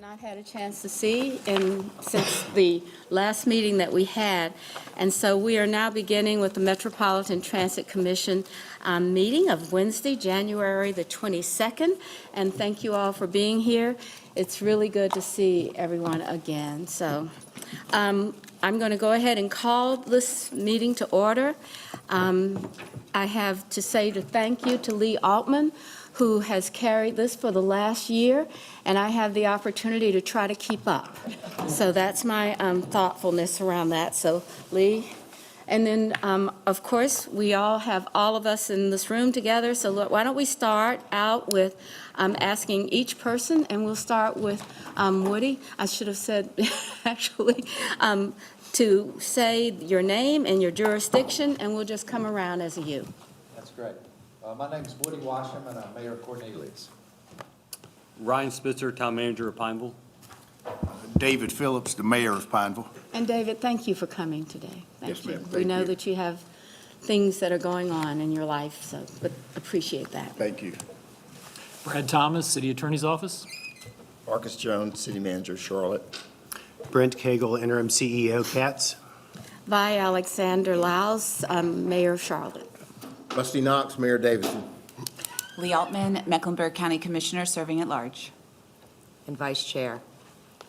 not had a chance to see since the last meeting that we had. And so we are now beginning with the Metropolitan Transit Commission meeting of Wednesday, January the 22nd. And thank you all for being here. It's really good to see everyone again. So I'm going to go ahead and call this meeting to order. I have to say thank you to Lee Altman, who has carried this for the last year, and I have the opportunity to try to keep up. So that's my thoughtfulness around that. So, Lee. And then, of course, we all have all of us in this room together. So look, why don't we start out with asking each person, and we'll start with Woody. I should have said, actually, to say your name and your jurisdiction, and we'll just come around as a you. That's great. My name is Woody Washam, and I'm Mayor of Cornelius. Ryan Spitzer, Town Manager of Pineville. David Phillips, the Mayor of Pineville. And David, thank you for coming today. Thank Yes, you. ma'am. We Thank know you. that you have things that are going on in your life, so but appreciate that. Thank you. Brad Thomas, City Attorney's Office. Marcus Jones, City Manager, Charlotte. Brent Cagle, Interim CEO, Cats. Vi Alexander Laus, Mayor of Charlotte. Rusty Knox, Mayor Davidson. Lee Altman, Mecklenburg County Commissioner, serving at large. And Vice Chair.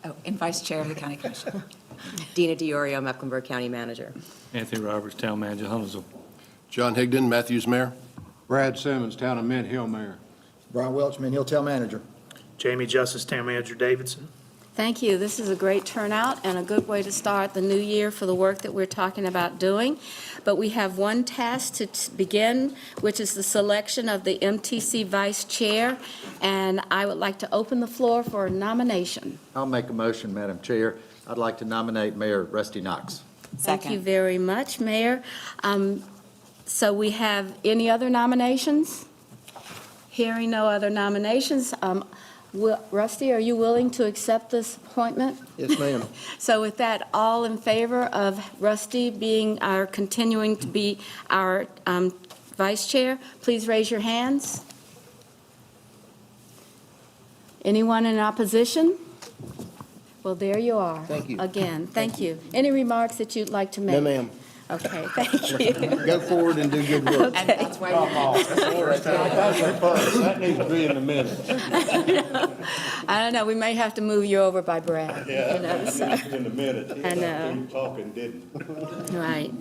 Oh, and Vice Chair of the County Commission. Dina DiOrio, Mecklenburg County Manager. Anthony Roberts, Town Manager, Huntersville. John Higdon, Matthews Mayor. Brad Simmons, Town of Mint Hill Mayor. Brian Welch, Mint Hill Town Manager. Jamie Justice, Town Manager Davidson. Thank you. This is a great turnout and a good way to start the new year for the work that we're talking about doing. But we have one task to begin, which is the selection of the MTC Vice Chair. And I would like to open the floor for a nomination. I'll make a motion, Madam Chair. I'd like to nominate Mayor Rusty Knox. Thank you Second. very much, Mayor. So we have any other nominations? Hearing no other nominations, Rusty, are you willing to accept this appointment? Yes, ma'am. So with that, all in favor of Rusty continuing to be our vice chair, please raise your hands. Anyone in opposition? Well, there you are. Thank you. Again, thank you. Any remarks that you'd like to make? No, ma'am. Okay, thank you. Go forward and do good work. And that's why you're That needs to be in the minutes. I don't know, we may have to move you over by Brad. You know, so. In the minutes. I know. Keep talking, didn't. Right.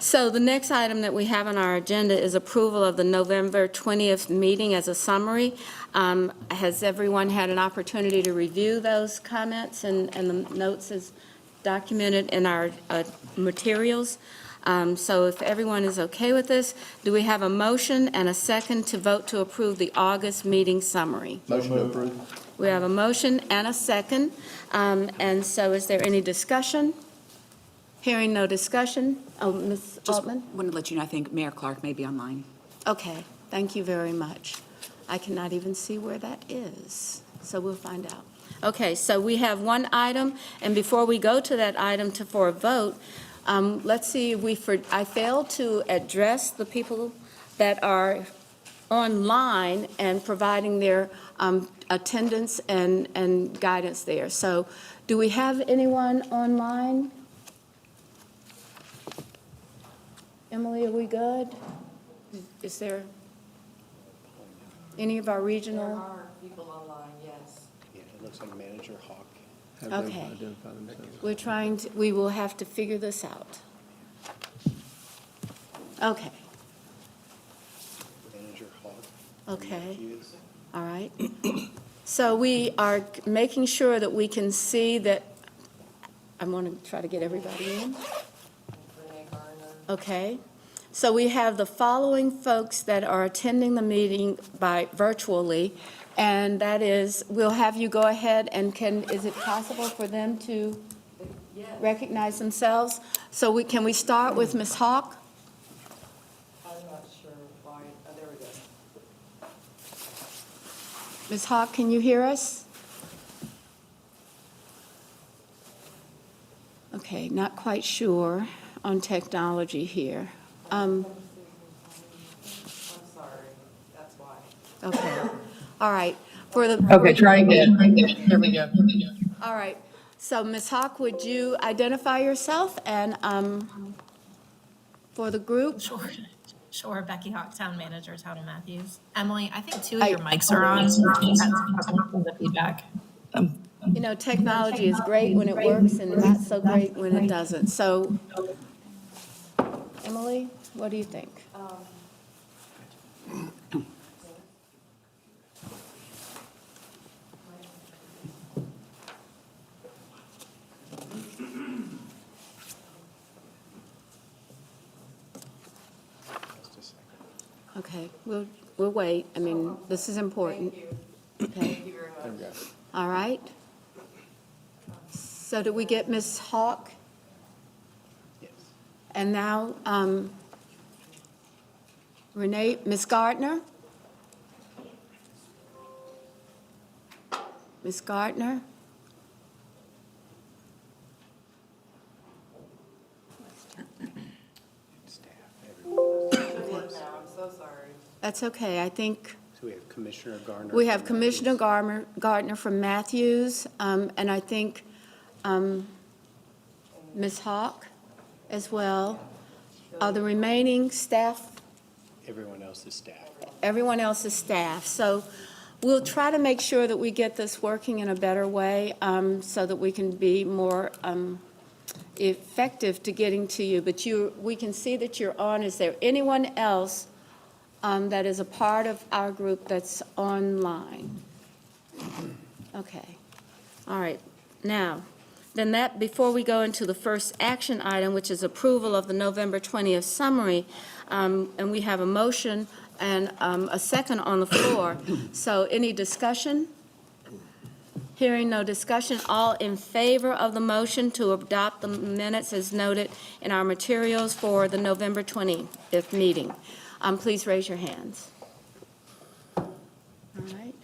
So the next item that we have on our agenda is approval of the November 20th meeting as a summary. Has everyone had an opportunity to review those comments and the notes as documented in our materials? So if everyone is okay with this, do we have a motion and a second to vote to approve the August meeting summary? Motion to approve. We have a motion and a second. And so is there any discussion? Hearing no discussion. Oh, Ms. Just Altman? wanted to let you know, I think Mayor Clark may be online. Okay, thank you very much. I cannot even see where that is, so we'll find out. Okay, so we have one item, and before we go to that item for a vote, let's see if I failed to address the people that are online and providing their attendance and guidance there. So do we have anyone online? Emily, are we good? Is there any of our regional? There are people online, yes. Yeah, it looks like Manager Hawk. Okay. We will have to figure this out. Okay, Manager Hawk. okay, all right. So we are making sure that we can see that, I want to try to get everybody in. Okay, so we have the following folks that are attending the meeting virtually, and that is, we'll have you go ahead and is it possible for them to recognize themselves? So can we start with Ms. Hawk? I'm not sure why. Oh, there we go. Ms. Hawk, can you hear us? Okay, not quite sure on technology here. I'm sorry, that's why. Okay, all right. For the. Okay, try again. Here we go. All right. So Ms. Hawk, would you identify yourself and, for the group? Sure, Becky Hawk, Town Manager, Town of Matthews. Emily, I think two of your mics are on. So the feedback. You know, technology is great when it works and not so great when it doesn't. So, Emily, what do you think? Okay, we'll wait. I mean, this is important. Okay. All right. So did we get Ms. Hawk? Yes. And now, Renee, Ms. Gardner? Ms. Gardner? I'm so sorry. That's okay. I think So we have Commissioner Garner. we have Commissioner Gardner from Matthews, and I think Ms. Hawk as well. Are the remaining staff? Everyone else is staff. Everyone else is staff. So we'll try to make sure that we get this working in a better way, so that we can be more effective to getting to you. But we can see that you're on. Is there anyone else that is a part of our group that's online? Okay. All right. Now, then before we go into the first action item, which is approval of the November 20th summary, and we have a motion and a second on the floor. So any discussion? Hearing no discussion, all in favor of the motion to adopt the minutes as noted in our materials for the November 20th meeting, please raise your hands. All right.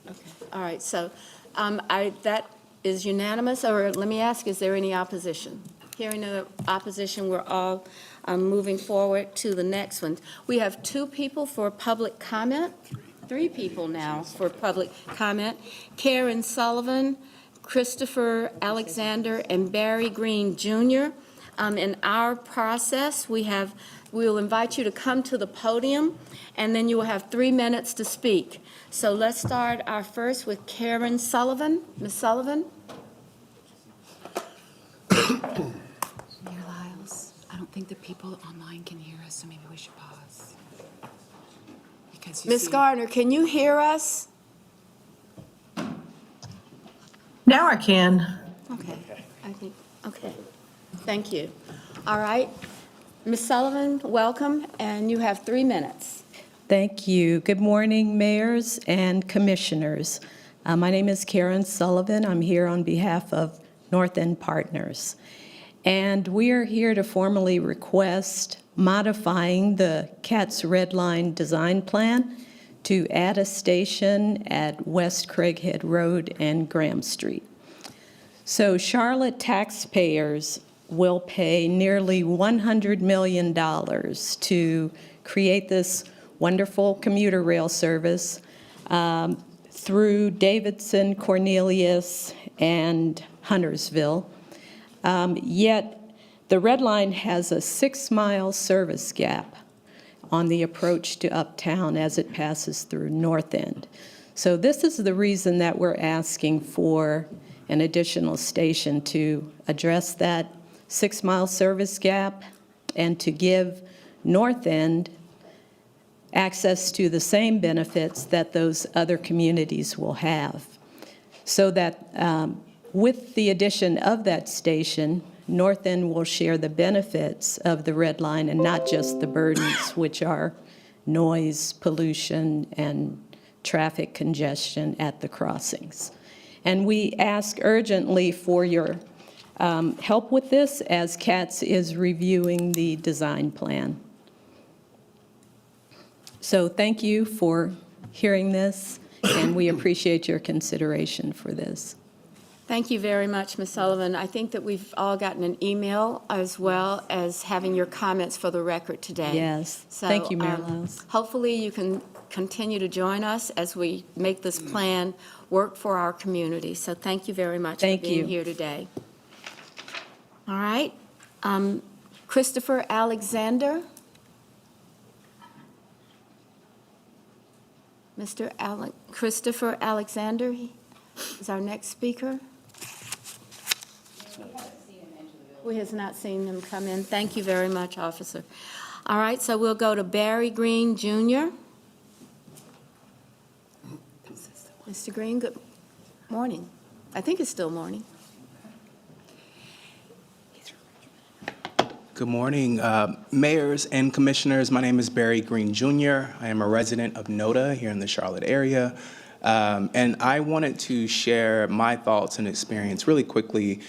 Okay. All right. So that is unanimous. Or let me ask, is there any opposition? Hearing no opposition, we're all moving forward to the next one. We have 2 people for public comment. 3 people now for public comment. Karen Sullivan, Christopher Alexander, and Barry Green Jr. In our process, we'll invite you to come to the podium, and then you will have 3 minutes to speak. So let's start our first with Karen Sullivan. Ms. Sullivan? Mayor Lyles, I don't think the people online can hear us, so maybe we should pause. Because Ms. Gardner, can you hear us? Now I can. Okay. Okay. Thank you. All right. Ms. Sullivan, welcome, and you have 3 minutes. Thank you. Good morning, mayors and commissioners. My name is Karen Sullivan. I'm here on behalf of North End Partners. And we are here to formally request modifying the CATS Red Line design plan to add a station at West Craighead Road and Graham Street. So Charlotte taxpayers will pay nearly $100 million to create this wonderful commuter rail service through Davidson, Cornelius, and Huntersville. Yet the Red Line has a 6-mile service gap on the approach to Uptown as it passes through North End. So this is the reason that we're asking for an additional station to address that 6-mile service gap and to give North End access to the same benefits that those other communities will have. So that with the addition of that station, North End will share the benefits of the Red Line and not just the burdens, which are noise, pollution, and traffic congestion at the crossings. And we ask urgently for your help with this as CATS is reviewing the design plan. So thank you for hearing this, and we appreciate your consideration for this. Thank you very much, Ms. Sullivan. I think that we've all gotten an email as well as having your comments for the record today. Yes. So, Thank you, Mayor Lyles. hopefully you can continue to join us as we make this plan work for our community. So thank you very much for Thank being you. here today. All right. Christopher Alexander. Christopher Alexander is our next speaker. We have not seen him come in. Thank you very much, officer. All right, so we'll go to Barry Green, Jr. Mr. Green, good morning. I think it's still morning. Good morning, mayors and commissioners. My name is Barry Green Jr. I am a resident of NODA here in the Charlotte area. And I wanted to share my thoughts and experience really quickly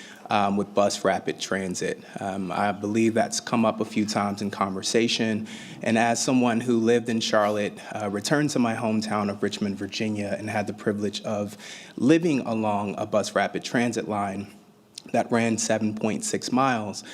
with bus rapid transit. I believe that's come up a few times in conversation. And as someone who lived in Charlotte, returned to my hometown of Richmond, Virginia, and had the privilege of living along a bus rapid transit line that ran 7.6 miles,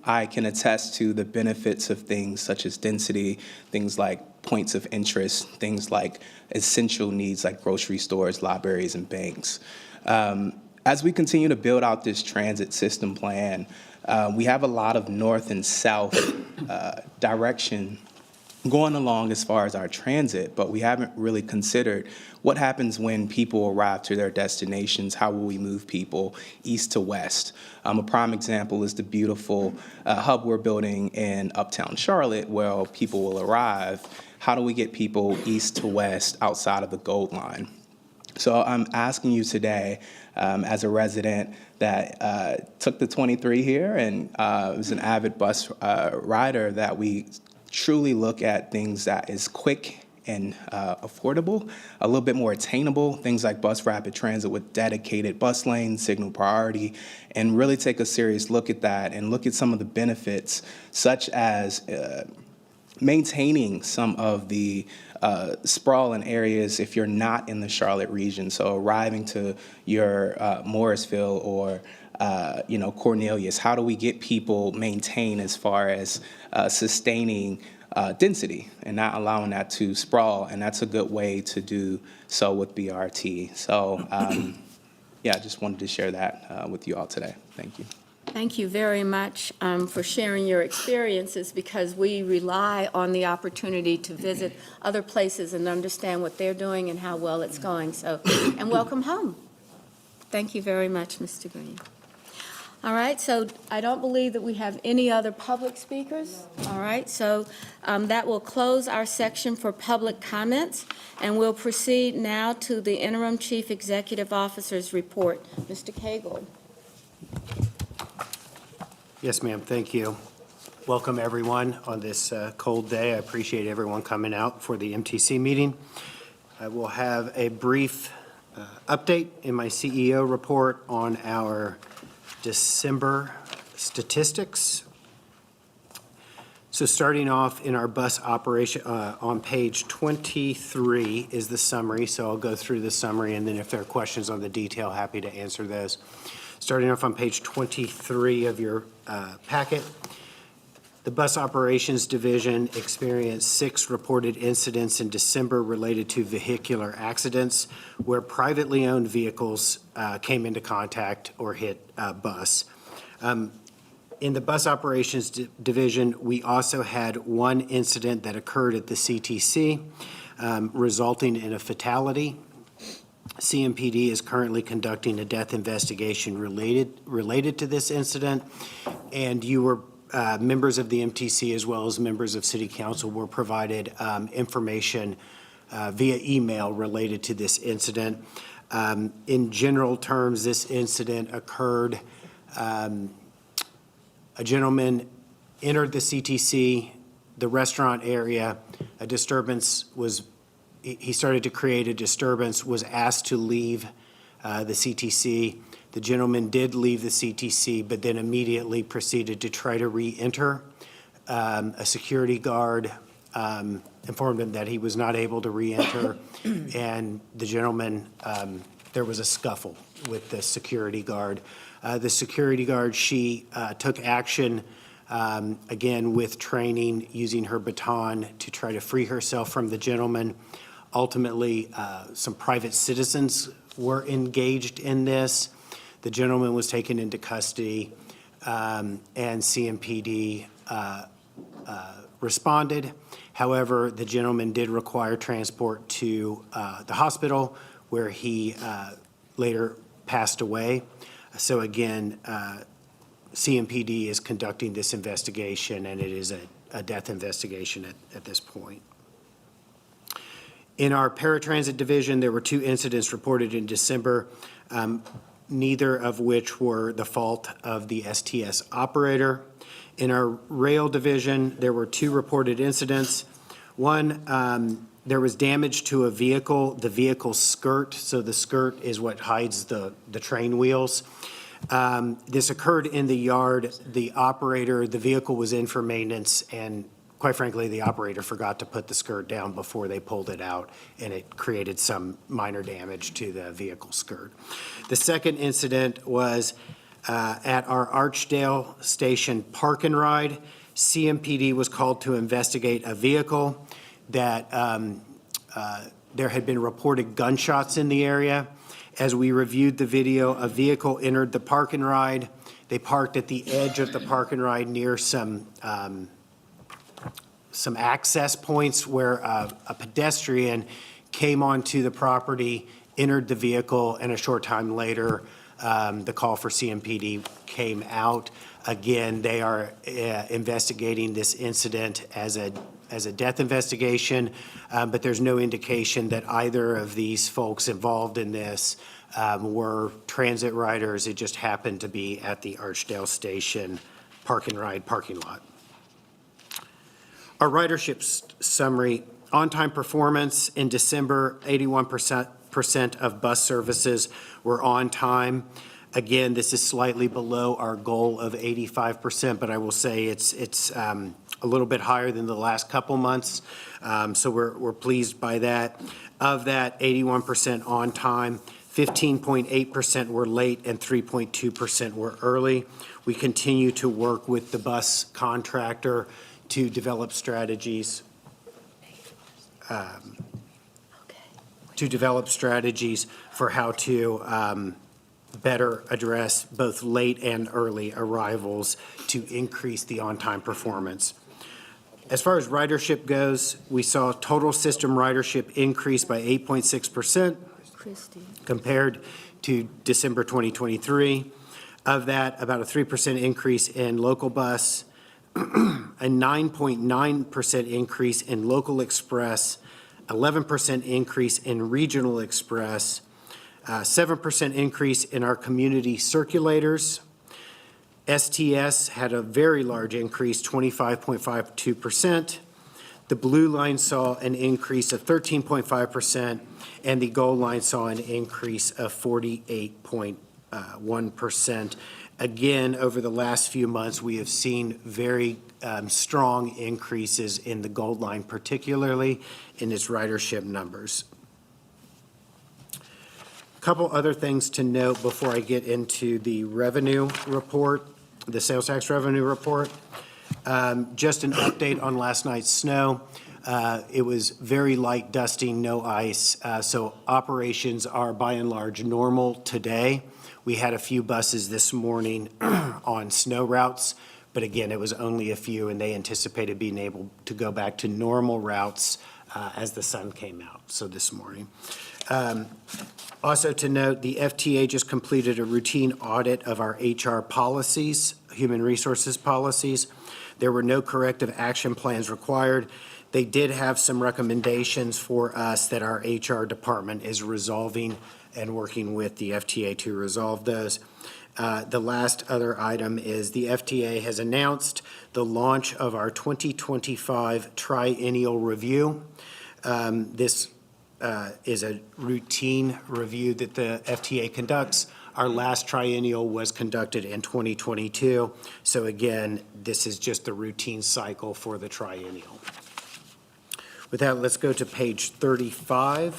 I can attest to the benefits of things such as density, things like points of interest, things like essential needs like grocery stores, libraries, and banks. As we continue to build out this transit system plan, we have a lot of north and south direction going along as far as our transit, but we haven't really considered what happens when people arrive to their destinations. How will we move people east to west? A prime example is the beautiful hub we're building in Uptown Charlotte, where people will arrive. How do we get people east to west outside of the Gold Line? So I'm asking you today, as a resident that took the 23 here and was an avid bus rider, that we truly look at things that is quick and affordable, a little bit more attainable, things like bus rapid transit with dedicated bus lanes, signal priority, and really take a serious look at that and look at some of the benefits, such as maintaining some of the sprawl in areas if you're not in the Charlotte region. So arriving to your Morrisville or Cornelius, how do we get people maintained as far as sustaining density and not allowing that to sprawl? And that's a good way to do so with BRT. So yeah, I just wanted to share that with you all today. Thank you. Thank you very much for sharing your experiences, because we rely on the opportunity to visit other places and understand what they're doing and how well it's going. So, and welcome home. Thank you very much, Mr. Green. All right, so I don't believe that we have any other public speakers. All right, so that will close our section for public comments, and we'll proceed now to the Interim Chief Executive Officer's report. Mr. Cagle. Yes, ma'am, thank you. Welcome, everyone, on this cold day. I appreciate everyone coming out for the MTC meeting. I will have a brief update in my CEO report on our December statistics. So starting off in our bus operation, on page 23 is the summary, so I'll go through the summary, and then if there are questions on the detail, happy to answer those. Starting off on page 23 of your packet, the Bus Operations Division experienced 6 reported incidents in December related to vehicular accidents where privately owned vehicles came into contact or hit a bus. In the Bus Operations Division, we also had 1 incident that occurred at the CTC, resulting in a fatality. CMPD is currently conducting a death investigation related to this incident, and you were members of the MTC as well as members of City Council were provided information via email related to this incident. In general terms, this incident occurred, a gentleman entered the CTC, the restaurant area, a disturbance was, he started to create a disturbance, was asked to leave the CTC. The gentleman did leave the CTC, but then immediately proceeded to try to re-enter. A security guard informed him that he was not able to re-enter, and the gentleman there was a scuffle with the security guard. The security guard, she took action, again, with training, using her baton to try to free herself from the gentleman. Ultimately, some private citizens were engaged in this. The gentleman was taken into custody, and CMPD responded. However, the gentleman did require transport to the hospital, where he later passed away. So again, CMPD is conducting this investigation, and it is a death investigation at this point. In our paratransit division, there were 2 incidents reported in December, neither of which were the fault of the STS operator. In our rail division, there were 2 reported incidents. One, there was damage to a vehicle, the vehicle's skirt. So the skirt is what hides the train wheels. This occurred in the yard. The operator, the vehicle was in for maintenance, and quite frankly, the operator forgot to put the skirt down before they pulled it out, and it created some minor damage to the vehicle skirt. The second incident was at our Archdale Station Park and Ride. CMPD was called to investigate a vehicle that there had been reported gunshots in the area. As we reviewed the video, a vehicle entered the Park and Ride. They parked at the edge of the Park and Ride near some access points where a pedestrian came onto the property, entered the vehicle, and a short time later, the call for CMPD came out. Again, they are investigating this incident as a death investigation, but there's no indication that either of these folks involved in this were transit riders. It just happened to be at the Archdale Station Park and Ride parking lot. Our ridership summary: on-time performance in December, 81% of bus services were on time. Again, this is slightly below our goal of 85%, but I will say it's a little bit higher than the last couple months, so we're pleased by that. Of that 81% on time, 15.8% were late and 3.2% were early. We continue to work with the bus contractor to develop strategies for how to better address both late and early arrivals to increase the on-time performance. As far as ridership goes, we saw total system ridership increase by 8.6% compared to December 2023. Of that, about a 3% increase in local bus, a 9.9% increase in local express, 11% increase in regional express, 7% increase in our community circulators. STS had a very large increase, 25.52%. The blue line saw an increase of 13.5%, and the gold line saw an increase of 48.1%. Again, over the last few months, we have seen very strong increases in the gold line, particularly in its ridership numbers. A couple other things to note before I get into the revenue report, the sales tax revenue report. Just an update on last night's snow. It was very light dusting, no ice, so operations are by and large normal today. We had a few buses this morning on snow routes, but again, it was only a few, and they anticipated being able to go back to normal routes as the sun came out, so this morning. Also to note, the FTA just completed a routine audit of our HR policies, human resources policies. There were no corrective action plans required. They did have some recommendations for us that our HR department is resolving and working with the FTA to resolve those. The last other item is the FTA has announced the launch of our 2025 triennial review. This is a routine review that the FTA conducts. Our last triennial was conducted in 2022. So again, this is just the routine cycle for the triennial. With that, let's go to page 35,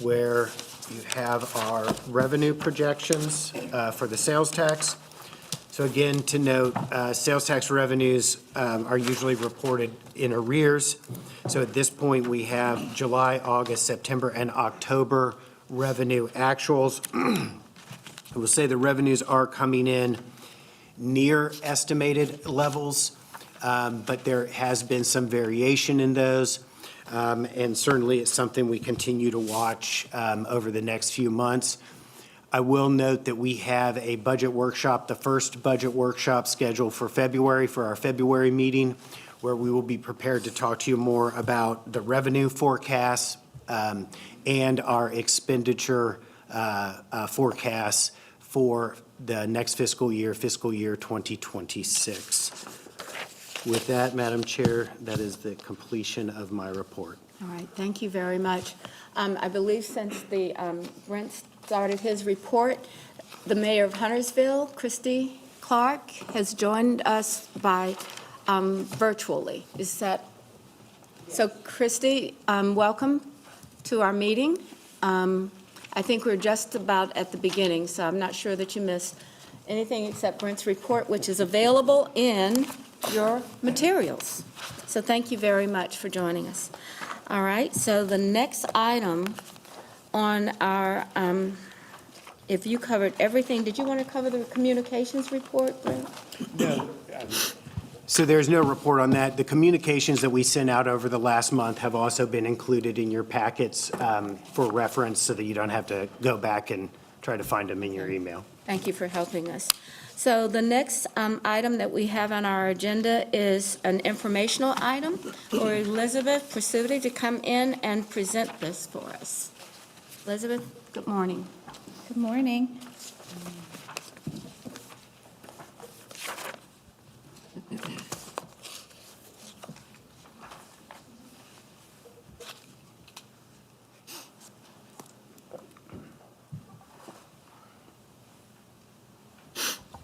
where you have our revenue projections for the sales tax. So again, to note, sales tax revenues are usually reported in arrears. So at this point, we have July, August, September, and October revenue actuals. I will say the revenues are coming in near estimated levels, but there has been some variation in those. And certainly it's something we continue to watch over the next few months. I will note that we have a budget workshop, the first budget workshop scheduled for February, for our February meeting, where we will be prepared to talk to you more about the revenue forecasts and our expenditure forecasts for the next fiscal year 2026. With that, Madam Chair, that is the completion of my report. All right, thank you very much. I believe since the Brent started his report, the mayor of Huntersville, Christy Clark, has joined us by virtually. Is that so? Christy, welcome to our meeting. I think we're just about at the beginning, so I'm not sure that you missed anything except Brent's report, which is available in your materials. So thank you very much for joining us. All right, so the next item on our, if you covered everything, did you want to cover the communications report, Brent? No. So there's no report on that. The communications that we sent out over the last month have also been included in your packets for reference so that you don't have to go back and try to find them in your email. Thank you for helping us. So the next item that we have on our agenda is an informational item for Elizabeth Presutti to come in and present this for us. Elizabeth, good morning. Good morning.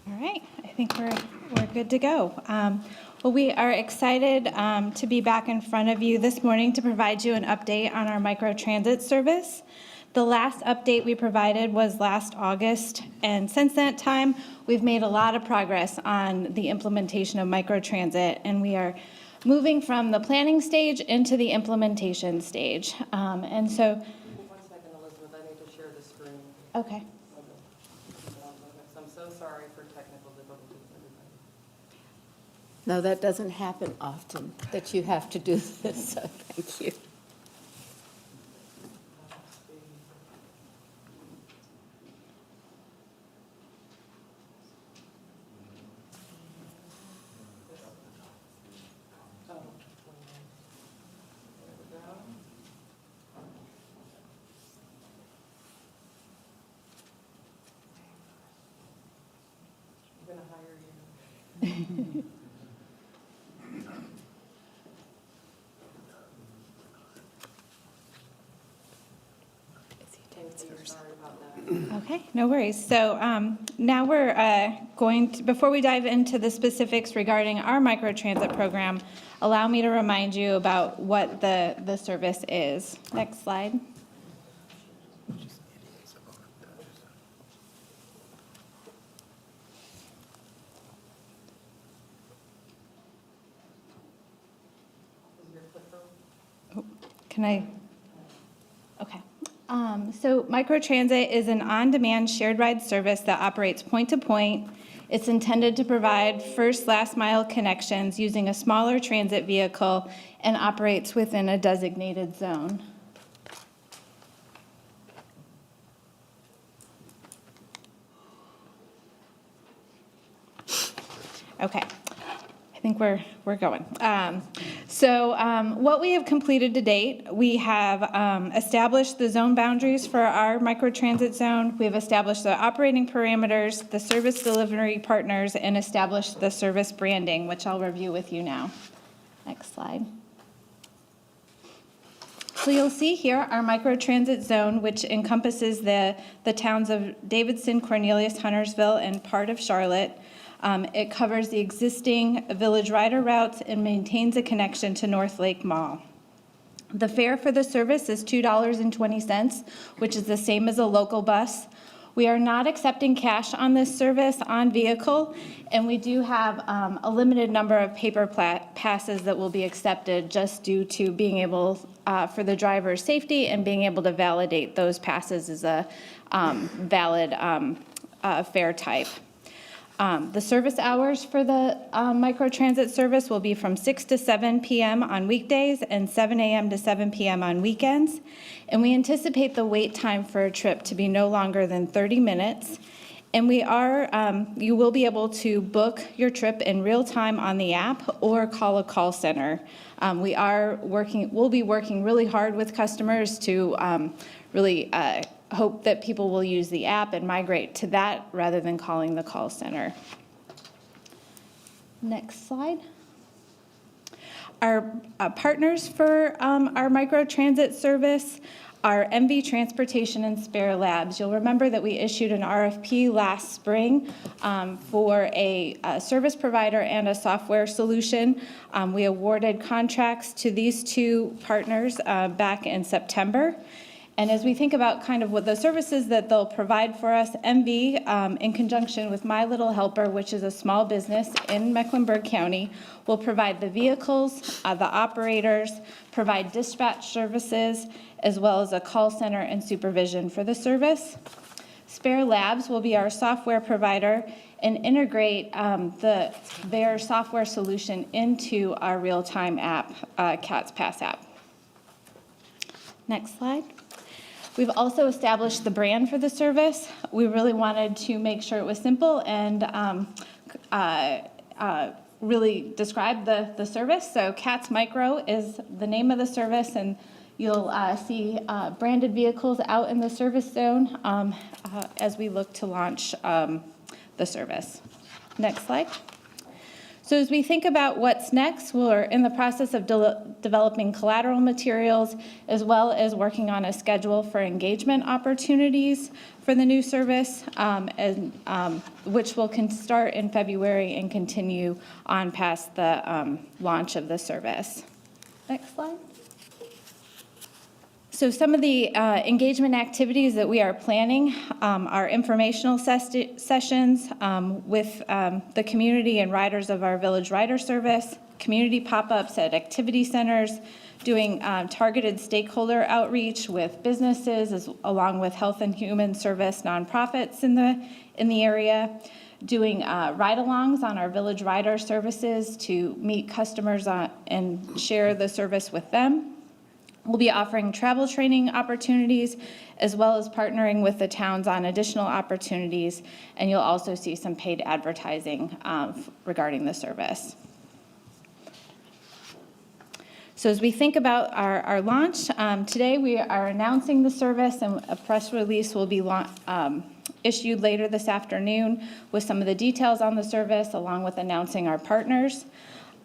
All right, I think we're good to go. Well, we are excited to be back in front of you this morning to provide you an update on our microtransit service. The last update we provided was last August, and since that time, we've made a lot of progress on the implementation of microtransit, and we are moving from the planning stage into the implementation stage. And so... 1 second, Elizabeth, I need to share the screen. Okay. I'm so sorry for technical difficulties, everybody. No, that doesn't happen often, that you have to do this, so thank you. I'm going to hire you. Sorry about that. Okay, no worries. So now we're going to, before we dive into the specifics regarding our microtransit program, allow me to remind you about what the service is. Next slide. Can I? Okay. So Microtransit is an on-demand shared ride service that operates point-to-point. It's intended to provide first, last mile connections using a smaller transit vehicle and operates within a designated zone. Okay. I think we're going. What we have completed to date, we have established the zone boundaries for our microtransit zone. We have established the operating parameters, the service delivery partners, and established the service branding, which I'll review with you now. Next slide. So you'll see here our microtransit zone, which encompasses the towns of Davidson, Cornelius, Huntersville, and part of Charlotte. It covers the existing Village Rider routes and maintains a connection to North Lake Mall. The fare for the service is $2.20, which is the same as a local bus. We are not accepting cash on this service on vehicle, and we do have a limited number of paper passes that will be accepted just due to being able, for the driver's safety and being able to validate those passes as a valid fare type. The service hours for the microtransit service will be from 6 to 7 p.m. on weekdays and 7 a.m. to 7 p.m. on weekends. And we anticipate the wait time for a trip to be no longer than 30 minutes. And you will be able to book your trip in real time on the app or call a call center. We'll be working really hard with customers to really hope that people will use the app and migrate to that rather than calling the call center. Next slide. Our partners for our microtransit service are MV Transportation and Spare Labs. You'll remember that we issued an RFP last spring for a service provider and a software solution. We awarded contracts to these two partners back in September. And as we think about kind of what the services that they'll provide for us, MV, in conjunction with My Little Helper, which is a small business in Mecklenburg County, will provide the vehicles, the operators, provide dispatch services, as well as a call center and supervision for the service. Spare Labs will be our software provider and integrate their software solution into our real-time app, CATS Pass app. Next slide. We've also established the brand for the service. We really wanted to make sure it was simple and really describe the service. So CATS Micro is the name of the service, and you'll see branded vehicles out in the service zone as we look to launch the service. Next slide. So as we think about what's next, we're in the process of developing collateral materials as well as working on a schedule for engagement opportunities for the new service, which will start in February and continue on past the launch of the service. Next slide. So some of the engagement activities that we are planning are informational sessions with the community and riders of our Village Rider Service, community pop-ups at activity centers, doing targeted stakeholder outreach with businesses along with health and human service nonprofits in the area, doing ride-alongs on our Village Rider services to meet customers and share the service with them. We'll be offering travel training opportunities as well as partnering with the towns on additional opportunities, and you'll also see some paid advertising regarding the service. So as we think about our launch, today we are announcing the service, and a press release will be issued later this afternoon with some of the details on the service along with announcing our partners.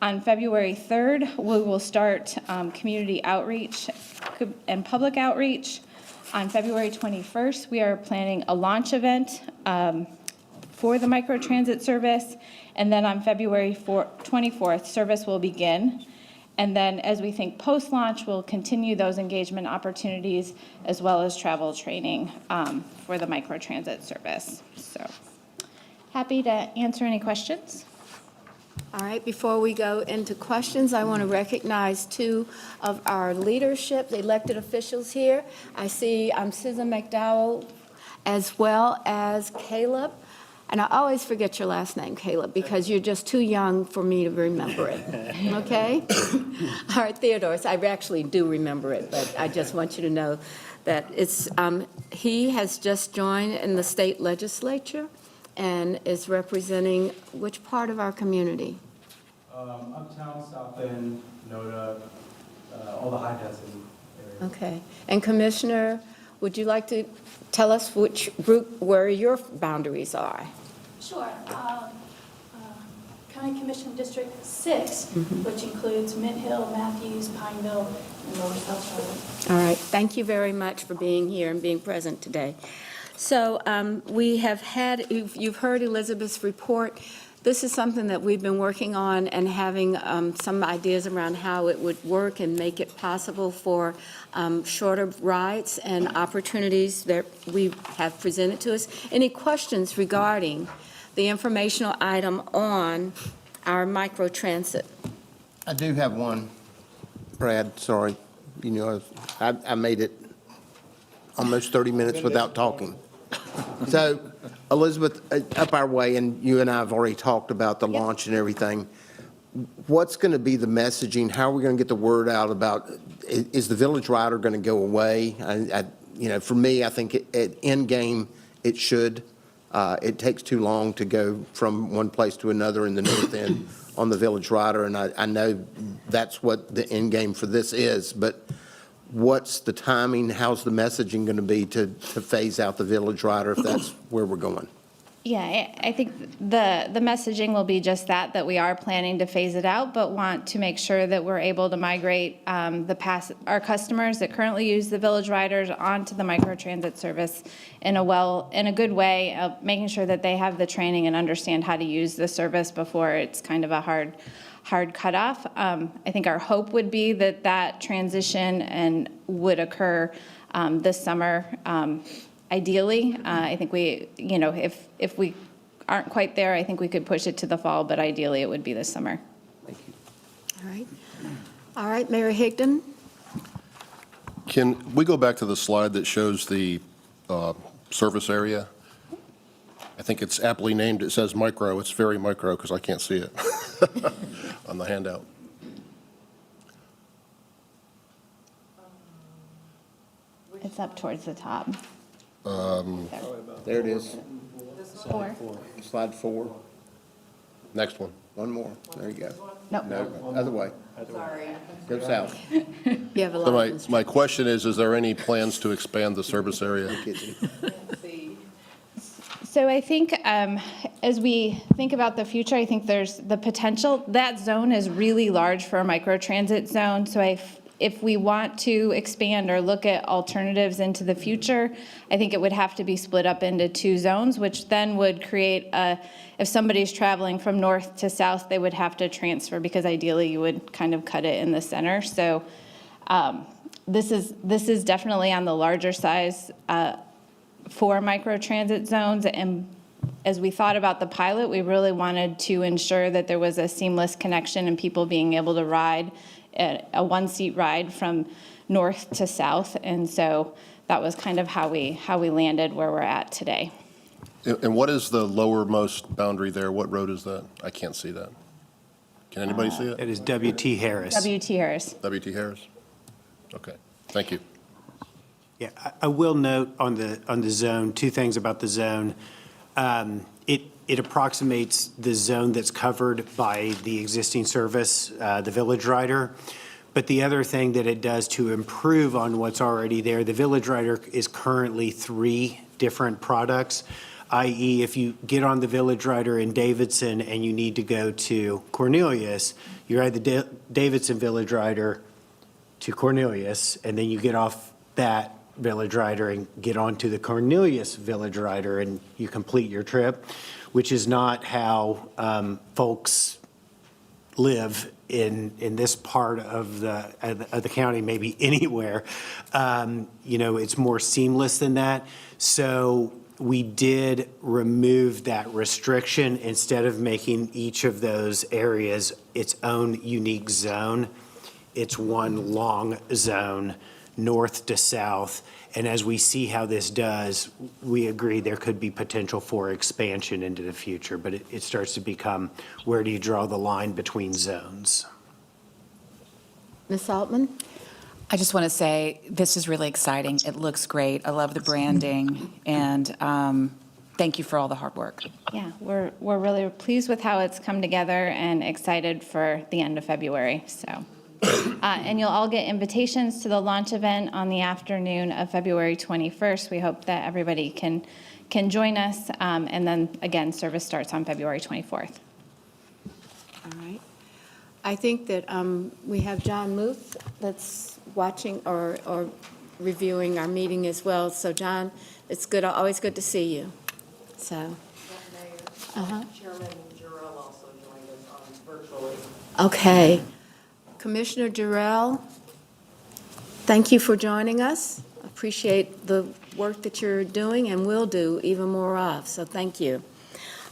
On February 3rd, we will start community outreach and public outreach. On February 21st, we are planning a launch event for the microtransit service. And then on February 24th, service will begin. And then as we think post-launch, we'll continue those engagement opportunities as well as travel training for the microtransit service. So happy to answer any questions. All right, before we go into questions, I want to recognize two of our leadership, the elected officials here. I see Susan McDowell as well as Caleb. And I always forget your last name, Caleb, because you're just too young for me to remember it, okay? All right, Theodore, I actually do remember it, but I just want you to know that he has just joined in the state legislature and is representing which part of our community? Uptown, South End, NODA, all the high-density areas. Okay. And Commissioner, would you like to tell us which group, where your boundaries are? Sure. County Commission District 6, which includes Mint Hill, Matthews, Pineville, and Lower South Charlotte. All right. Thank you very much for being here and being present today. So we have had, you've heard Elizabeth's report. This is something that we've been working on and having some ideas around how it would work and make it possible for shorter rides and opportunities that we have presented to us. Any questions regarding the informational item on our microtransit? I do have one, Brad, sorry. You know, I made it almost 30 minutes without talking. So, Elizabeth, up our way, and you and I have already talked about the launch and everything. What's going to be the messaging? How are we going to get the word out about, is the Village Rider going to go away? You know, for me, I think at end game, it should. It takes too long to go from one place to another in the north end on the Village Rider, and I know that's what the end game for this is, but what's the timing? How's the messaging going to be to phase out the Village Rider if that's where we're going? Yeah, I think the messaging will be just that we are planning to phase it out, but want to make sure that we're able to migrate our customers that currently use the Village Riders onto the microtransit service in a good way, of making sure that they have the training and understand how to use the service before it's kind of a hard cutoff. I think our hope would be that transition would occur this summer. Ideally, I think if we aren't quite there, I think we could push it to the fall, but ideally it would be this summer. Thank you. All right. All right, Mayor Higdon? Can we go back to the slide that shows the service area? I think it's aptly named. It says micro. It's very micro because I can't see it on the handout. It's up towards the top. There it is. 4. Slide 4. Next one. One more. There you go. No. No, other way. Sorry. Go south. You have a lot So of my question is there any plans to expand the service area? So I think as we think about the future, I think there's the potential. That zone is really large for a microtransit zone. So if we want to expand or look at alternatives into the future, I think it would have to be split up into 2 zones, which then would create if somebody's traveling from north to south, they would have to transfer because ideally you would kind of cut it in the center. So this is definitely on the larger size for microtransit zones. And as we thought about the pilot, we really wanted to ensure that there was a seamless connection and people being able to ride a one-seat ride from north to south. And so that was kind of how we landed where we're at today. And what is the lowermost boundary there? What road is that? I can't see that. Can anybody see it? It is W.T. Harris. W.T. Harris. W.T. Harris? Okay, thank you. Yeah, I will note on the zone, 2 things about the zone. It approximates the zone that's covered by the existing service, the Village Rider. But the other thing that it does to improve on what's already there, the Village Rider is currently 3 different products, i.e. if you get on the Village Rider in Davidson and you need to go to Cornelius, you ride the Davidson Village Rider to Cornelius, and then you get off that Village Rider and get onto the Cornelius Village Rider and you complete your trip, which is not how folks live in this part of the county, maybe anywhere. It's more seamless than that. So we did remove that restriction. Instead of making each of those areas its own unique zone, it's one long zone, north to south. And as we see how this does, we agree there could be potential for expansion into the future, but it starts to become, where do you draw the line between zones? Ms. Altman? I just want to say, this is really exciting. It looks great. I love the branding, and thank you for all the hard work. Yeah, we're really pleased with how it's come together and excited for the end of February. So. And you'll all get invitations to the launch event on the afternoon of February 21st. We hope that everybody can join us. And then, again, service starts on February 24th. All right. I think that we have John Muth that's watching or reviewing our meeting as well. So, John, it's good, always good to see you. So. Mayor, Chairman Jurella, virtually. Okay. Commissioner Jarrell, thank you for joining us. Appreciate the work that you're doing and will do even more of, so thank you.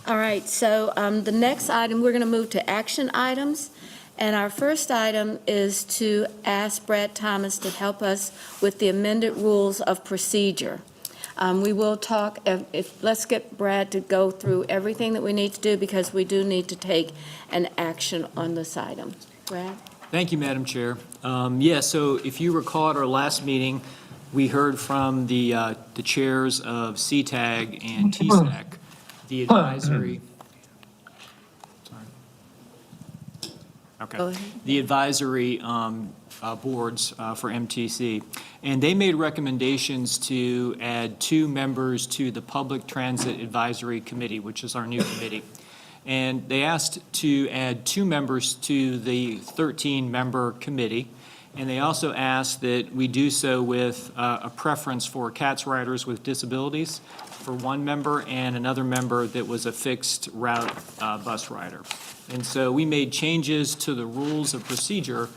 All right, so the next item, we're going to move to action items. And our first item is to ask Brad Thomas to help us with the amended rules of procedure. We will talk, let's get Brad to go through everything that we need to do because we do need to take an action on this item. Brad? Thank you, Madam Chair. Yeah, so if you recall at our last meeting, we heard from the chairs of CTAG and TSAC, the advisory. Okay. Go ahead. The advisory boards for MTC. And they made recommendations to add 2 members to the Public Transit Advisory Committee, which is our new committee. And they asked to add 2 members to the 13-member committee. And they also asked that we do so with a preference for CATS riders with disabilities for 1 member and another member that was a fixed route bus rider. And so we made changes to the rules of procedure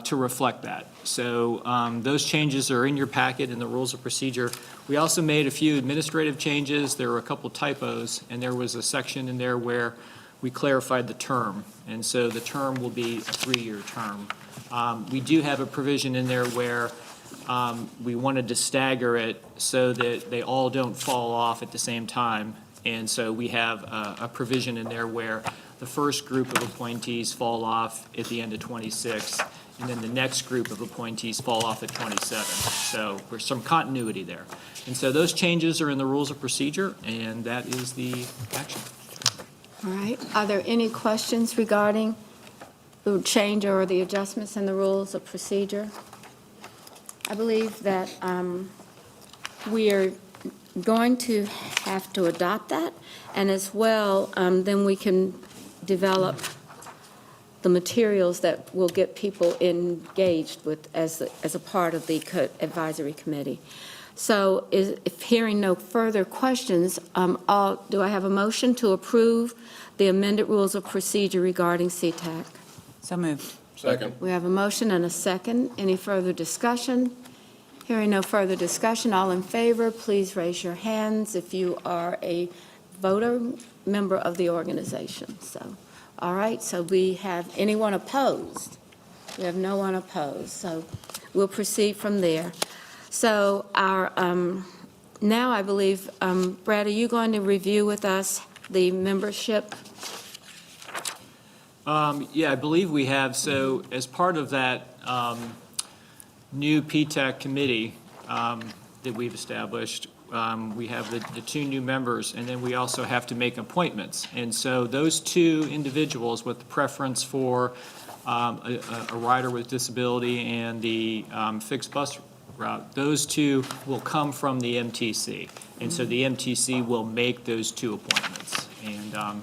to reflect that. So those changes are in your packet in the rules of procedure. We also made a few administrative changes. There were a couple typos, and there was a section in there where we clarified the term. And so the term will be a 3-year term. We do have a provision in there where we wanted to stagger it so that they all don't fall off at the same time. And so we have a provision in there where the first group of appointees fall off at the end of 26, and then the next group of appointees fall off at 27. So there's some continuity there. And so those changes are in the rules of procedure, and that is the action. All right. Are there any questions regarding the change or the adjustments in the rules of procedure? I believe that we are going to have to adopt that, and as well, then we can develop the materials that will get people engaged with as a part of the advisory committee. So if hearing no further questions, do I have a motion to approve the amended rules of procedure regarding CTAC? So moved. Second. We have a motion and a second. Any further discussion? Hearing no further discussion, all in favor, please raise your hands if you are a voter, member of the organization. So, all right, so we have anyone opposed? We have no one opposed, so we'll proceed from there. So our, now I believe, Brad, are you going to review with us the membership? Yeah, I believe we have. So as part of that new PTAC committee that we've established, we have the 2 new members, and then we also have to make appointments. And so those 2 individuals with the preference for a rider with disability and the fixed bus route, those 2 will come from the MTC. And so the MTC will make those 2 appointments. And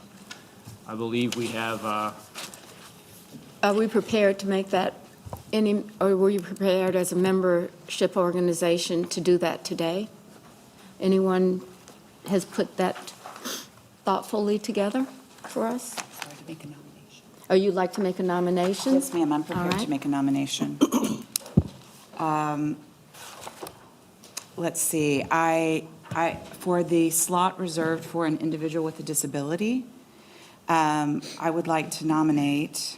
I believe we have... Are we prepared to make that or were you prepared as a membership organization to do that today? Anyone has put that thoughtfully together for us? Sorry to make a nomination. Oh, you'd like to make a nomination? Yes, ma'am, I'm All prepared right. to make a nomination. Let's see, for the slot reserved for an individual with a disability, I would like to nominate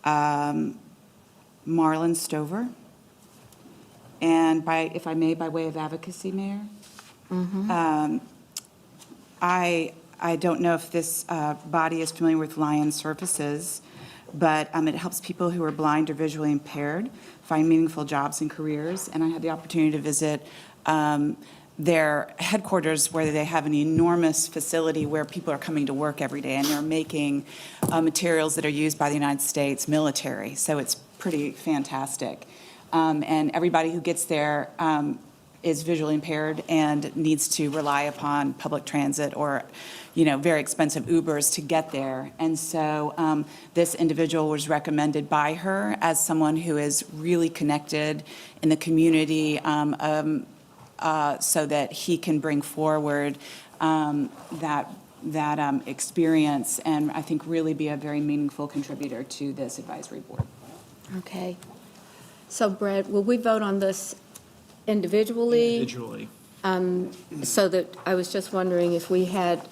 Marlon Stover. And if I may, by way of advocacy, Mayor, I don't know if this body is familiar with Lion Services, but it helps people who are blind or visually impaired find meaningful jobs and careers. And I had the opportunity to visit their headquarters, where they have an enormous facility where people are coming to work every day, and they're making materials that are used by the United States military. So it's pretty fantastic. And everybody who gets there is visually impaired and needs to rely upon public transit or, very expensive Ubers to get there. And so this individual was recommended by her as someone who is really connected in the community, so that he can bring forward that experience and I think really be a very meaningful contributor to this advisory board. Okay. So Brad, will we vote on this individually? Individually. So that, I was just wondering if we had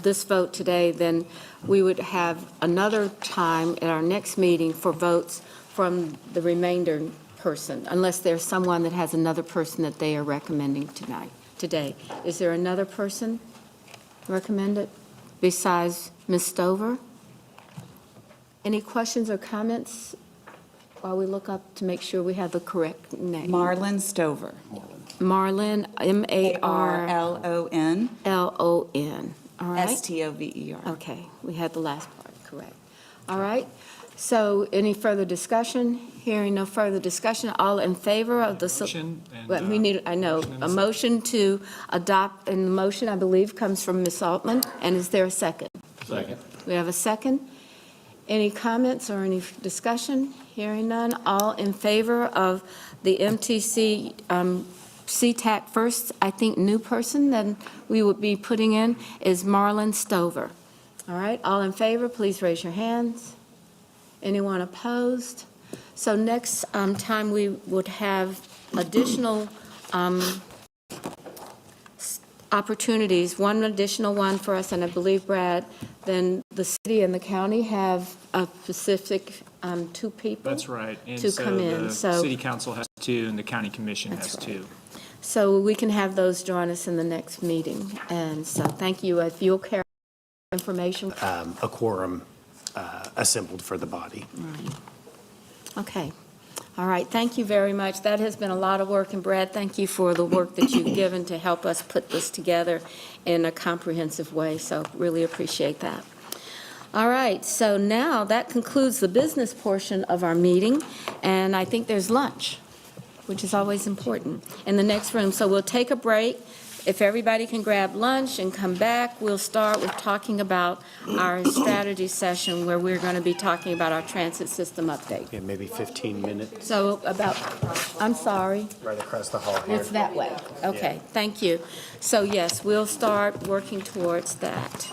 this vote today, then we would have another time at our next meeting for votes from the remainder person, unless there's someone that has another person that they are recommending today. Is there another person recommended besides Ms. Stover? Any questions or comments while we look up to make sure we have the correct name? Marlon Stover. Marlon, Marlon. L-O-N. All right. Stover. Okay, we had the last part correct. All right, so any further discussion? Hearing no further discussion, all in favor of the... Motion and, Well, we need, I know, motion and a a motion to adopt, and the motion, I believe, comes from Ms. Altman, and is there a second? Second. We have a second. Any comments or any discussion? Hearing none, all in favor of the MTC CTAC first, I think, new person that we would be putting in is Marlon Stover. All right, all in favor, please raise your hands. Anyone opposed? So next time, we would have additional opportunities, one additional one for us, and I believe, Brad, then the city and the county have a specific two people. That's right. And to so come in. the So city council has two and the county commission has two. So we can have those join us in the next meeting. And so thank you. If you'll carry information. A quorum assembled for the body. Right. Okay. All right. Thank you very much. That has been a lot of work. And Brad, thank you for the work that you've given to help us put this together in a comprehensive way. So really appreciate that. All right. So now that concludes the business portion of our meeting. And I think there's lunch, which is always important, in the next room. So we'll take a break. If everybody can grab lunch and come back, we'll start with talking about our strategy session where we're going to be talking about our transit system update. Yeah, maybe 15 minutes. So I'm sorry. Right across the hall here. It's that way. Okay, thank you. So yes, we'll start working towards that.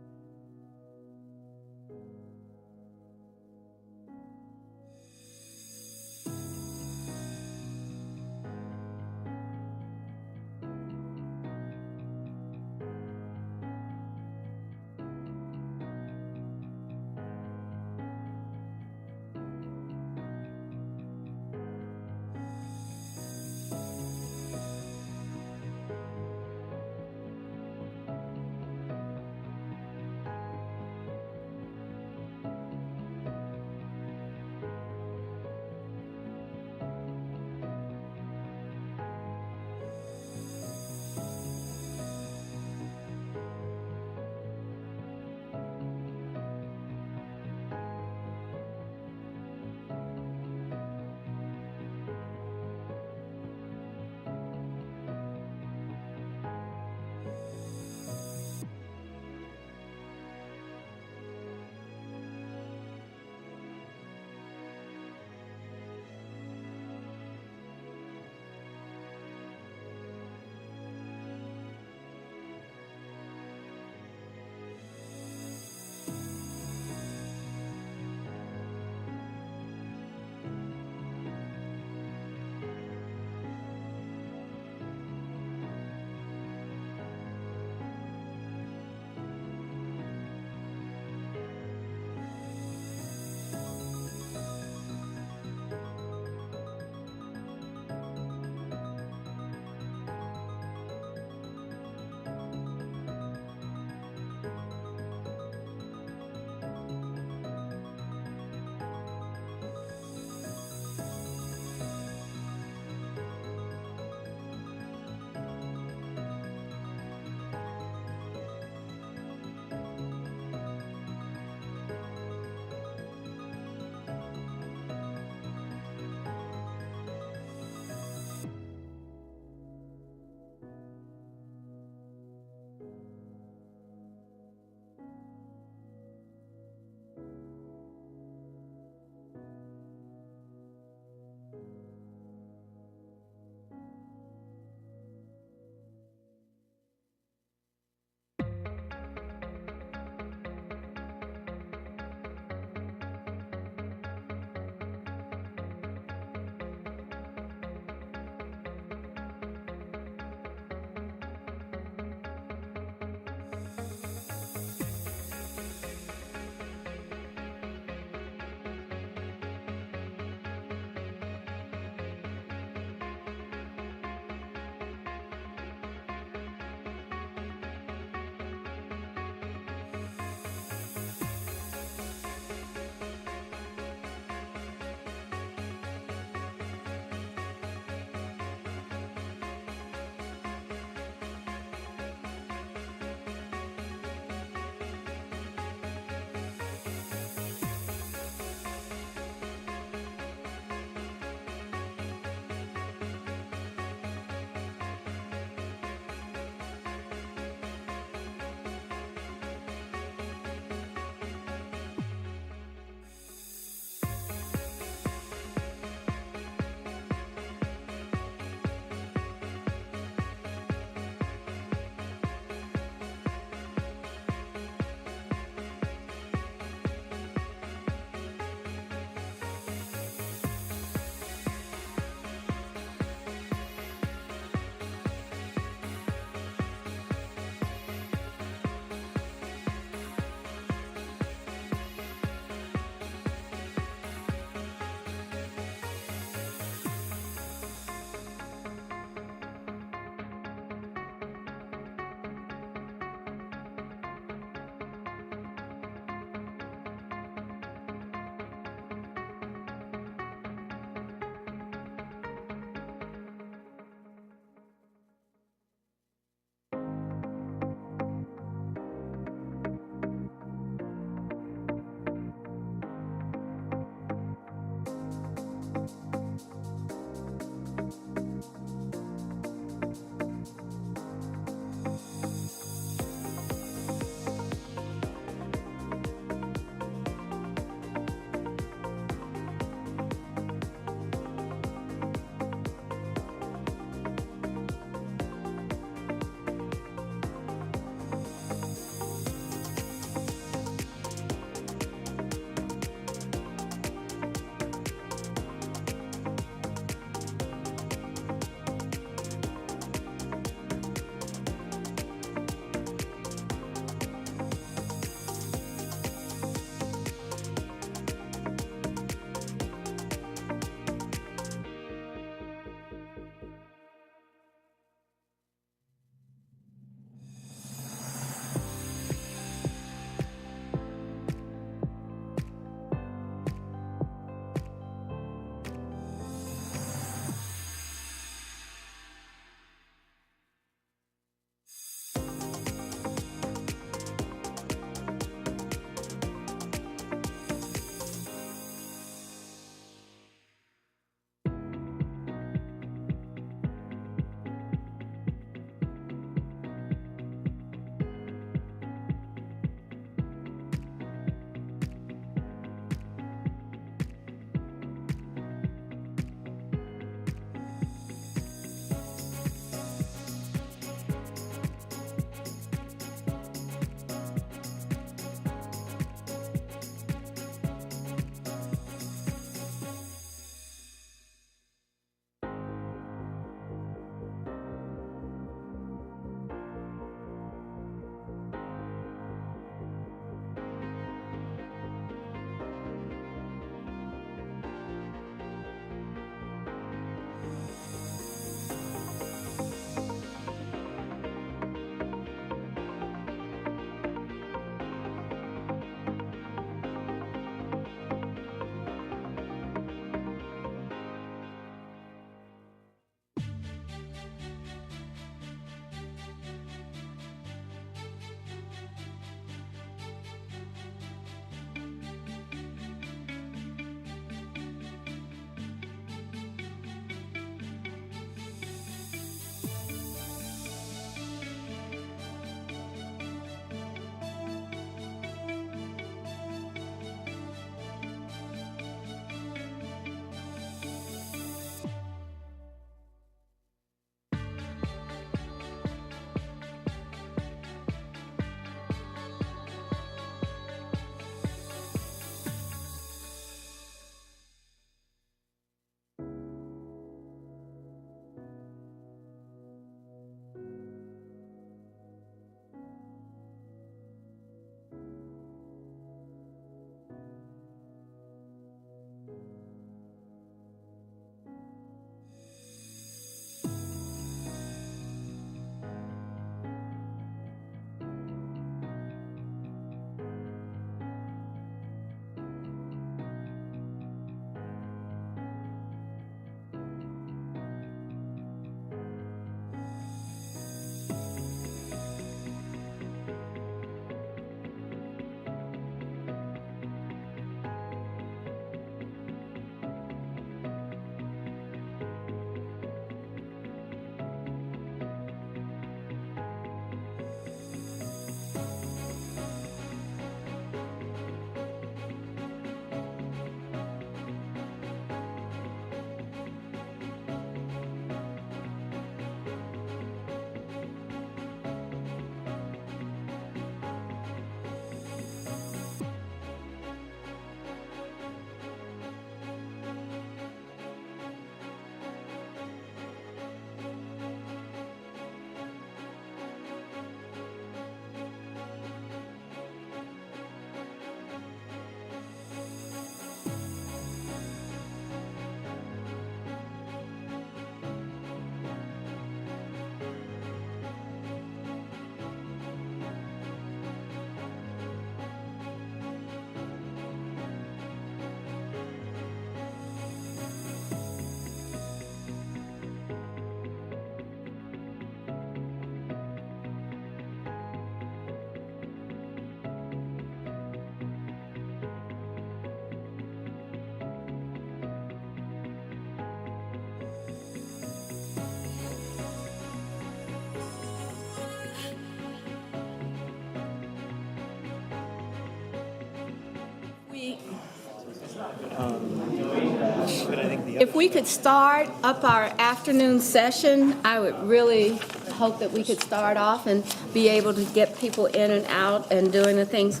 If we could start up our afternoon session, I would really hope that we could start off and be able to get people in and out and doing the things.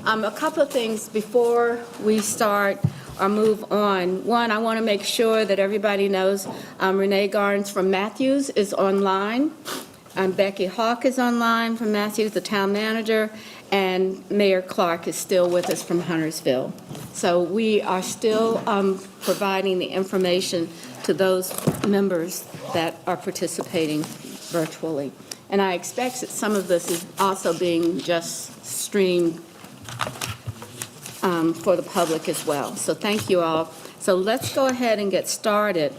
A couple of things before we start or move on. One, I want to make sure that everybody knows Renee Garnes from Matthews is online. Becky Hawk is online from Matthews, the town manager, and Mayor Clark is still with us from Huntersville. So we are still providing the information to those members that are participating virtually. And I expect that some of this is also being just streamed for the public as well. So thank you all. So let's go ahead and get started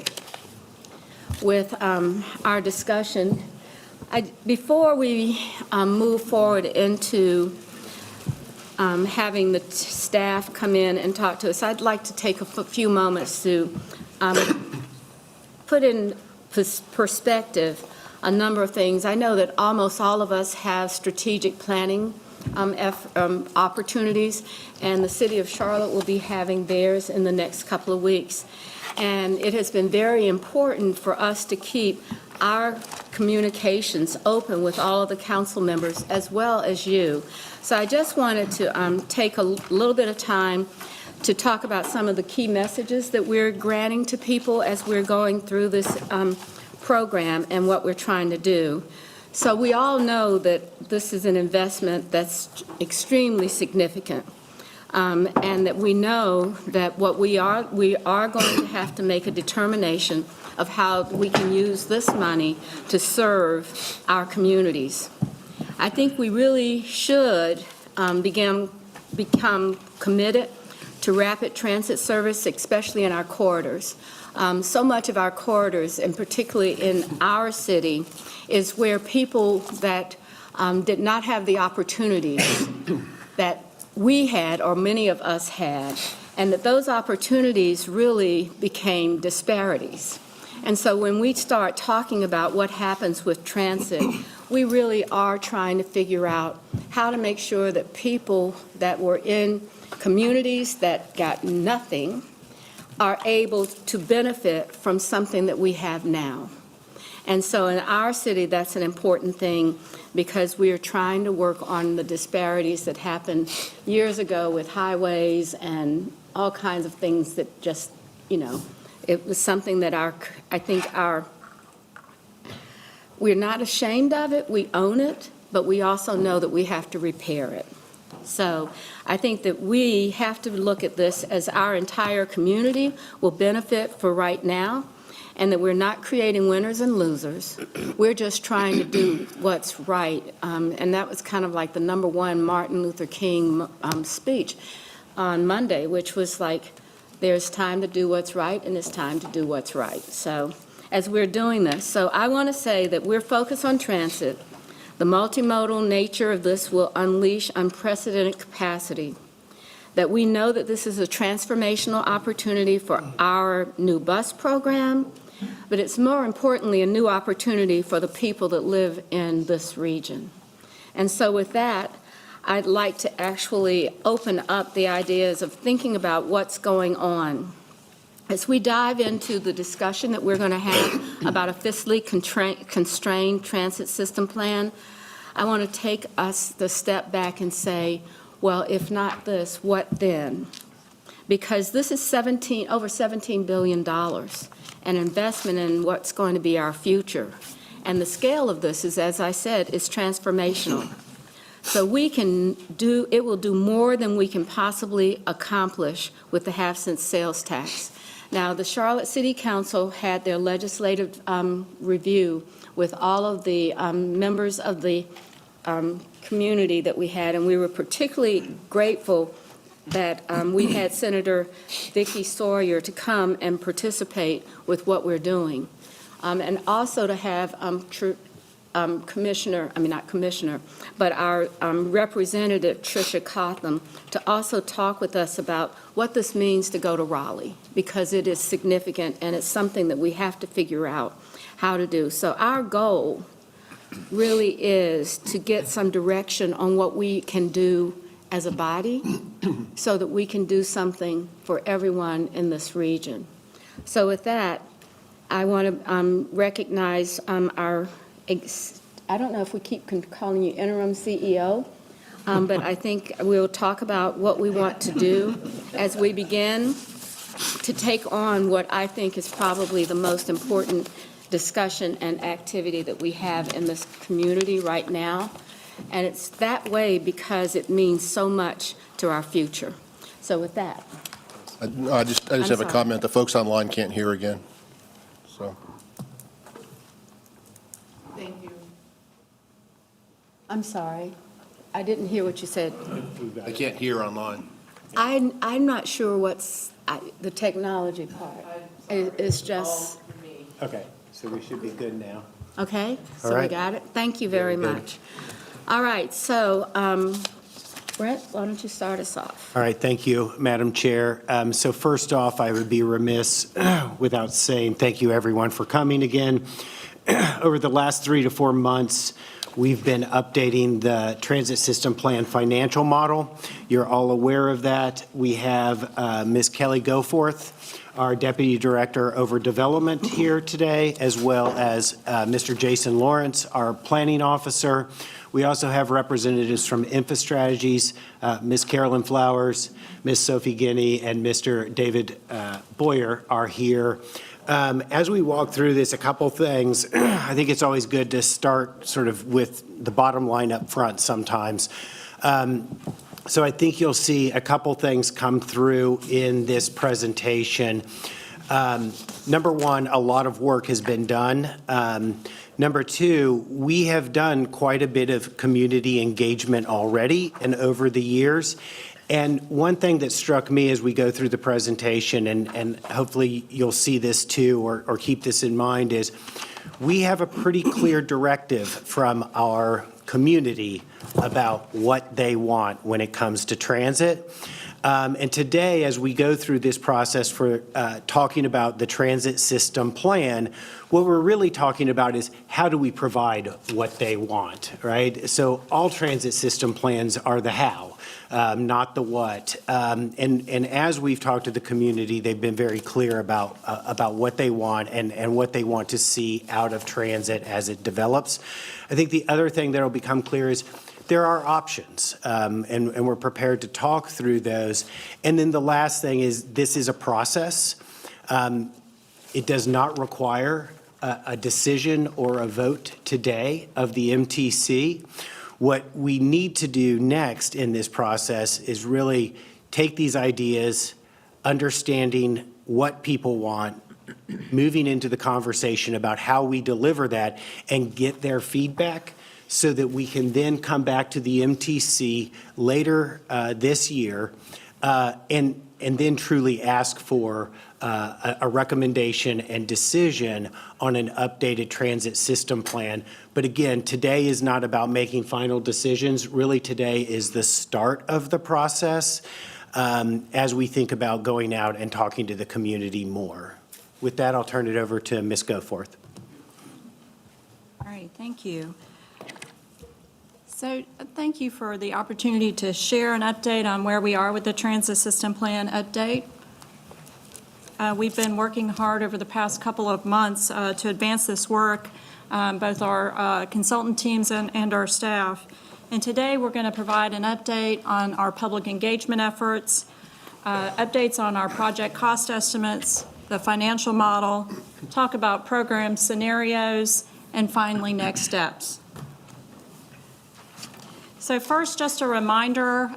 with our discussion. Before we move forward into having the staff come in and talk to us, I'd like to take a few moments to put in perspective a number of things. I know that almost all of us have strategic planning opportunities, and the city of Charlotte will be having theirs in the next couple of weeks. And it has been very important for us to keep our communications open with all of the council members as well as you. So I just wanted to take a little bit of time to talk about some of the key messages that we're granting to people as we're going through this program and what we're trying to do. So we all know that this is an investment that's extremely significant, and that we know that what we are going to have to make a determination of how we can use this money to serve our communities. I think we really should become committed to rapid transit service, especially in our corridors. So much of our corridors, and particularly in our city, is where people that did not have the opportunities that we had, or many of us had, and that those opportunities really became disparities. And so when we start talking about what happens with transit, we really are trying to figure out how to make sure that people that were in communities that got nothing are able to benefit from something that we have now. And so in our city, that's an important thing, because we are trying to work on the disparities that happened years ago with highways and all kinds of things that just, it was something that we're not ashamed of it, we own it, but we also know that we have to repair it. So I think that we have to look at this as our entire community will benefit for right now, and that we're not creating winners and losers. We're just trying to do what's right. And that was kind of like the number one Martin Luther King speech on Monday, which was like, there's time to do what's right, and it's time to do what's right. So as we're doing this, so I want to say that we're focused on transit. The multimodal nature of this will unleash unprecedented capacity. That we know that this is a transformational opportunity for our new bus program, but it's more importantly a new opportunity for the people that live in this region. And so with that, I'd like to actually open up the ideas of thinking about what's going on. As we dive into the discussion that we're going to have about a fiscally constrained transit system plan, I want to take us the step back and say, well, if not this, what then? Because this is over $17 billion, an investment in what's going to be our future. And the scale of this is, as I said, is transformational. So it will do more than we can possibly accomplish with the half-cent sales tax. Now, the Charlotte City Council had their legislative review with all of the members of the community that we had, and we were particularly grateful that we had Senator Vicki Sawyer to come and participate with what we're doing. And also to have our Representative Tricia Cotham to also talk with us about what this means to go to Raleigh, because it is significant and it's something that we have to figure out how to do. So our goal really is to get some direction on what we can do as a body so that we can do something for everyone in this region. So with that, I want to recognize our, I don't know if we keep calling you interim CEO, but I think we'll talk about what we want to do as we begin to take on what I think is probably the most important discussion and activity that we have in this community right now. And it's that way because it means so much to our future. So with that. I just have a sorry. comment. The folks online can't hear again, so. Thank you. I'm sorry. I didn't hear what you said. They can't hear online. I'm not sure what's the technology part. It's just, Okay, so we should be good now. okay? All So we right. got it? Thank you very Very good. much. All right, so Brett, why don't you start us off? All right, thank you, Madam Chair. So first off, I would be remiss without saying thank you, everyone, for coming again. Over the last 3 to 4 months, we've been updating the transit system plan financial model. You're all aware of that. We have Ms. Kelly Goforth, our Deputy Director over Development here today, as well as Mr. Jason Lawrence, our Planning Officer. We also have representatives from InfraStrategies, Ms. Carolyn Flowers, Ms. Sophie Guinea, and Mr. David Boyer are here. As we walk through this, a couple things. I think it's always good to start sort of with the bottom line up front sometimes. So I think you'll see a couple things come through in this presentation. Number one, a lot of work has been done. Number two, we have done quite a bit of community engagement already and over the years. And one thing that struck me as we go through the presentation, and hopefully you'll see this too, or keep this in mind, is we have a pretty clear directive from our community about what they want when it comes to transit. And today, as we go through this process for talking about the transit system plan, what we're really talking about is how do we provide what they want, right? So all transit system plans are the how, not the what. And as we've talked to the community, they've been very clear about what they want and what they want to see out of transit as it develops. I think the other thing that will become clear is there are options, and we're prepared to talk through those. And then the last thing is this is a process. It does not require a decision or a vote today of the MTC. What we need to do next in this process is really take these ideas, understanding what people want, moving into the conversation about how we deliver that and get their feedback so that we can then come back to the MTC later this year and then truly ask for a recommendation and decision on an updated transit system plan. But again, today is not about making final decisions. Really, today is the start of the process as we think about going out and talking to the community more. With that, I'll turn it over to Ms. Goforth. All right, thank you. So thank you for the opportunity to share an update on where we are with the transit system plan update. We've been working hard over the past couple of months to advance this work, both our consultant teams and our staff. And today we're going to provide an update on our public engagement efforts, updates on our project cost estimates, the financial model, talk about program scenarios, and finally next steps. So first, just a reminder,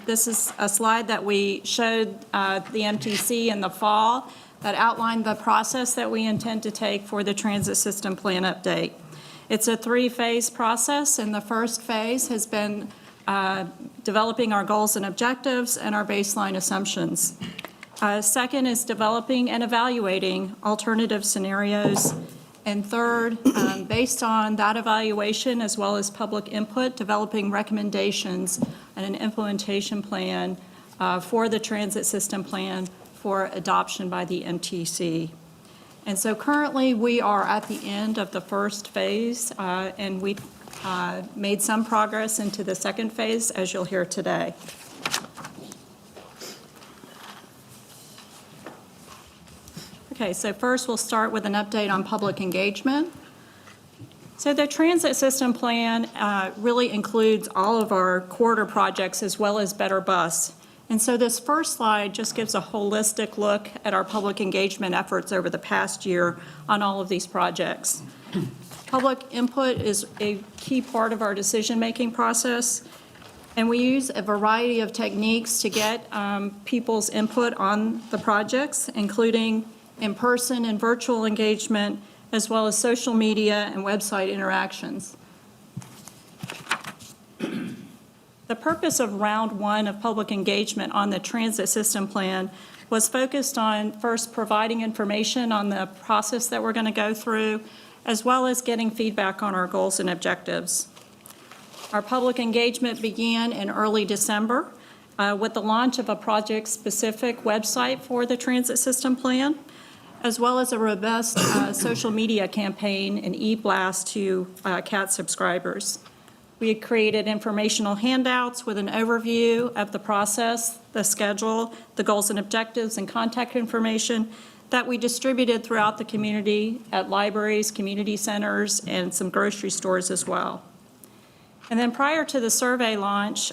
this is a slide that we showed the MTC in the fall that outlined the process that we intend to take for the transit system plan update. It's a 3-phase process, and the first phase has been developing our goals and objectives and our baseline assumptions. Second is developing and evaluating alternative scenarios. And third, based on that evaluation as well as public input, developing recommendations and an implementation plan for the transit system plan for adoption by the MTC. And so currently we are at the end of the first phase and we've made some progress into the second phase, as you'll hear today. Okay, so first we'll start with an update on public engagement. So the transit system plan really includes all of our corridor projects as well as Better Bus. And so this first slide just gives a holistic look at our public engagement efforts over the past year on all of these projects. Public input is a key part of our decision-making process, and we use a variety of techniques to get people's input on the projects, including in-person and virtual engagement, as well as social media and website interactions. The purpose of round one of public engagement on the transit system plan was focused on first providing information on the process that we're going to go through, as well as getting feedback on our goals and objectives. Our public engagement began in early December with the launch of a project-specific website for the transit system plan, as well as a robust social media campaign and e-blast to CAT subscribers. We had created informational handouts with an overview of the process, the schedule, the goals and objectives, and contact information that we distributed throughout the community at libraries, community centers, and some grocery stores as well. And then prior to the survey launch,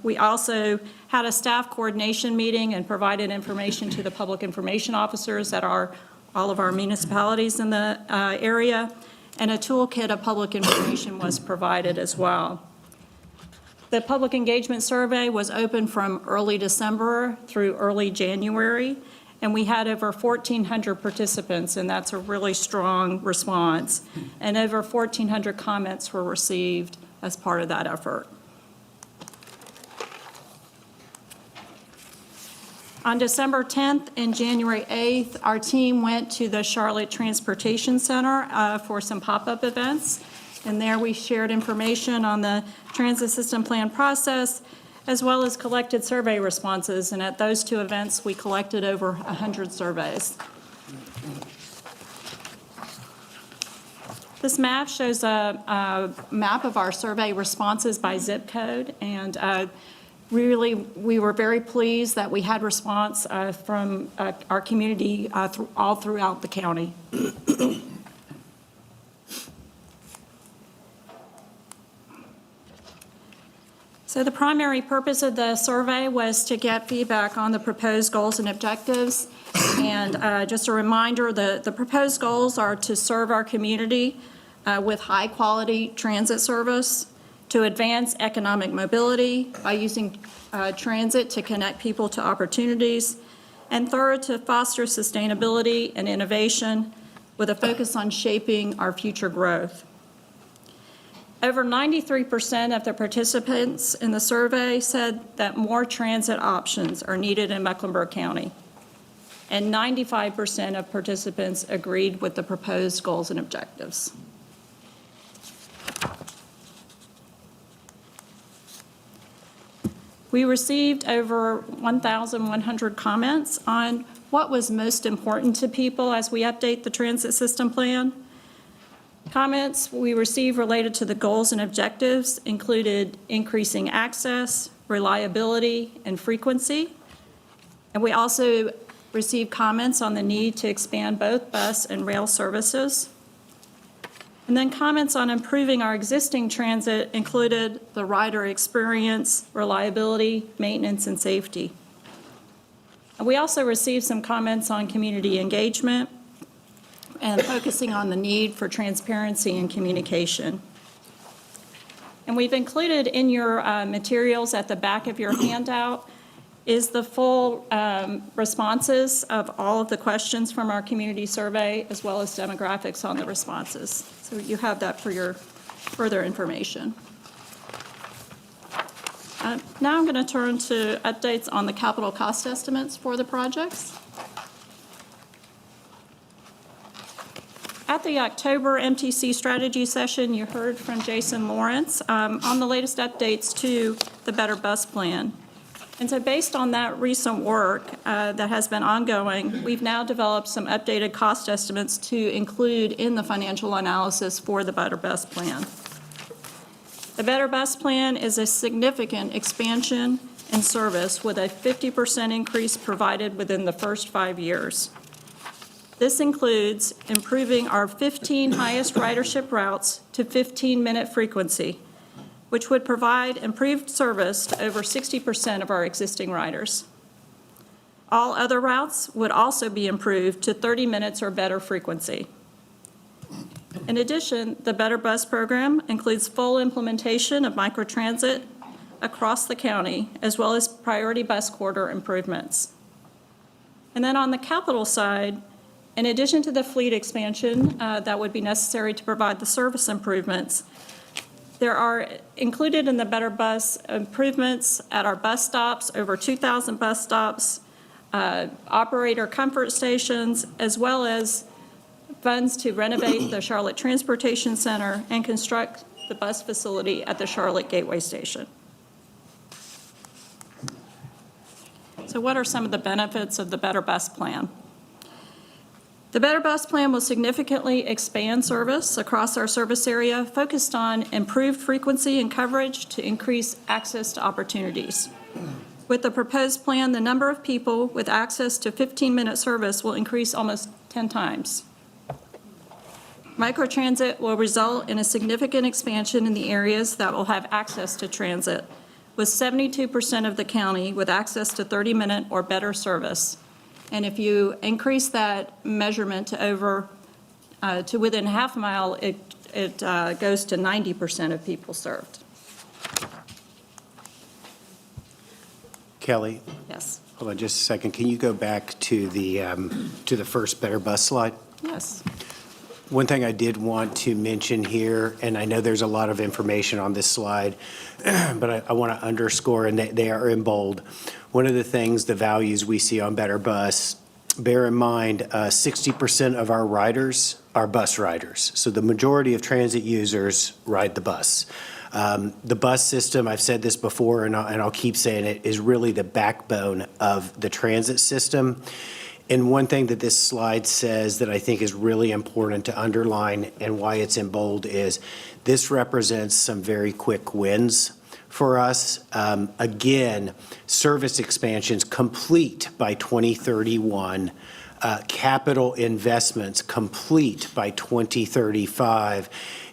we also had a staff coordination meeting and provided information to the public information officers at all of our municipalities in the area, and a toolkit of public information was provided as well. The public engagement survey was open from early December through early January, and we had over 1,400 participants, and that's a really strong response. And over 1,400 comments were received as part of that effort. On December 10th and January 8th, our team went to the Charlotte Transportation Center for some pop-up events. And there we shared information on the transit system plan process, as well as collected survey responses. And at those two events, we collected over 100 surveys. This map shows a map of our survey responses by zip code, and really, we were very pleased that we had response from our community all throughout the county. So the primary purpose of the survey was to get feedback on the proposed goals and objectives. And just a reminder, the proposed goals are to serve our community with high-quality transit service, to advance economic mobility by using transit to connect people to opportunities, and third, to foster sustainability and innovation with a focus on shaping our future growth. Over 93% of the participants in the survey said that more transit options are needed in Mecklenburg County, and 95% of participants agreed with the proposed goals and objectives. We received over 1,100 comments on what was most important to people as we update the transit system plan. Comments we received related to the goals and objectives included increasing access, reliability, and frequency. And we also received comments on the need to expand both bus and rail services. And then comments on improving our existing transit included the rider experience, reliability, maintenance, and safety. And we also received some comments on community engagement and focusing on the need for transparency and communication. And we've included in your materials at the back of your handout is the full responses of all of the questions from our community survey, as well as demographics on the responses. So you have that for your further information. Now I'm going to turn to updates on the capital cost estimates for the projects. At the October MTC strategy session, you heard from Jason Lawrence on the latest updates to the Better Bus Plan. And so based on that recent work that has been ongoing, we've now developed some updated cost estimates to include in the financial analysis for the Better Bus Plan. The Better Bus Plan is a significant expansion in service with a 50% increase provided within the first 5 years. This includes improving our 15 highest ridership routes to 15-minute frequency, which would provide improved service to over 60% of our existing riders. All other routes would also be improved to 30 minutes or better frequency. In addition, the Better Bus program includes full implementation of Microtransit across the county, as well as priority bus corridor improvements. And then on the capital side, in addition to the fleet expansion that would be necessary to provide the service improvements, there are included in the Better Bus improvements at our bus stops, over 2,000 bus stops, operator comfort stations, as well as funds to renovate the Charlotte Transportation Center and construct the bus facility at the Charlotte Gateway Station. So what are some of the benefits of the Better Bus plan? The Better Bus plan will significantly expand service across our service area, focused on improved frequency and coverage to increase access to opportunities. With the proposed plan, the number of people with access to 15-minute service will increase almost 10 times. Microtransit will result in a significant expansion in the areas that will have access to transit, with 72% of the county with access to 30-minute or better service. And if you increase that measurement to within half a mile, it goes to 90% of people served. Kelly, Yes. hold on just a second. Can you go back to the first Better Bus slide? Yes. One thing I did want to mention here, and I know there's a lot of information on this slide, but I want to underscore, and they are in bold. One of the things, the values we see on Better Bus, bear in mind 60% of our riders are bus riders. So the majority of transit users ride the bus. The bus system, I've said this before, and I'll keep saying it, is really the backbone of the transit system. And one thing that this slide says that I think is really important to underline and why it's in bold is this represents some very quick wins for us. Again, service expansions complete by 2031, capital investments complete by 2035.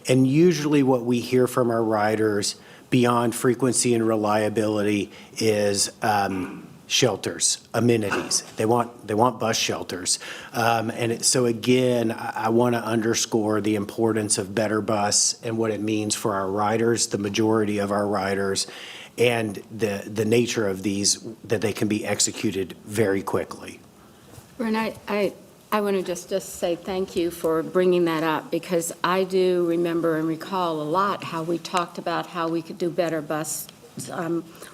And usually what we hear from our riders beyond frequency and reliability is shelters, amenities. They want bus shelters. So again, I want to underscore the importance of Better Bus and what it means for our riders, the majority of our riders, and the nature of these, that they can be executed very quickly. Ren, I want to just say thank you for bringing that up, because I do remember and recall a lot how we talked about how we could do Better Bus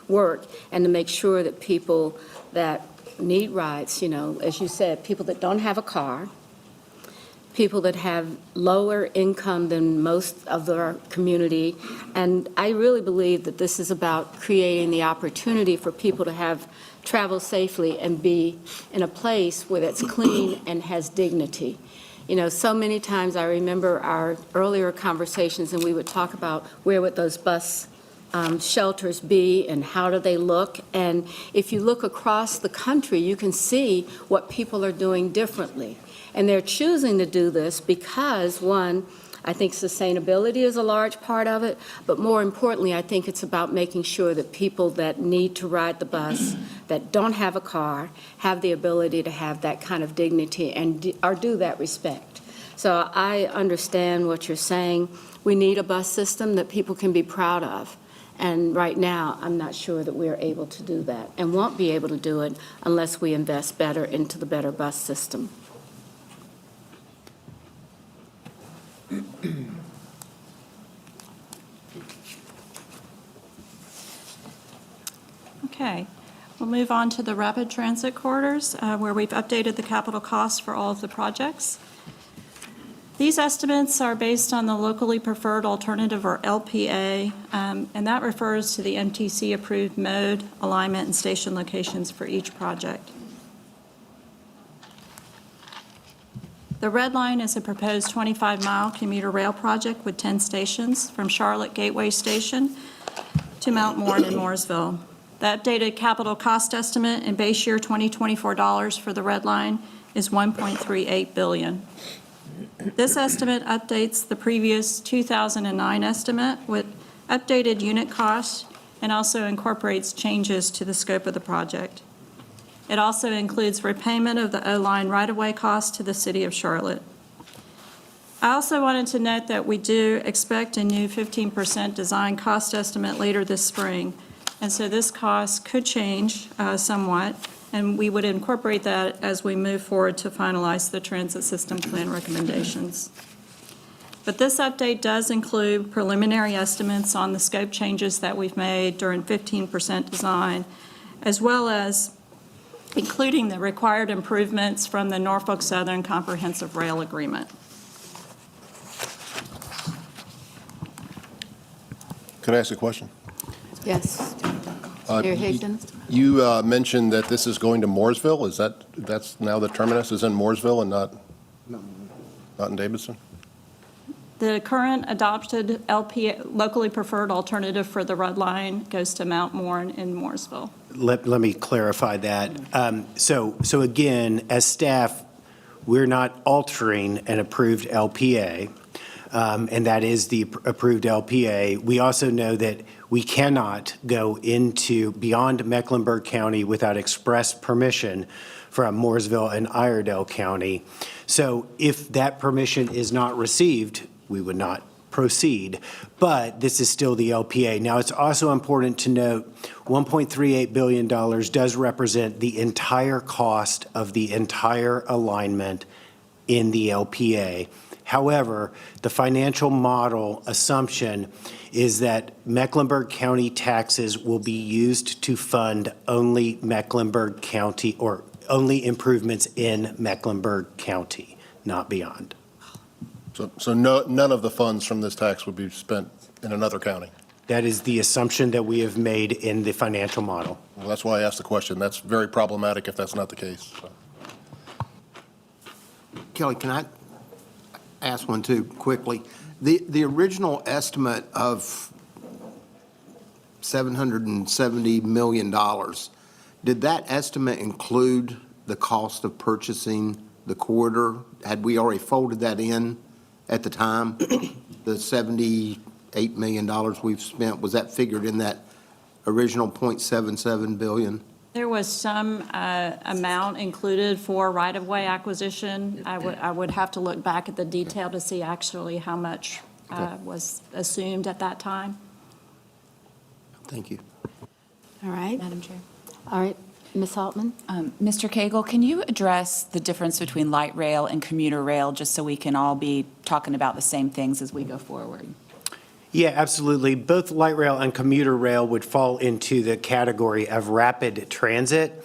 work, and to make sure that people that need rides, as you said, people that don't have a car, people that have lower income than most of our community. And I really believe that this is about creating the opportunity for people to travel safely and be in a place where it's clean and has dignity. So many times I remember our earlier conversations, and we would talk about where would those bus shelters be and how do they look. And if you look across the country, you can see what people are doing differently. And they're choosing to do this because, one, I think sustainability is a large part of it, but more importantly, I think it's about making sure that people that need to ride the bus, that don't have a car, have the ability to have that kind of dignity and do that respect. So I understand what you're saying. We need a bus system that people can be proud of. And right now, I'm not sure that we're able to do that, and won't be able to do it unless we invest better into the Better Bus system. Okay, we'll move on to the rapid transit corridors, where we've updated the capital costs for all of the projects. These estimates are based on the locally preferred alternative, or LPA, and that refers to the MTC-approved mode, alignment, and station locations for each project. The red line is a proposed 25-mile commuter rail project with 10 stations from Charlotte Gateway Station to Mount Morn in Mooresville. The updated capital cost estimate in base year 2024 dollars for the red line is $1.38 billion. This estimate updates the previous 2009 estimate with updated unit costs and also incorporates changes to the scope of the project. It also includes repayment of the O-line right-of-way costs to the City of Charlotte. I also wanted to note that we do expect a new 15% design cost estimate later this spring, and so this cost could change somewhat, and we would incorporate that as we move forward to finalize the transit system plan recommendations. But this update does include preliminary estimates on the scope changes that we've made during 15% design, as well as including the required improvements from the Norfolk Southern Comprehensive Rail Agreement. Can I ask a question? Yes. Mayor Hazen? You mentioned that this is going to Mooresville. That's now the terminus is in Mooresville and not in Davidson? The current adopted LPA, locally preferred alternative for the Red Line goes to Mount Morn in Mooresville. Let me clarify that. So again, as staff, we're not altering an approved LPA, and that is the approved LPA. We also know that we cannot go into beyond Mecklenburg County without express permission from Mooresville and Iredell County. So if that permission is not received, we would not proceed, but this is still the LPA. Now, it's also important to note $1.38 billion does represent the entire cost of the entire alignment in the LPA. However, the financial model assumption is that Mecklenburg County taxes will be used to fund only Mecklenburg County or only improvements in Mecklenburg County, not beyond. So none of the funds from this tax would be spent in another county? That is the assumption that we have made in the financial model. Well, that's why I asked the question. That's very problematic if that's not the case. So. Kelly, can I ask one too quickly? The original estimate of $770 million, did that estimate include the cost of purchasing the corridor? Had we already folded that in at the time? The $78 million we've spent, was that figured in that original $0.77 billion? There was some amount included for right-of-way acquisition. I would have to look back at the detail to see actually how much was assumed at that time. Thank you. All right. Madam Chair. All right. Ms. Altman? Mr. Cagle, can you address the difference between light rail and commuter rail, just so we can all be talking about the same things as we go forward? Yeah, absolutely. Both light rail and commuter rail would fall into the category of rapid transit.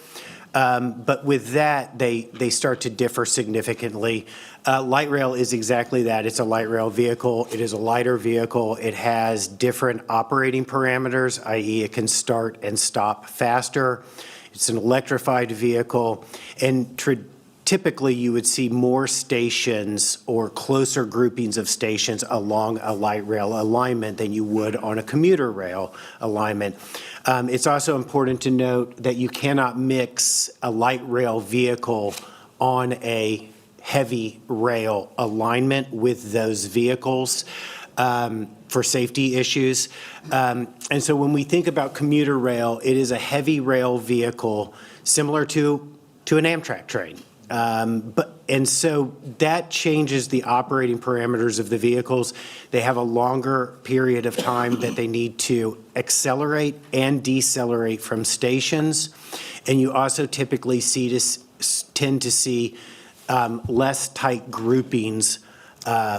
But with that, they start to differ significantly. Light rail is exactly that. It's a light rail vehicle. It is a lighter vehicle. It has different operating parameters, i.e. it can start and stop faster. It's an electrified vehicle. And typically, you would see more stations or closer groupings of stations along a light rail alignment than you would on a commuter rail alignment. It's also important to note that you cannot mix a light rail vehicle on a heavy rail alignment with those vehicles for safety issues. And so when we think about commuter rail, it is a heavy rail vehicle similar to an Amtrak train. And so that changes the operating parameters of the vehicles. They have a longer period of time that they need to accelerate and decelerate from stations. And you also typically tend to see less tight groupings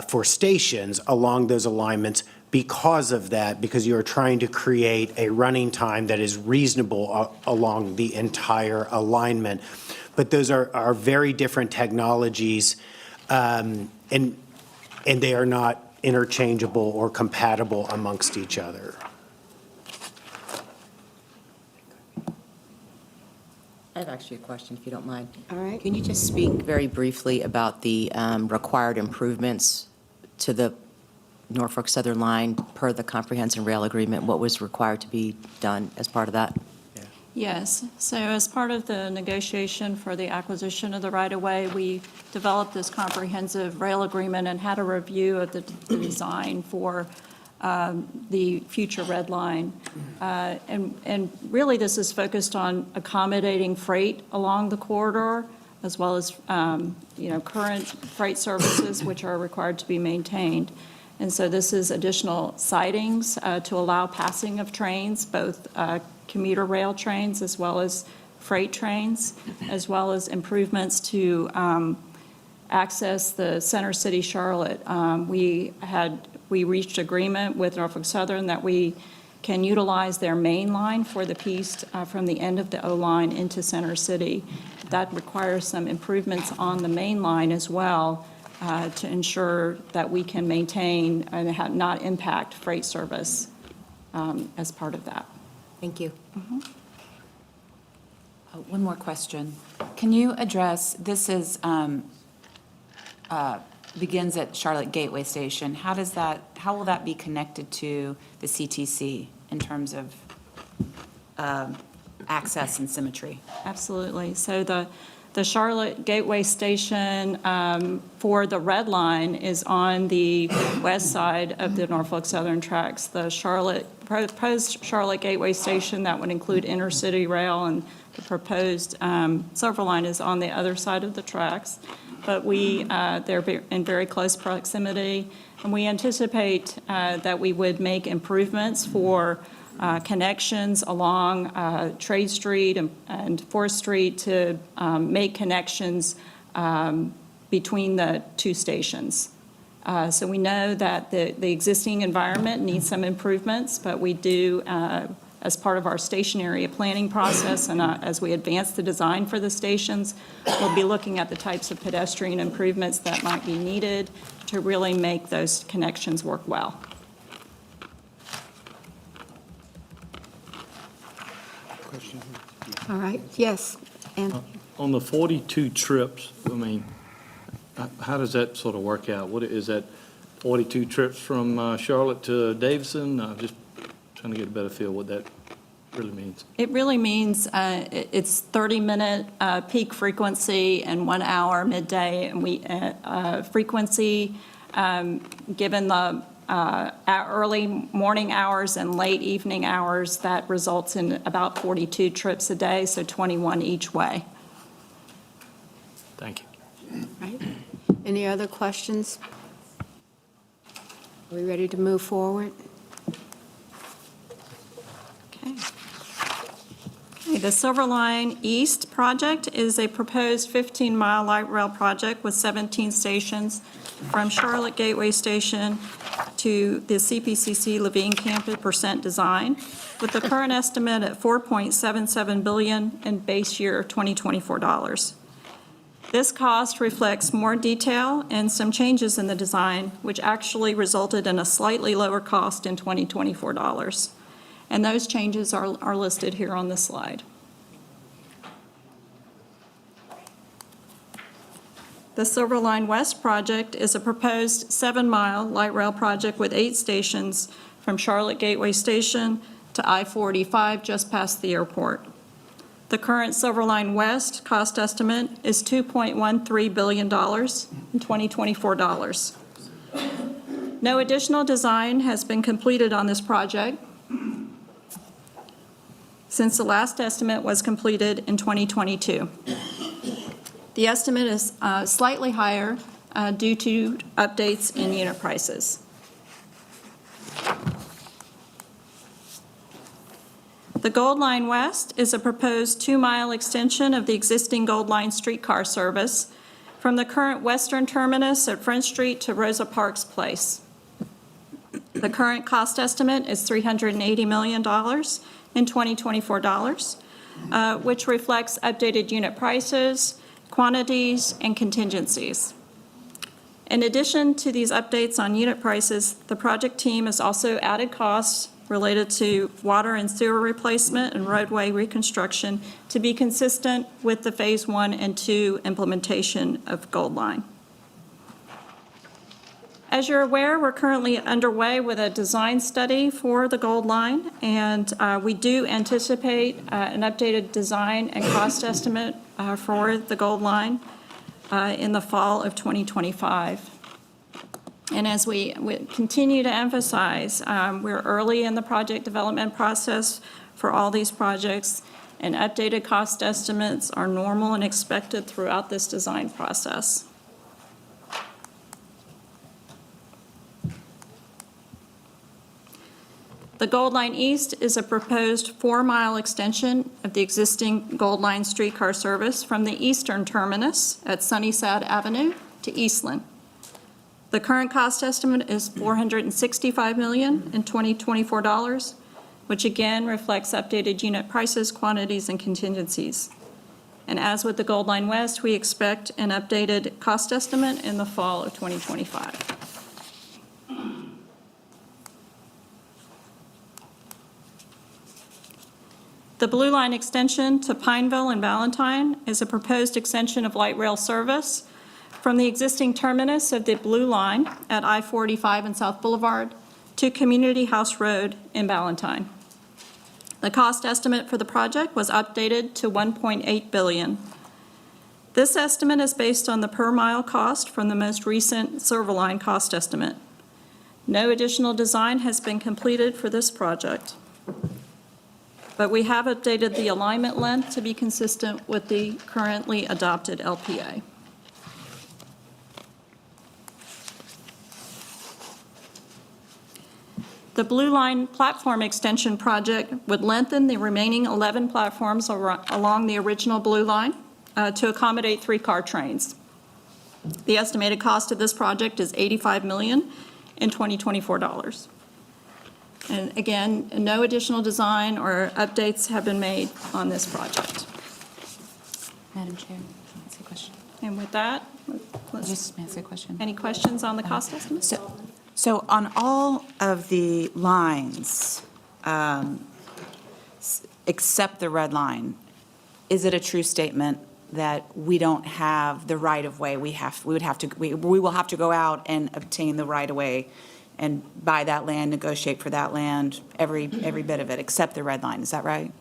for stations along those alignments because of that, because you're trying to create a running time that is reasonable along the entire alignment. But those are very different technologies, and they are not interchangeable or compatible amongst each other. I have actually a question, if you don't mind. All right. Can you just speak very briefly about the required improvements to the Norfolk Southern line per the Comprehensive Rail Agreement? What was required to be done as part of that? Yes, so as part of the negotiation for the acquisition of the right-of-way, we developed this comprehensive rail agreement and had a review of the design for the future red line. And really, this is focused on accommodating freight along the corridor, as well as, current freight services which are required to be maintained. And so this is additional sidings to allow passing of trains, both commuter rail trains as well as freight trains, as well as improvements to access the Center City Charlotte. We reached agreement with Norfolk Southern that we can utilize their main line for the piece from the end of the O line into Center City. That requires some improvements on the main line as well to ensure that we can maintain and not impact freight service as part of that. Thank you. One more question. Can you address, this is, begins at Charlotte Gateway Station. How will that be connected to the CTC in terms of access and symmetry? Absolutely. So the Charlotte Gateway Station for the red line is on the west side of the Norfolk Southern tracks. The proposed Charlotte Gateway Station, that would include intercity rail, and the proposed Silver Line is on the other side of the tracks. But they're in very close proximity, and we anticipate that we would make improvements for connections along Trade Street and 4th Street to make connections between the two stations. So we know that the existing environment needs some improvements, but we do, as part of our station area planning process and as we advance the design for the stations, we'll be looking at the types of pedestrian improvements that might be needed to really make those connections work well. All right, yes. And On the 42 trips, I mean, how does that sort of work out? What is that, 42 trips from Charlotte to Davidson? Just trying to get a better feel what that really means. It really means it's 30-minute peak frequency and 1 hour midday, and we frequency given the early morning hours and late evening hours, that results in about 42 trips a day, so 21 each way. Thank you. right. Any other questions? Are we ready to move forward? Okay. The Silver Line East project is a proposed 15-mile light rail project with 17 stations from Charlotte Gateway Station to the CPCC Levine Campus percent design, with the current estimate at $4.77 billion in base year 2024 dollars. This cost reflects more detail and some changes in the design, which actually resulted in a slightly lower cost in 2024 dollars. And those changes are listed here on the slide. The Silver Line West project is a proposed 7-mile light rail project with 8 stations from Charlotte Gateway Station to I-45 just past the airport. The current Silver Line West cost estimate is $2.13 billion in 2024 dollars. No additional design has been completed on this project since the last estimate was completed in 2022. The estimate is slightly higher due to updates in unit prices. The Gold Line West is a proposed 2-mile extension of the existing Gold Line streetcar service from the current western terminus at French Street to Rosa Parks Place. The current cost estimate is $380 million in 2024 dollars, which reflects updated unit prices, quantities, and contingencies. In addition to these updates on unit prices, the project team has also added costs related to water and sewer replacement and roadway reconstruction to be consistent with the Phase 1 and 2 implementation of Gold Line. As you're aware, we're currently underway with a design study for the Gold Line, and we do anticipate an updated design and cost estimate for the Gold Line in the fall of 2025. And as we continue to emphasize, we're early in the project development process for all these projects, and updated cost estimates are normal and expected throughout this design process. The Gold Line East is a proposed 4-mile extension of the existing Gold Line streetcar service from the eastern terminus at Sunnyside Avenue to Eastland. The current cost estimate is $465 million in 2024 dollars, which again reflects updated unit prices, quantities, and contingencies. And as with the Gold Line West, we expect an updated cost estimate in the fall of 2025. The Blue Line extension to Pineville and Valentine is a proposed extension of light rail service from the existing terminus of the Blue Line at I-45 and South Boulevard to Community House Road in Valentine. The cost estimate for the project was updated to $1.8 billion. This estimate is based on the per-mile cost from the most recent Silverline cost estimate. No additional design has been completed for this project, but we have updated the alignment length to be consistent with the currently adopted LPA. The Blue Line platform extension project would lengthen the remaining 11 platforms along the original Blue Line to accommodate 3-car trains. The estimated cost of this project is $85 million in 2024 dollars. And again, no additional design or updates have been made on this project. Madam Chair, may I ask a question? And with that, Just may I ask a question? any questions on the cost estimate? So on all of the lines, except the red line, is it a true statement that we don't have the right-of-way? We will have to go out and obtain the right-of-way and buy that land, negotiate for that land, every bit of it, except the red line. Is that right?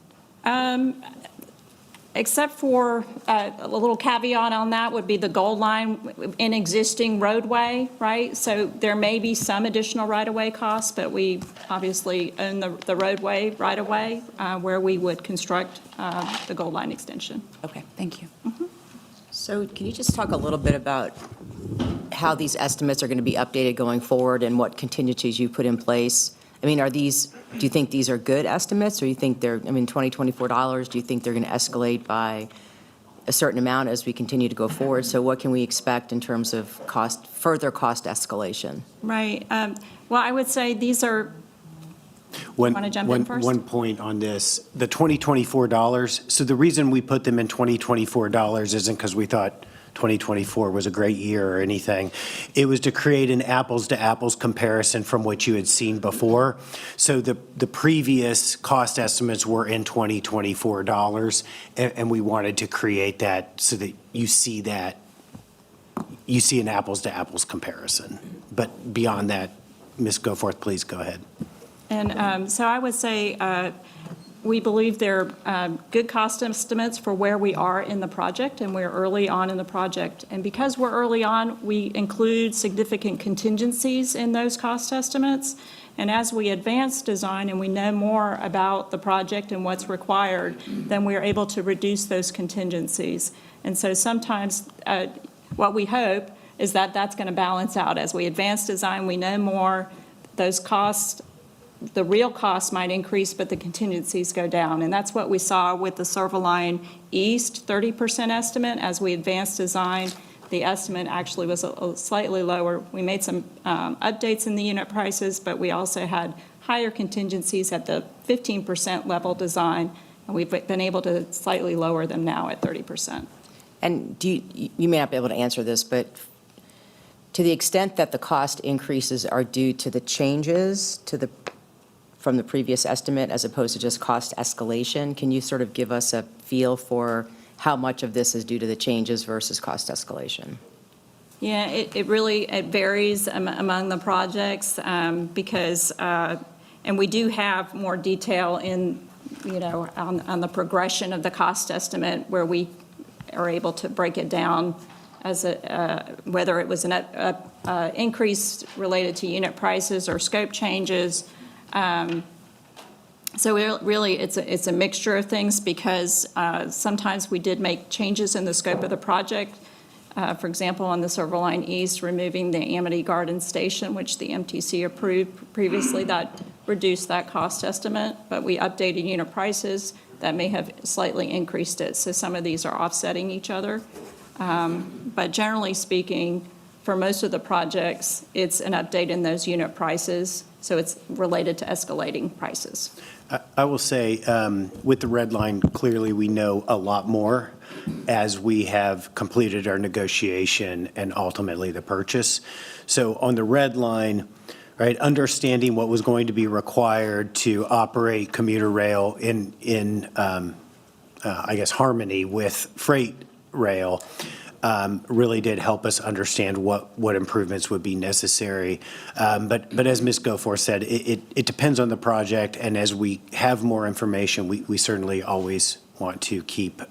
Except for a little caveat on that would be the Gold Line in existing roadway, right? So there may be some additional right-of-way costs, but we obviously own the roadway right-of-way where we would construct the Gold Line extension. Okay, thank you. So can you just talk a little bit about how these estimates are going to be updated going forward and what contingencies you put in place? I mean, do you think these are good estimates, or you think they're, $2024, do you think they're going to escalate by a certain amount as we continue to go forward? So what can we expect in terms of further cost escalation? Right. Well, I would say these are, want to jump in first? One point on this, the $2024, so the reason we put them in $2024 isn't because we thought 2024 was a great year or anything. It was to create an apples-to-apples comparison from what you had seen before. So the previous cost estimates were in $2024, and we wanted to create that so that you see an apples-to-apples comparison. But beyond that, Ms. Goforth, please go ahead. And so I would say we believe they're good cost estimates for where we are in the project, and we're early on in the project. And because we're early on, we include significant contingencies in those cost estimates. And as we advance design and we know more about the project and what's required, then we're able to reduce those contingencies. And so sometimes what we hope is that that's going to balance out. As we advance design, we know more, those costs, the real costs might increase, but the contingencies go down. And that's what we saw with the Silverline East 30% estimate. As we advanced design, the estimate actually was a slightly lower. We made some updates in the unit prices, but we also had higher contingencies at the 15% level design, and we've been able to slightly lower them now at 30%. And you may not be able to answer this, but to the extent that the cost increases are due to the changes from the previous estimate as opposed to just cost escalation, can you sort of give us a feel for how much of this is due to the changes versus cost escalation? Yeah, it really, it varies among the projects because, and we do have more detail in, on the progression of the cost estimate where we are able to break it down as whether it was an increase related to unit prices or scope changes. So really, it's a mixture of things because sometimes we did make changes in the scope of the project. For example, on the Silver Line East, removing the Amity Garden Station, which the MTC approved previously, that reduced that cost estimate, but we updated unit prices that may have slightly increased it. So some of these are offsetting each other. But generally speaking, for most of the projects, it's an update in those unit prices, so it's related to escalating prices. I will say, with the red line, clearly we know a lot more as we have completed our negotiation and ultimately the purchase. So on the red line, right, understanding what was going to be required to operate commuter rail in I guess, harmony with freight rail, really did help us understand what improvements would be necessary. But as Ms. Goforth said, it depends on the project, and as we have more information, we certainly always want to keep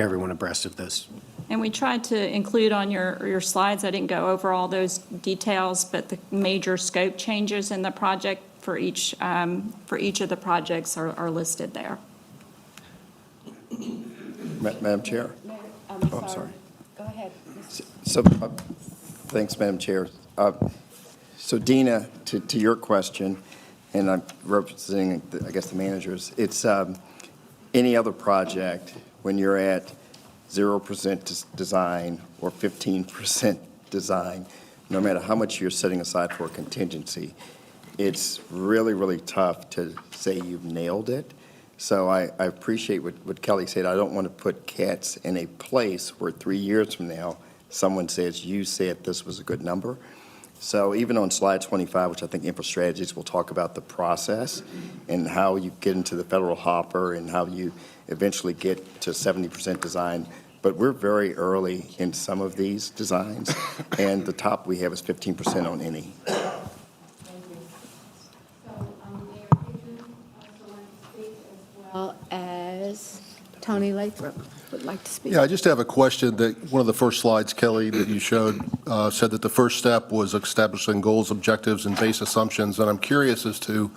everyone abreast of those. And we tried to include on your slides, I didn't go over all those details, but the major scope changes in the project for each of the projects are listed there. Madam Chair? I'm sorry. Go ahead. So, thanks, Madam Chair. So Dina, to your question, and I'm representing, I guess, the managers, it's any other project, when you're at 0% design or 15% design, no matter how much you're setting aside for a contingency, it's really, really tough to say you've nailed it. So I appreciate what Kelly said. I don't want to put cats in a place where 3 years from now, someone says, you said this was a good number. So even on slide 25, which I think Info Strategies will talk about the process and how you get into the federal hopper and how you eventually get to 70% design. But we're very early in some of these designs, and the top we have is 15% on any. Well, as Tony Lathrop would like to speak. Yeah, I just have a question that one of the first slides, Kelly, that you showed said that the first step was establishing goals, objectives, and base assumptions. And I'm curious as to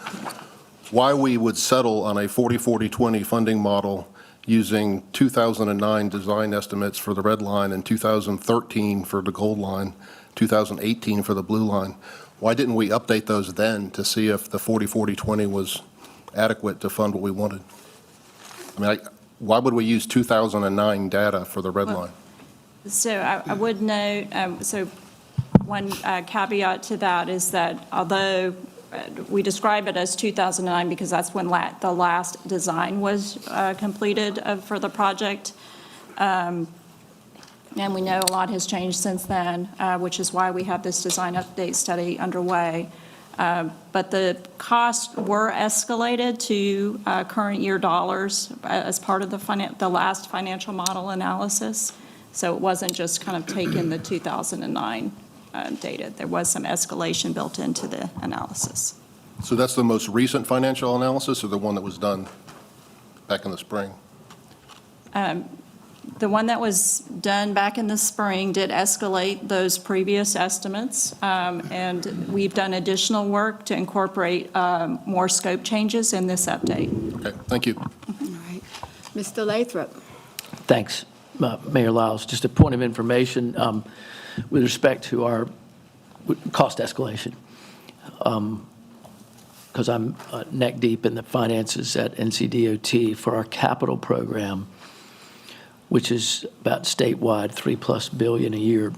why we would settle on a 40-40-20 funding model using 2009 design estimates for the red line and 2013 for the gold line, 2018 for the blue line. Why didn't we update those then to see if the 40-40-20 was adequate to fund what we wanted? I mean, why would we use 2009 data for the red line? So I would note, so one caveat to that is that although we describe it as 2009 because that's when the last design was completed for the project, and we know a lot has changed since then, which is why we have this design update study underway. But the costs were escalated to current year dollars as part of the last financial model analysis. So it wasn't just kind of taking the 2009 data. There was some escalation built into the analysis. So that's the most recent financial analysis or the one that was done back in the spring? The one that was done back in the spring did escalate those previous estimates, and we've done additional work to incorporate more scope changes in this update. Okay, thank you. All right. Mr. Lathrop. Thanks, Mayor Lyles. Just a point of information with respect to our cost escalation, because I'm neck deep in the finances at NCDOT for our capital program, which is about statewide $3+ billion a year.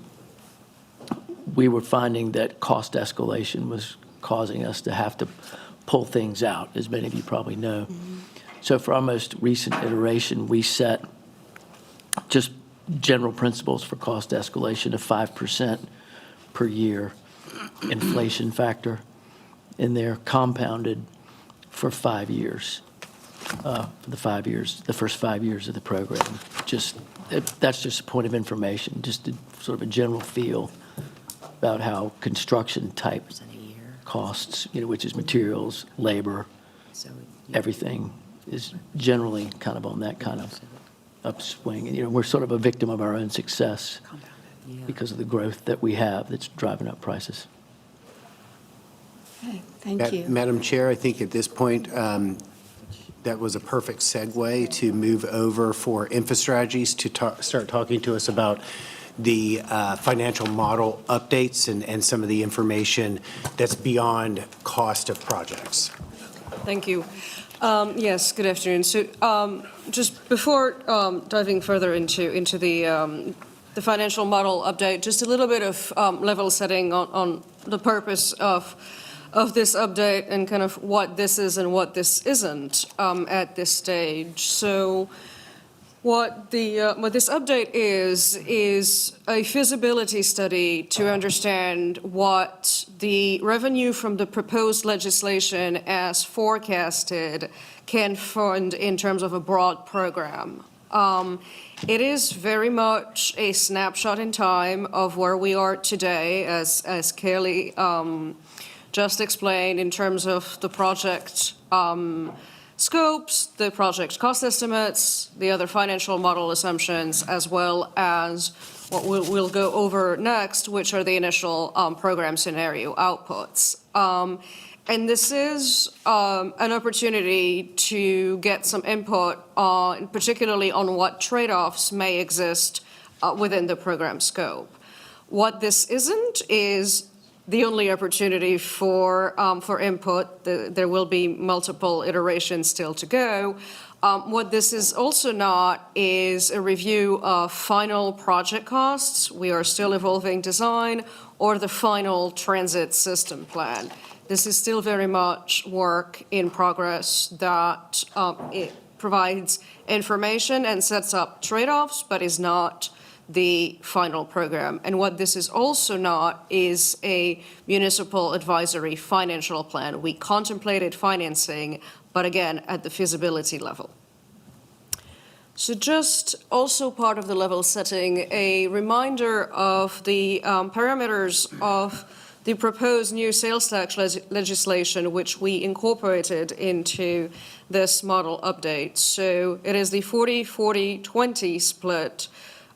We were finding that cost escalation was causing us to have to pull things out, as many of you probably know. Mm-hmm. So for our most recent iteration, we set just general principles for cost escalation of 5% per year, inflation factor in there, compounded for 5 years. For the 5 years, the first 5 years of the program, just that's just a point of information, just a sort of a general feel about how construction type costs, which is materials, labor, everything is generally kind of on that kind of upswing. And, we're sort of a victim of our own success because of the growth that we have that's driving up prices. Okay, thank you. Madam Chair, I think at this point, that was a perfect segue to move over for InfoStrategies to start talking to us about the financial model updates and some of the information that's beyond cost of projects. Thank you. Yes, good afternoon. So just before diving further into the financial model update, just a little bit of level setting on the purpose of this update and kind of what this is and what this isn't at this stage. So what this update is a feasibility study to understand what the revenue from the proposed legislation as forecasted can fund in terms of a broad program. It is very much a snapshot in time of where we are today, as Kelly just explained, in terms of the project scopes, the project cost estimates, the other financial model assumptions, as well as what we'll go over next, which are the initial program scenario outputs. And this is an opportunity to get some input on, particularly on what trade-offs may exist within the program scope. What this isn't is the only opportunity for input. There will be multiple iterations still to go. What this is also not is a review of final project costs. We are still evolving design or the final transit system plan. This is still very much work in progress that it provides information and sets up trade-offs, but is not the final program. And what this is also not is a municipal advisory financial plan. We contemplated financing, but again, at the feasibility level. So just also part of the level setting, a reminder of the parameters of the proposed new sales tax legislation, which we incorporated into this model update. So it is the 40-40-20 split,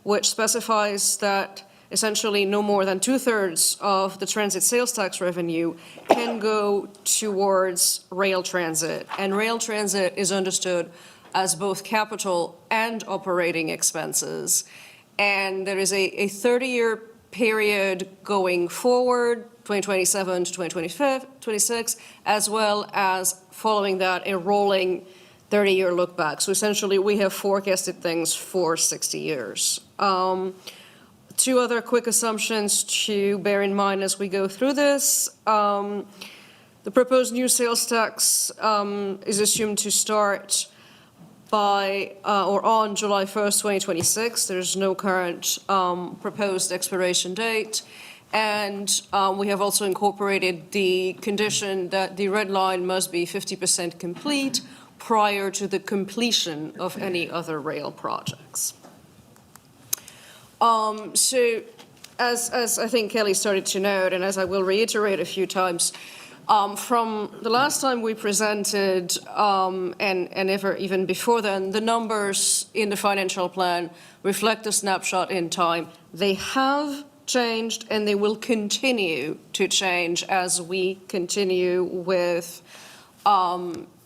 which specifies that essentially no more than 2/3 of the transit sales tax revenue can go towards rail transit. And rail transit is understood as both capital and operating expenses. And there is a 30-year period going forward, 2027 to 2026, as well as following that a rolling 30-year look back. So essentially we have forecasted things for 60 years. Two other quick assumptions to bear in mind as we go through this. The proposed new sales tax is assumed to start by or on July 1st, 2026. There's no current proposed expiration date. And we have also incorporated the condition that the red line must be 50% complete prior to the completion of any other rail projects. So as I think Kelly started to note, and as I will reiterate a few times, from the last time we presented, and even before then, the numbers in the financial plan reflect a snapshot in time. They have changed, and they will continue to change as we continue with,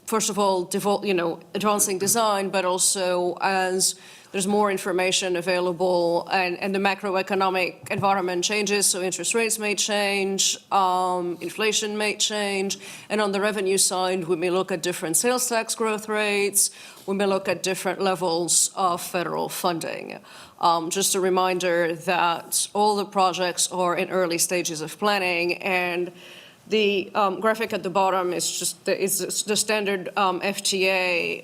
first of all, advancing design, but also as there's more information available and the macroeconomic environment changes, so interest rates may change, inflation may change, and on the revenue side, we may look at different sales tax growth rates, we may look at different levels of federal funding. Just a reminder that all the projects are in early stages of planning, and the graphic at the bottom is just the standard FTA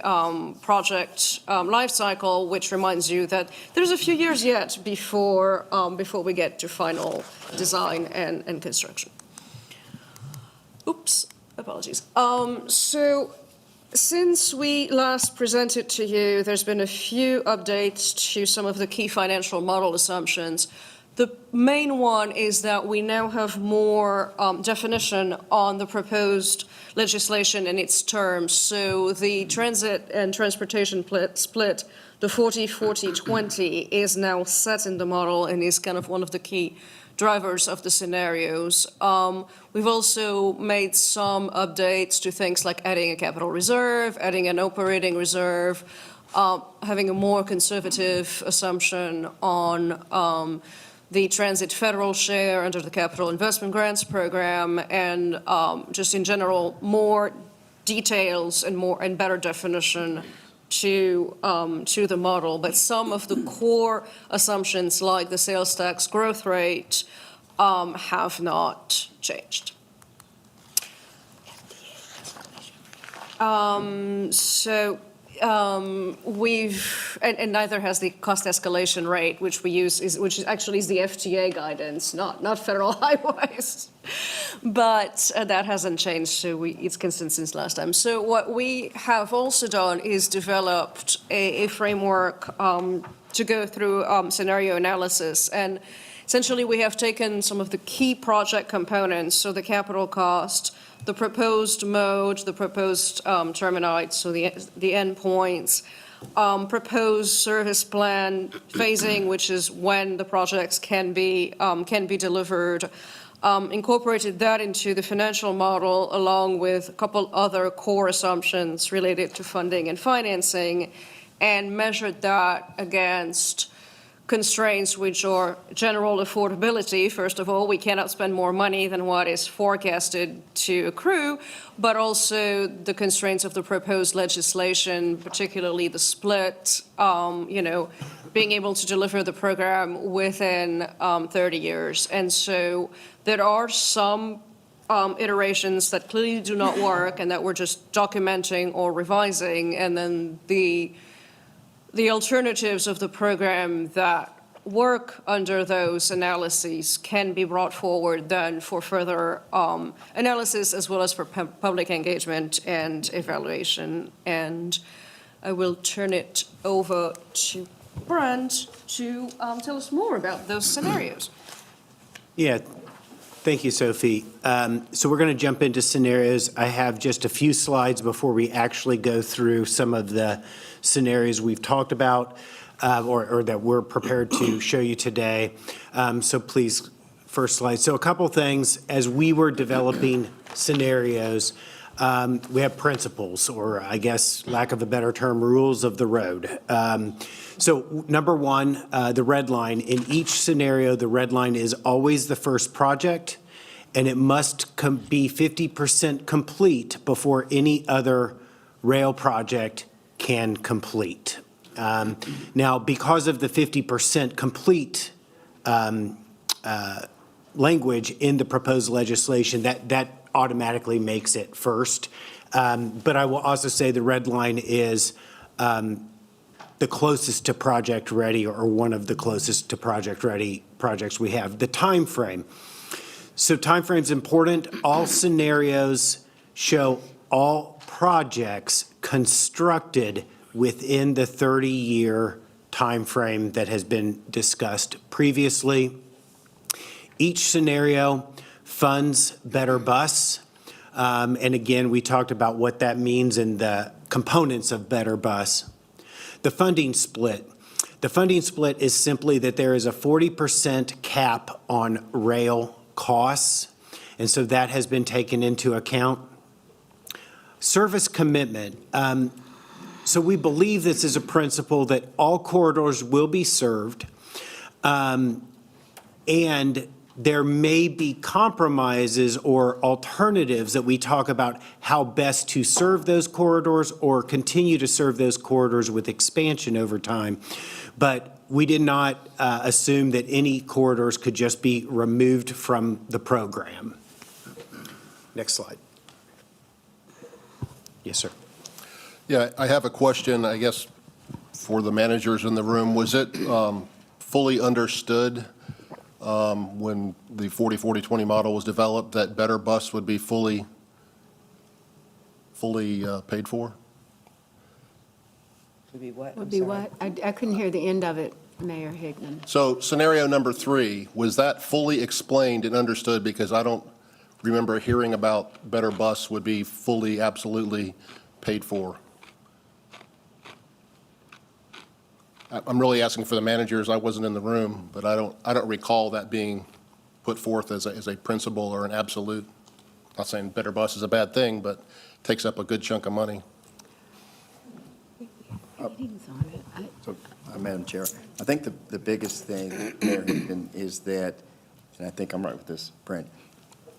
project life cycle, which reminds you that there's a few years yet before we get to final design and construction. Oops, apologies. So Since we last presented to you, there's been a few updates to some of the key financial model assumptions. The main one is that we now have more definition on the proposed legislation and its terms. So the transit and transportation split, the 40-40-20, is now set in the model and is kind of one of the key drivers of the scenarios. We've also made some updates to things like adding a capital reserve, adding an operating reserve, having a more conservative assumption on the transit federal share under the capital investment grants program, and just in general, more details and better definition to the model. But some of the core assumptions, like the sales tax growth rate, have not changed. And neither has the cost escalation rate, which we use, which actually is the FTA guidance, not federal highways. But that hasn't changed, so it's consistent since last time. So what we have also done is developed a framework to go through scenario analysis. And essentially, we have taken some of the key project components, so the capital cost, the proposed mode, the proposed termini, so the endpoints, proposed service plan phasing, which is when the projects can be delivered, incorporated that into the financial model along with a couple other core assumptions related to funding and financing, and measured that against constraints which are general affordability. First of all, we cannot spend more money than what is forecasted to accrue, but also the constraints of the proposed legislation, particularly the split, being able to deliver the program within 30 years. And so there are some iterations that clearly do not work and that we're just documenting or revising, and then the alternatives of the program that work under those analyses can be brought forward then for further analysis, as well as for public engagement and evaluation. And I will turn it over to Brent to tell us more about those scenarios. Yeah, thank you, Sophie. So we're going to jump into scenarios. I have just a few slides before we actually go through some of the scenarios we've talked about or that we're prepared to show you today. So please, first slide. So a couple things. As we were developing scenarios, we have principles, or I guess, lack of a better term, rules of the road. So number one, the red line. In each scenario, the red line is always the first project, and it must be 50% complete before any other rail project can complete. Now, because of the 50% complete language in the proposed legislation, that automatically makes it first. But I will also say the red line is the closest to project ready, or one of the closest to project ready projects we have. The time frame. So time frame is important. All scenarios show all projects constructed within the 30-year time frame that has been discussed previously. Each scenario funds Better Bus. And again, we talked about what that means and the components of Better Bus. The funding split. The funding split is simply that there is a 40% cap on rail costs, and so that has been taken into account. Service commitment. So we believe this is a principle that all corridors will be served, and there may be compromises or alternatives that we talk about how best to serve those corridors or continue to serve those corridors with expansion over time. But we did not assume that any corridors could just be removed from the program. Next slide. Yes, sir. Yeah, I have a question, I guess, for the managers in the room. Was it fully understood when the 40-40-20 model was developed that Better Bus would be fully fully paid for? Would be what? Would be what? I couldn't hear the end of it, Mayor Hickman. So scenario number 3, was that fully explained and understood? Because I don't remember hearing about Better Bus would be fully, absolutely paid for. I'm really asking for the managers. I wasn't in the room, but I don't recall that being put forth as a principle or an absolute. Not saying Better Bus is a bad thing, but takes up a good chunk of money. So, Madam Chair, I think the biggest thing, Mayor Hickman, is that, and I think I'm right with this, Brent,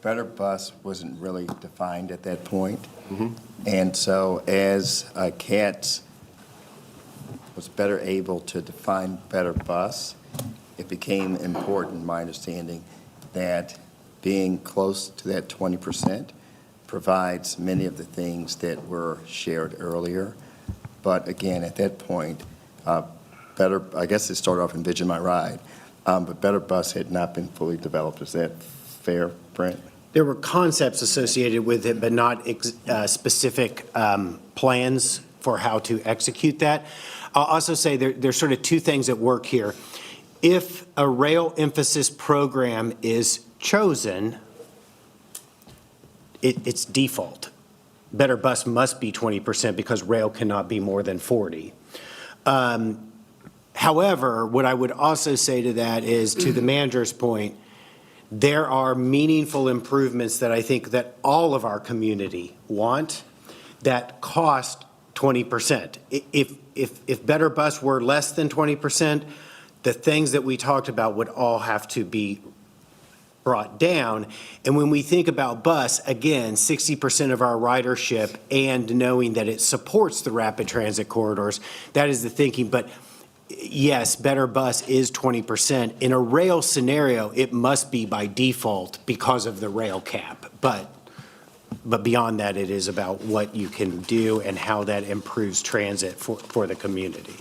Better Bus wasn't really defined at that point. And so as CATS was better able to define Better Bus, it became important, my understanding, that being close to that 20% provides many of the things that were shared earlier. But again, at that point, I guess it started off in Vision My Ride, but Better Bus had not been fully developed. Is that fair, Brent? There were concepts associated with it, but not specific plans for how to execute that. I'll also say there's sort of two things at work here. If a rail emphasis program is chosen, it's default. Better Bus must be 20% because rail cannot be more than 40. However, what I would also say to that is, to the manager's point, there are meaningful improvements that I think that all of our community want that cost 20%. If Better Bus were less than 20%, the things that we talked about would all have to be brought down. And when we think about bus, again, 60% of our ridership, and knowing that it supports the rapid transit corridors, that is the thinking. But yes, Better Bus is 20%. In a rail scenario, it must be by default because of the rail cap. But beyond that, it is about what you can do and how that improves transit for the community.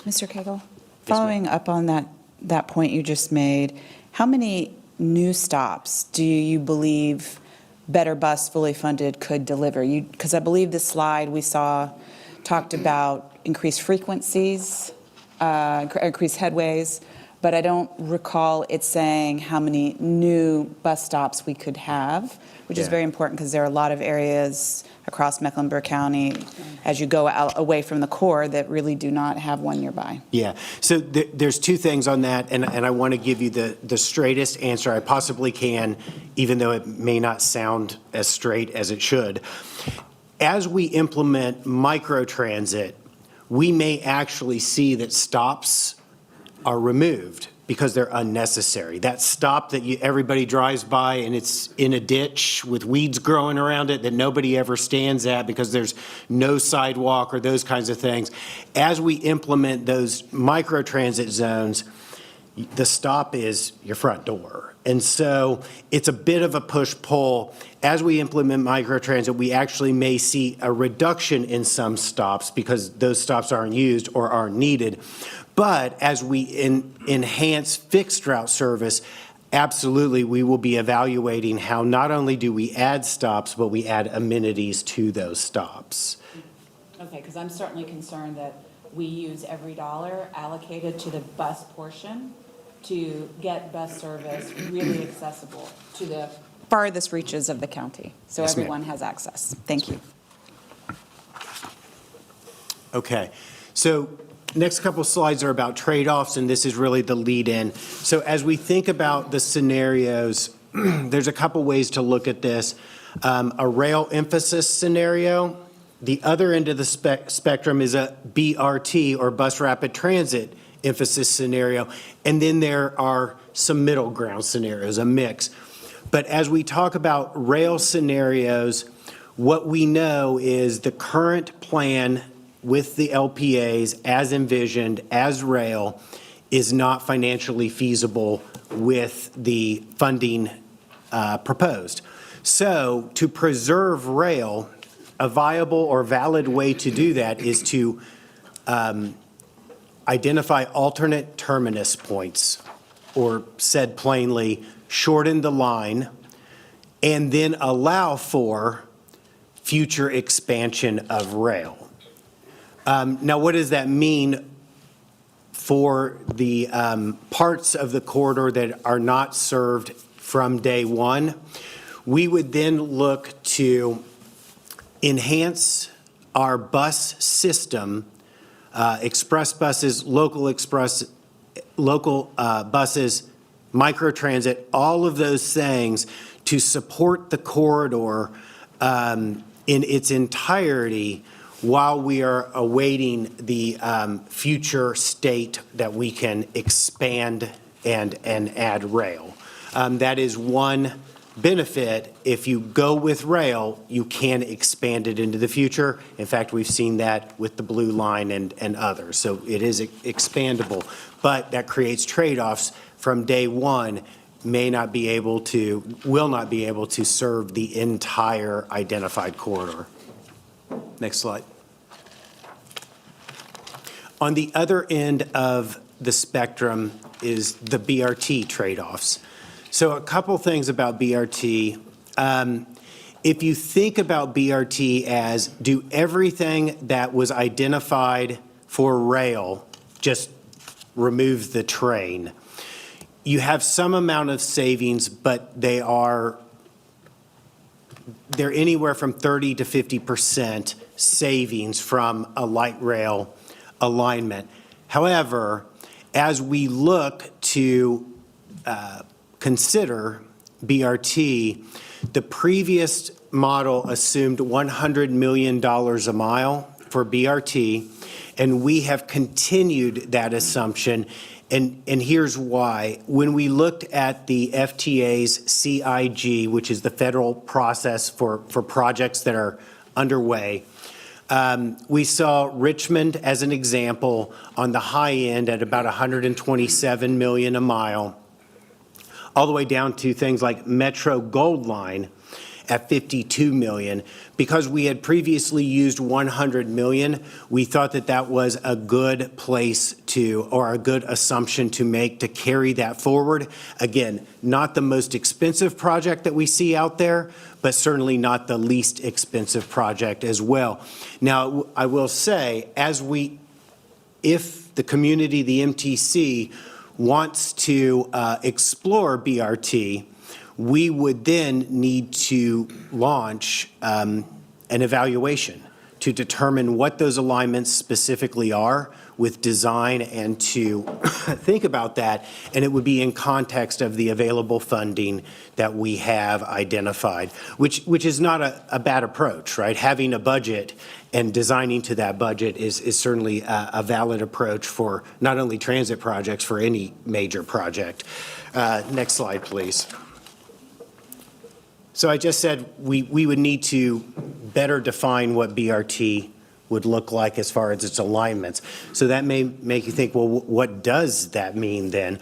Mr. Cagle, following up on that point you just made, how many new stops do you believe Better Bus fully funded could deliver? Because I believe the slide we saw talked about increased frequencies, increased headways, but I don't recall it saying how many new bus stops we could have, which is very important because there are a lot of areas across Mecklenburg County as you go out away from the core that really do not have one nearby. Yeah, so there's two things on that, and I want to give you the straightest answer I possibly can, even though it may not sound as straight as it should. As we implement microtransit, we may actually see that stops are removed because they're unnecessary. That stop that everybody drives by and it's in a ditch with weeds growing around it that nobody ever stands at because there's no sidewalk or those kinds of things. As we implement those microtransit zones, the stop is your front door. And so it's a bit of a push-pull. As we implement microtransit, we actually may see a reduction in some stops because those stops aren't used or aren't needed. But as we enhance fixed route service, absolutely, we will be evaluating how not only do we add stops, but we add amenities to those stops. Okay, because I'm certainly concerned that we use every dollar allocated to the bus portion to get bus service really accessible to the farthest reaches of the county, so Yes, ma'am. everyone has access. Thank you. Okay, so next couple slides are about trade-offs, and this is really the lead-in. So as we think about the scenarios, there's a couple ways to look at this. A rail emphasis scenario. The other end of the spectrum is a BRT, or bus rapid transit emphasis scenario. And then there are some middle ground scenarios, a mix. But as we talk about rail scenarios, what we know is the current plan with the LPAs as envisioned, as rail, is not financially feasible with the funding proposed. So to preserve rail, a viable or valid way to do that is to identify alternate terminus points, or said plainly, shorten the line, and then allow for future expansion of rail. Now, what does that mean for the parts of the corridor that are not served from day one? We would then look to enhance our bus system, express buses, local buses, microtransit, all of those things to support the corridor in its entirety while we are awaiting the future state that we can expand and add rail. That is one benefit. If you go with rail, you can expand it into the future. In fact, we've seen that with the Blue Line and others. So it is expandable, but that creates trade-offs. From day one, will not be able to serve the entire identified corridor. Next slide. On the other end of the spectrum is the BRT trade-offs. So a couple things about BRT. If you think about BRT as do everything that was identified for rail, just remove the train. You have some amount of savings, but they're anywhere from 30 to 50% savings from a light rail alignment. However, as we look to consider BRT, the previous model assumed $100 million a mile for BRT, and we have continued that assumption. And here's why. When we looked at the FTA's CIG, which is the federal process for projects that are underway, we saw Richmond as an example on the high end at about $127 million a mile, all the way down to things like Metro Gold Line at $52 million. Because we had previously used $100 million, we thought that that was a good place to, or a good assumption to make to carry that forward. Again, not the most expensive project that we see out there, but certainly not the least expensive project as well. Now, I will say, if the community, the MTC, wants to explore BRT, we would then need to launch an evaluation to determine what those alignments specifically are with design and to think about that. And it would be in context of the available funding that we have identified, which is not a bad approach, right? Having a budget and designing to that budget is certainly a valid approach for not only transit projects, for any major project. Next slide, please. So I just said we would need to better define what BRT would look like as far as its alignments. So that may make you think, well, what does that mean then?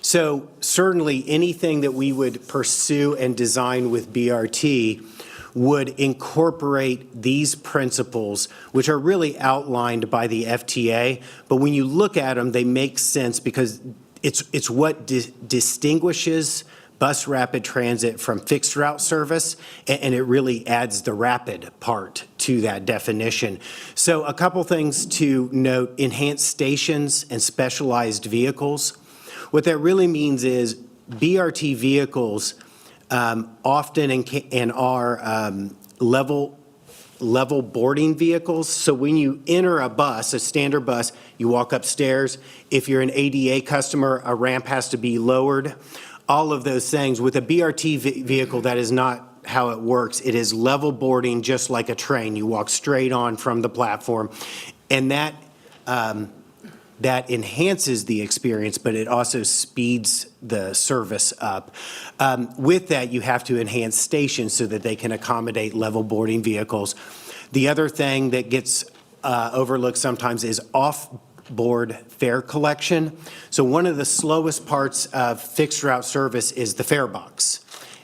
So certainly anything that we would pursue and design with BRT would incorporate these principles, which are really outlined by the FTA. But when you look at them, they make sense because it's what distinguishes bus rapid transit from fixed route service, and it really adds the rapid part to that definition. So a couple things to note: enhanced stations and specialized vehicles. What that really means is BRT vehicles often and are level boarding vehicles. So when you enter a bus, a standard bus, you walk upstairs. If you're an ADA customer, a ramp has to be lowered. All of those things. With a BRT vehicle, that is not how it works. It is level boarding, just like a train. You walk straight on from the platform, and that enhances the experience, but it also speeds the service up. With that, you have to enhance stations so that they can accommodate level boarding vehicles. The other thing that gets overlooked sometimes is off-board fare collection. So one of the slowest parts of fixed route service is the fare box.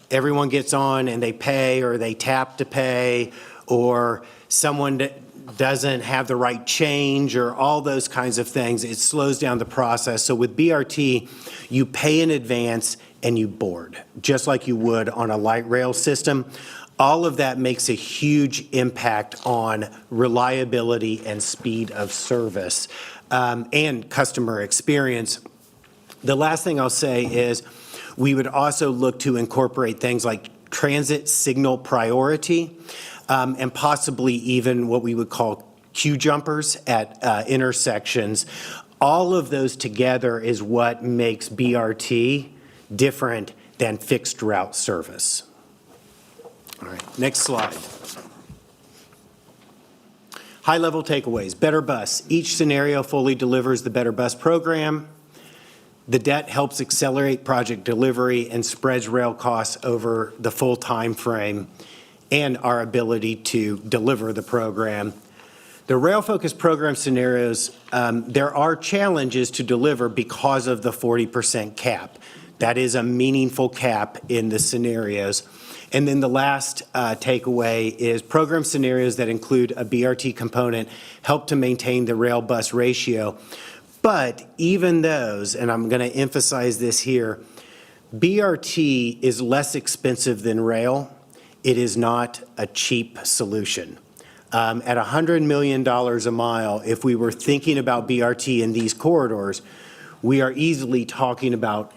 Everyone gets on and they pay, or they tap to pay, or someone doesn't have the right change or all those kinds of things, it slows down the process. So with BRT, you pay in advance and you board, just like you would on a light rail system. All of that makes a huge impact on reliability and speed of service and customer experience. The last thing I'll say is we would also look to incorporate things like transit signal priority and possibly even what we would call queue jumpers at intersections. All of those together is what makes BRT different than fixed route service. All right, next slide. High-level takeaways. Better Bus. Each scenario fully delivers the Better Bus program. The debt helps accelerate project delivery and spreads rail costs over the full time frame and our ability to deliver the program. The rail-focused program scenarios, there are challenges to deliver because of the 40% cap. That is a meaningful cap in the scenarios. And then the last takeaway is program scenarios that include a BRT component help to maintain the rail-bus ratio. But even those, and I'm going to emphasize this here, BRT is less expensive than rail. It is not a cheap solution. At $100 million a mile, if we were thinking about BRT in these corridors, we are easily talking about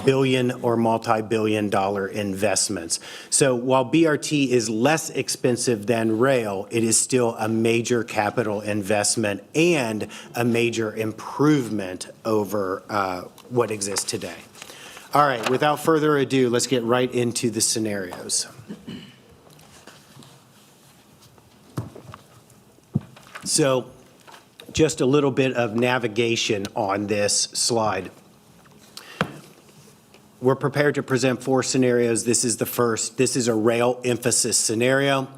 billion or multi-billion dollar investments. So while BRT is less expensive than rail, it is still a major capital investment and a major improvement over what exists today. All right, without further ado, let's get right into the scenarios. So just a little bit of navigation on this slide. We're prepared to present 4 scenarios. This is the first. This is a rail emphasis scenario.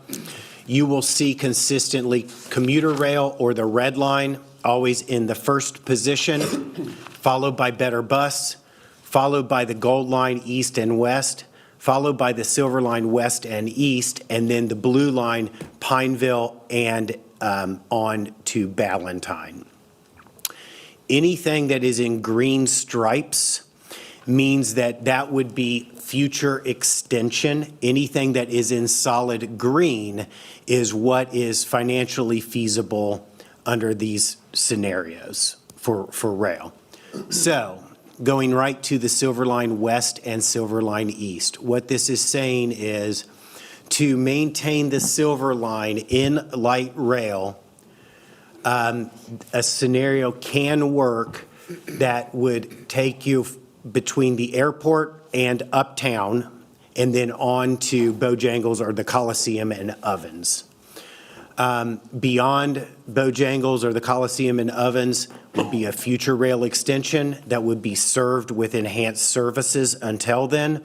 You will see consistently commuter rail or the red line always in the first position, followed by Better Bus, followed by the gold line east and west, followed by the silver line west and east, and then the blue line Pineville and on to Ballantyne. Anything that is in green stripes means that that would be future extension. Anything that is in solid green is what is financially feasible under these scenarios for rail. So going right to the Silver Line West and Silver Line East, what this is saying is to maintain the Silver Line in light rail, a scenario can work that would take you between the airport and uptown and then on to Bojangles or the Coliseum and Ovens. Beyond Bojangles or the Coliseum and Ovens would be a future rail extension that would be served with enhanced services until then.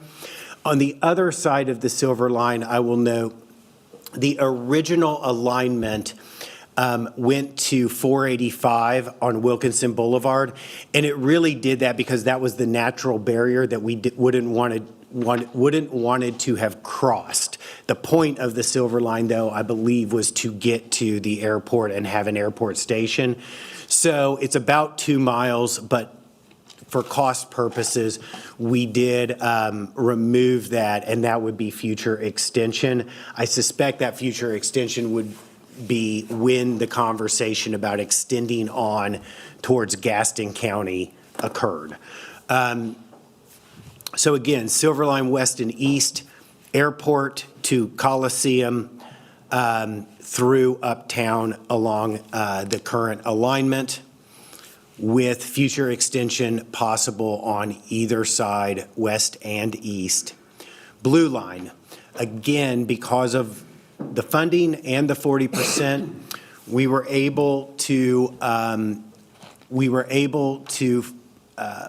On the other side of the Silver Line, I will note the original alignment went to 485 on Wilkinson Boulevard, and it really did that because that was the natural barrier that we wouldn't wanted to have crossed. The point of the Silver Line, though, I believe, was to get to the airport and have an airport station. So it's about 2 miles, but for cost purposes, we did remove that, and that would be future extension. I suspect that future extension would be when the conversation about extending on towards Gaston County occurred. So again, Silver Line West and East, airport to Coliseum through uptown along the current alignment, with future extension possible on either side, west and east. Blue Line, again, because of the funding and the 40%, we were able to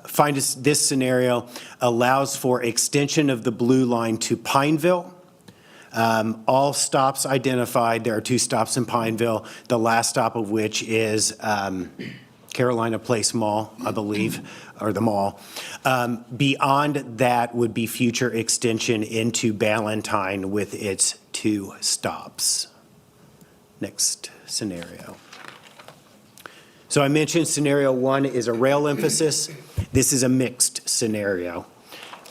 find this scenario allows for extension of the Blue Line to Pineville. All stops identified. There are 2 stops in Pineville, the last stop of which is Carolina Place Mall, I believe, or the mall. Beyond that would be future extension into Ballantyne with its 2 stops. Next scenario. So I mentioned scenario 1 is a rail emphasis. This is a mixed scenario.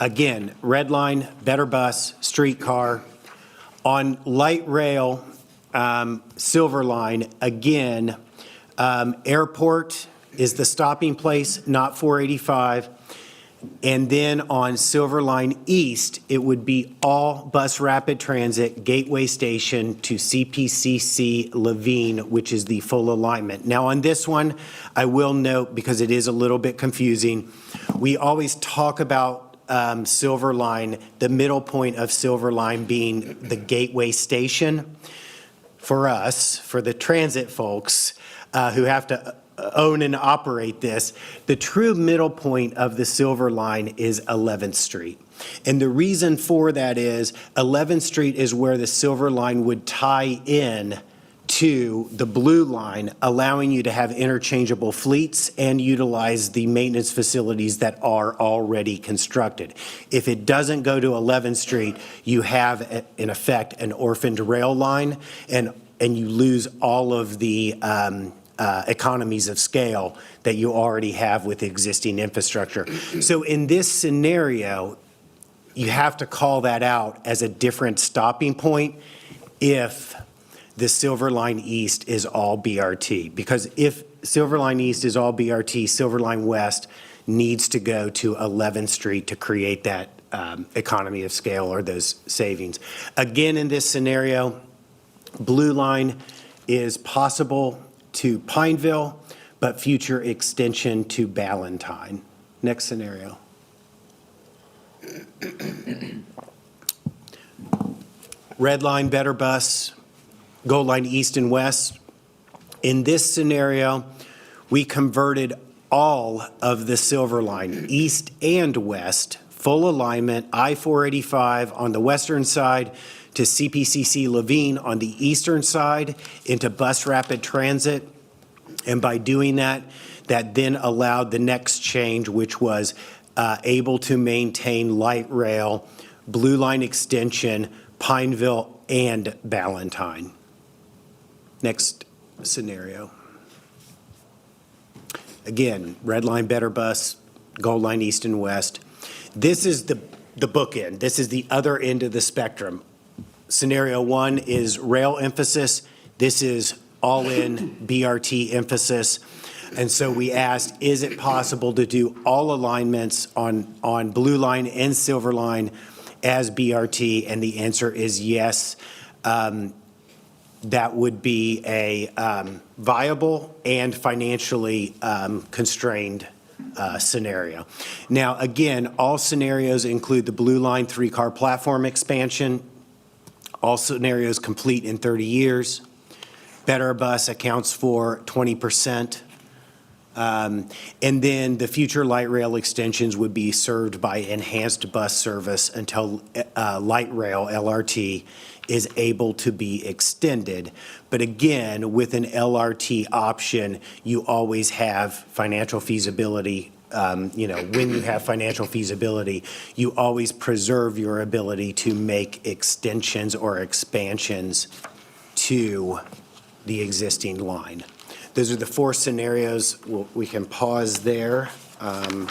Again, red line, better bus, streetcar. On light rail, Silver Line, again, airport is the stopping place, not 485. And then on Silver Line East, it would be all bus rapid transit gateway station to CPCC Levine, which is the full alignment. Now on this one, I will note, because it is a little bit confusing, we always talk about Silver Line, the middle point of Silver Line being the gateway station. For us, for the transit folks who have to own and operate this, the true middle point of the Silver Line is 11th Street. And the reason for that is 11th Street is where the Silver Line would tie in to the Blue Line, allowing you to have interchangeable fleets and utilize the maintenance facilities that are already constructed. If it doesn't go to 11th Street, you have, in effect, an orphaned rail line, and you lose all of the economies of scale that you already have with existing infrastructure. So in this scenario, you have to call that out as a different stopping point if the Silver Line East is all BRT. Because if Silver Line East is all BRT, Silver Line West needs to go to 11th Street to create that economy of scale or those savings. Again, in this scenario, Blue Line is possible to Pineville, but future extension to Ballantyne. Next scenario. Red Line, better bus, Gold Line East and West. In this scenario, we converted all of the Silver Line, East and West, full alignment, I-485 on the western side to CPCC Levine on the eastern side into bus rapid transit. And by doing that, that then allowed the next change, which was able to maintain light rail, Blue Line extension, Pineville, and Ballantyne. Next scenario. Again, Red Line, better bus, Gold Line East and West. This is the bookend. This is the other end of the spectrum. Scenario 1 is rail emphasis. This is all-in BRT emphasis. And so we asked, is it possible to do all alignments on Blue Line and Silver Line as BRT? And the answer is yes. That would be a viable and financially constrained scenario. Now, again, all scenarios include the Blue Line 3-car platform expansion. All scenarios complete in 30 years. Better Bus accounts for 20%. And then the future light rail extensions would be served by enhanced bus service until light rail, LRT, is able to be extended. But again, with an LRT option, you always have financial feasibility. When you have financial feasibility, you always preserve your ability to make extensions or expansions to the existing line. Those are the 4 scenarios. We can pause there and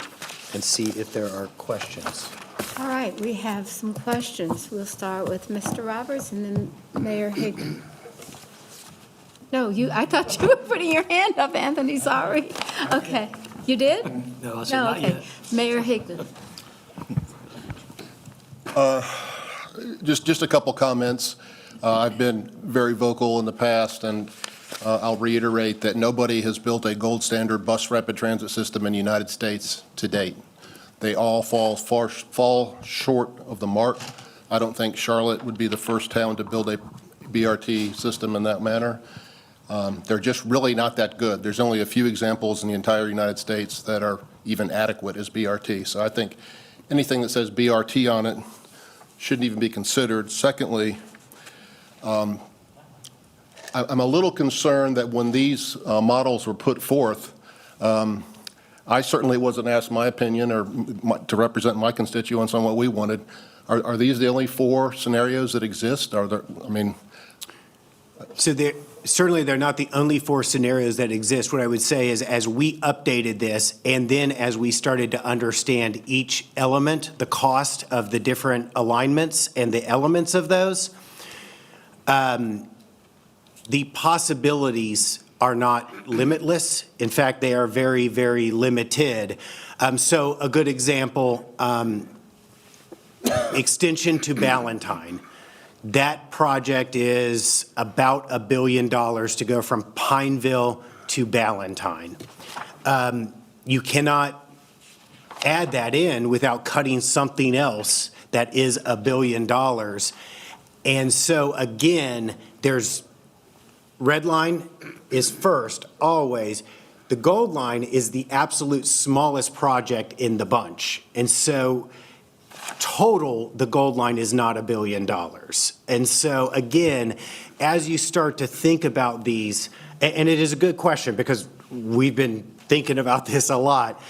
see if there are questions. All right, we have some questions. We'll start with Mr. Roberts and then Mayor Higdon. No, I thought you were putting your hand up, Anthony, sorry. Okay, you did? No, I said not okay. yet. Mayor Higdon. Just a couple comments. I've been very vocal in the past, and I'll reiterate that nobody has built a gold standard bus rapid transit system in the United States to date. They all fall short of the mark. I don't think Charlotte would be the first town to build a BRT system in that manner. They're just really not that good. There's only a few examples in the entire United States that are even adequate as BRT. So I think anything that says BRT on it shouldn't even be considered. Secondly, I'm a little concerned that when these models were put forth, I certainly wasn't asked my opinion or to represent my constituents on what we wanted. Are these the only 4 scenarios that exist? Are there, So certainly they're not the only four scenarios that exist. What I would say is, as we updated this, and then as we started to understand each element, the cost of the different alignments and the elements of those, the possibilities are not limitless. In fact, they are very, very limited. So a good example, extension to Ballantyne. That project is about $1 billion to go from Pineville to Ballantyne. You cannot add that in without cutting something else that is $1 billion. And so again, there's red line is first, always. The gold line is the absolute smallest project in the bunch. And so total, the gold line is not $1 billion. And so again, as you start to think about these, and it is a good question because we've been thinking about this a lot.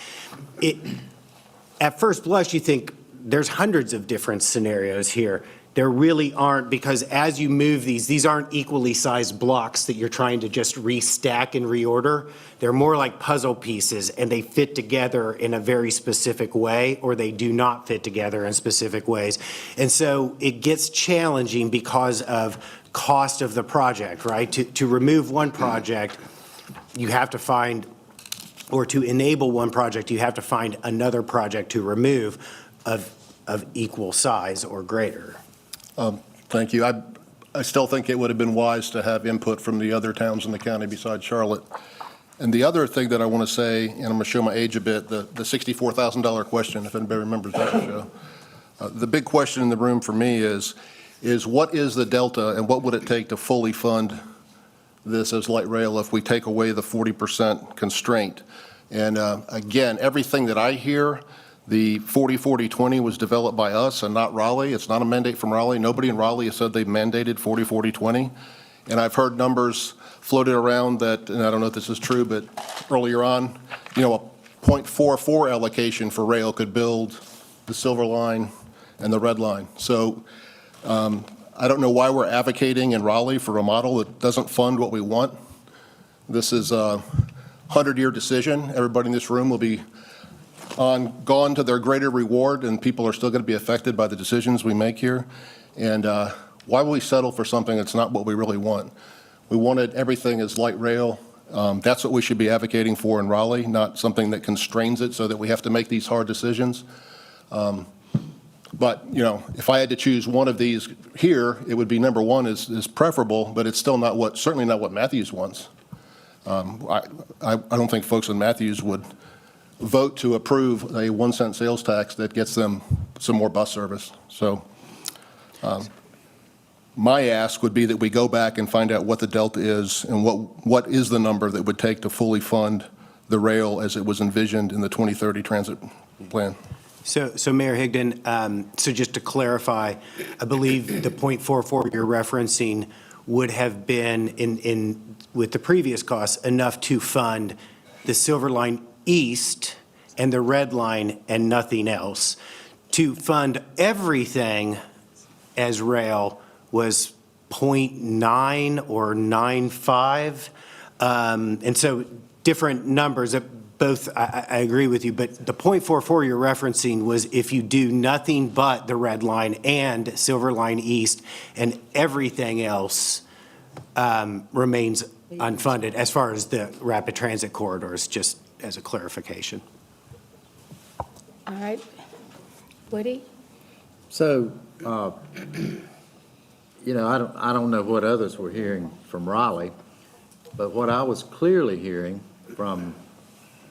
At first blush, you think there's hundreds of different scenarios here. There really aren't, because as you move these aren't equally sized blocks that you're trying to just restack and reorder. They're more like puzzle pieces, and they fit together in a very specific way, or they do not fit together in specific ways. And so it gets challenging because of cost of the project, right? To remove one project, you have to find, or to enable one project, you have to find another project to remove of equal size or greater. Thank you. I still think it would have been wise to have input from the other towns in the county besides Charlotte. And the other thing that I want to say, and I'm going to show my age a bit, the $64,000 question, if anybody remembers that show. The big question in the room for me is what is the delta and what would it take to fully fund this as light rail if we take away the 40% constraint? And again, everything that I hear, the 40-40-20 was developed by us and not Raleigh. It's not a mandate from Raleigh. Nobody in Raleigh has said they've mandated 40-40-20. And I've heard numbers floated around that, and I don't know if this is true, but earlier on, a 0.44 allocation for rail could build the Silver Line and the Red Line. So I don't know why we're advocating in Raleigh for a model that doesn't fund what we want. This is a 100-year decision. Everybody in this room will be gone to their greater reward, and people are still going to be affected by the decisions we make here. And why will we settle for something that's not what we really want? We wanted everything as light rail. That's what we should be advocating for in Raleigh, not something that constrains it so that we have to make these hard decisions. But, if I had to choose one of these here, it would be number one is preferable, but it's still not certainly not what Matthews wants. I don't think folks in Matthews would vote to approve a 1 cent sales tax that gets them some more bus service. So my ask would be that we go back and find out what the delta is and what is the number that would take to fully fund the rail as it was envisioned in the 2030 transit plan. So Mayor Higdon, so just to clarify, I believe the .44 you're referencing would have been with the previous costs enough to fund the Silver Line East and the Red Line and nothing else. To fund everything as rail was 0.9 or 9.5. And so different numbers that both, I agree with you, but the .44 you're referencing was if you do nothing but the Red Line and Silver Line East, and everything else remains unfunded as far as the rapid transit corridors, just as a clarification. All right. Woody? So, I don't know what others were hearing from Raleigh, but what I was clearly hearing from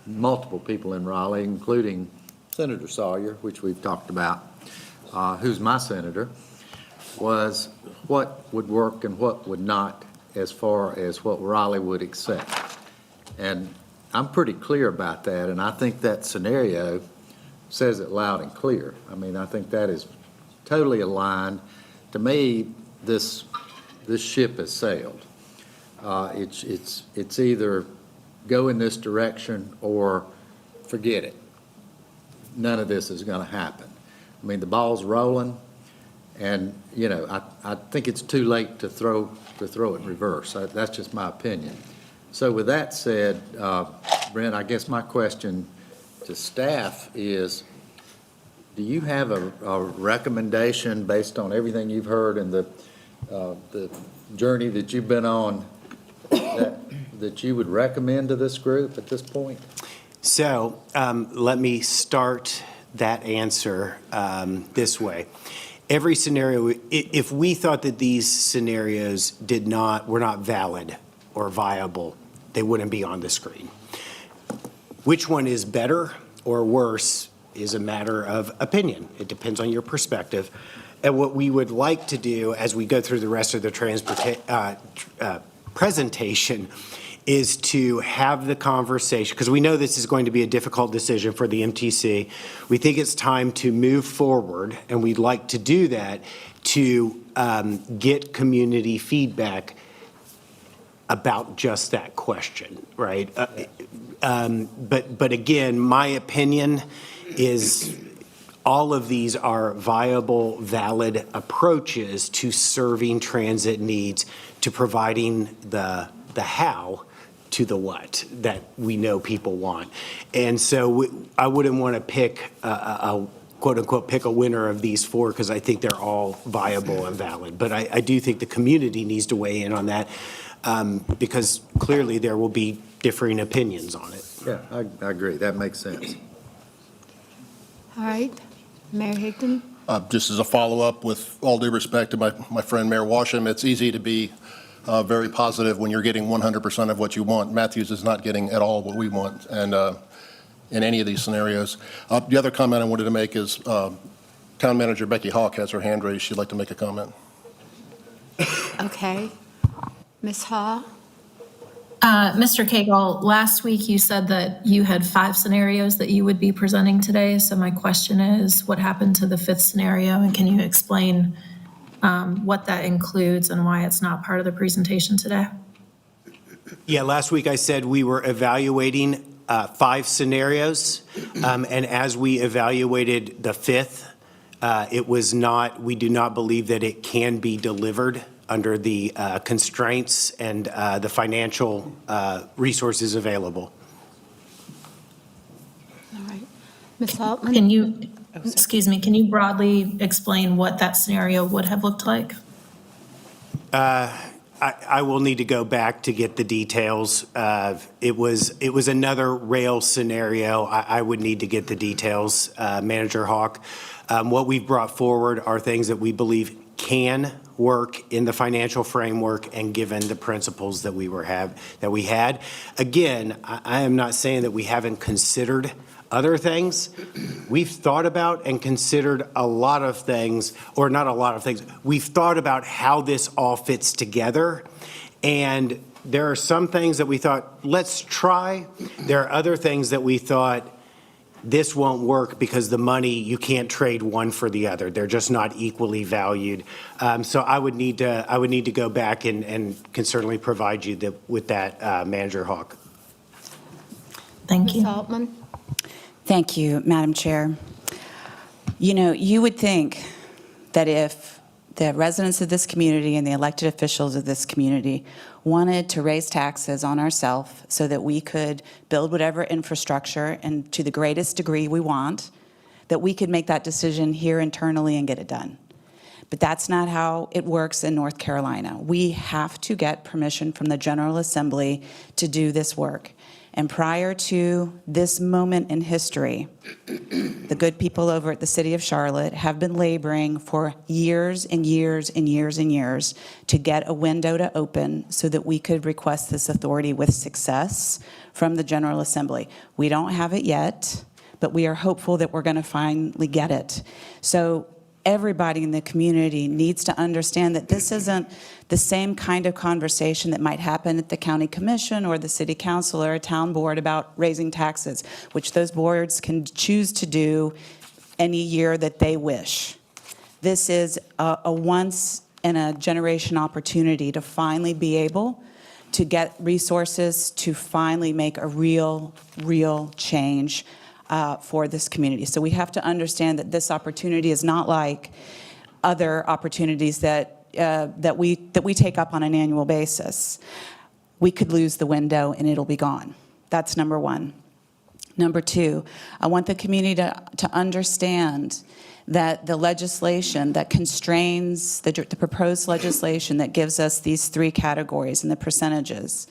multiple people in Raleigh, including Senator Sawyer, which we've talked about, who's my senator, was what would work and what would not as far as what Raleigh would accept. And I'm pretty clear about that, and I think that scenario says it loud and clear. I mean, I think that is totally aligned. To me, this ship has sailed. It's either go in this direction or forget it. None of this is going to happen. I mean, the ball's rolling, and I think it's too late to throw it in reverse. That's just my opinion. So with that said, Brent, I guess my question to staff is, do you have a recommendation based on everything you've heard and the journey that you've been on that you would recommend to this group at this point? So let me start that answer this way. Every scenario, if we thought that these scenarios were not valid or viable, they wouldn't be on the screen. Which one is better or worse is a matter of opinion. It depends on your perspective. And what we would like to do as we go through the rest of the presentation is to have the conversation, because we know this is going to be a difficult decision for the MTC. We think it's time to move forward, and we'd like to do that to get community feedback about just that question, right? But again, my opinion is all of these are viable, valid approaches to serving transit needs, to providing the how to the what that we know people want. And so I wouldn't want to pick a quote unquote pick a winner of these four, because I think they're all viable and valid. But I do think the community needs to weigh in on that, because clearly there will be differing opinions on it. Yeah, I agree. That makes sense. All right, Mayor Higdon. Just as a follow-up, with all due respect to my friend Mayor Washam, it's easy to be very positive when you're getting 100% of what you want. Matthews is not getting at all what we want, and in any of these scenarios. The other comment I wanted to make is Town Manager Becky Hawk has her hand raised. She'd like to make a comment. Okay. Ms. Hall? Mr. Cagle, last week you said that you had 5 scenarios that you would be presenting today. So my question is, what happened to the 5th scenario? And can you explain what that includes and why it's not part of the presentation today? Yeah, last week I said we were evaluating 5 scenarios. And as we evaluated the 5th, we do not believe that it can be delivered under the constraints and the financial resources available. All right. Ms. Altman? Can you broadly explain what that scenario would have looked like? I will need to go back to get the details. It was another rail scenario. I would need to get the details, Manager Hawk. What we've brought forward are things that we believe can work in the financial framework and given the principles that we had. Again, I am not saying that we haven't considered other things. We've thought about and considered a lot of things, or not a lot of things. We've thought about how this all fits together, and there are some things that we thought, let's try. There are other things that we thought, this won't work because the money, you can't trade one for the other. They're just not equally valued. So I would need to go back and can certainly provide you with that, Manager Hawk. Thank you. Ms. Altman? Thank you, Madam Chair. You know, you would think that if the residents of this community and the elected officials of this community wanted to raise taxes on ourselves so that we could build whatever infrastructure and to the greatest degree we want, that we could make that decision here internally and get it done. But that's not how it works in North Carolina. We have to get permission from the General Assembly to do this work. And prior to this moment in history, the good people over at the City of Charlotte have been laboring for years and years and years and years to get a window to open so that we could request this authority with success from the General Assembly. We don't have it yet, but we are hopeful that we're going to finally get it. So everybody in the community needs to understand that this isn't the same kind of conversation that might happen at the county commission or the city council or a town board about raising taxes, which those boards can choose to do any year that they wish. This is a once in a generation opportunity to finally be able to get resources to finally make a real change for this community. So we have to understand that this opportunity is not like other opportunities that we take up on an annual basis. We could lose the window and it'll be gone. That's number one. Number two, I want the community to understand that the legislation that constrains, the proposed legislation that gives us these three categories and the percentages,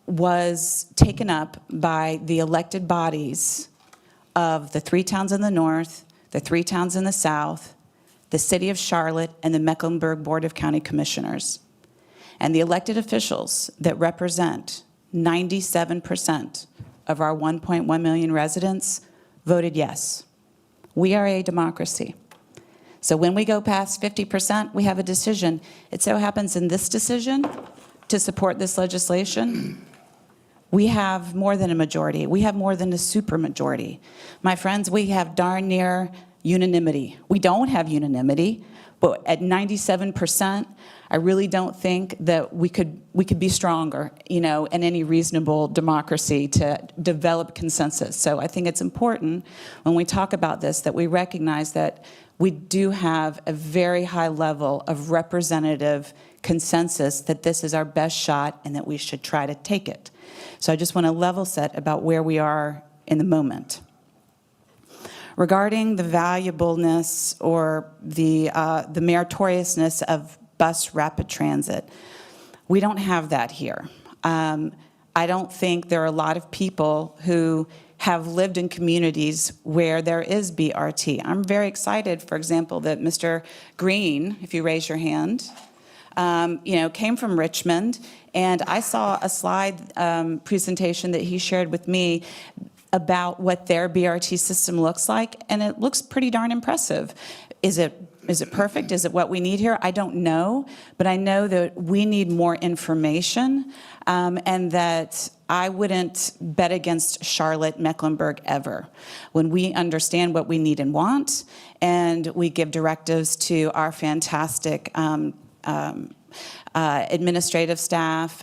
was taken up by the elected bodies of the 3 towns in the north, the 3 towns in the south, the city of Charlotte, and the Mecklenburg Board of County Commissioners. And the elected officials that represent 97% of our 1.1 million residents voted yes. We are a democracy. So when we go past 50%, we have a decision. It so happens in this decision to support this legislation, we have more than a majority. We have more than a supermajority. My friends, we have darn near unanimity. We don't have unanimity, but at 97%, I really don't think that we could be stronger, in any reasonable democracy to develop consensus. So I think it's important when we talk about this that we recognize that we do have a very high level of representative consensus that this is our best shot and that we should try to take it. So I just want to level set about where we are in the moment. Regarding the valuableness or the meritoriousness of bus rapid transit, we don't have that here. I don't think there are a lot of people who have lived in communities where there is BRT. I'm very excited, for example, that Mr. Green, if you raise your hand, came from Richmond, and I saw a slide presentation that he shared with me about what their BRT system looks like, and it looks pretty darn impressive. Is it perfect? Is it what we need here? I don't know, but I know that we need more information, and that I wouldn't bet against Charlotte, Mecklenburg ever. When we understand what we need and want, and we give directives to our fantastic administrative staff,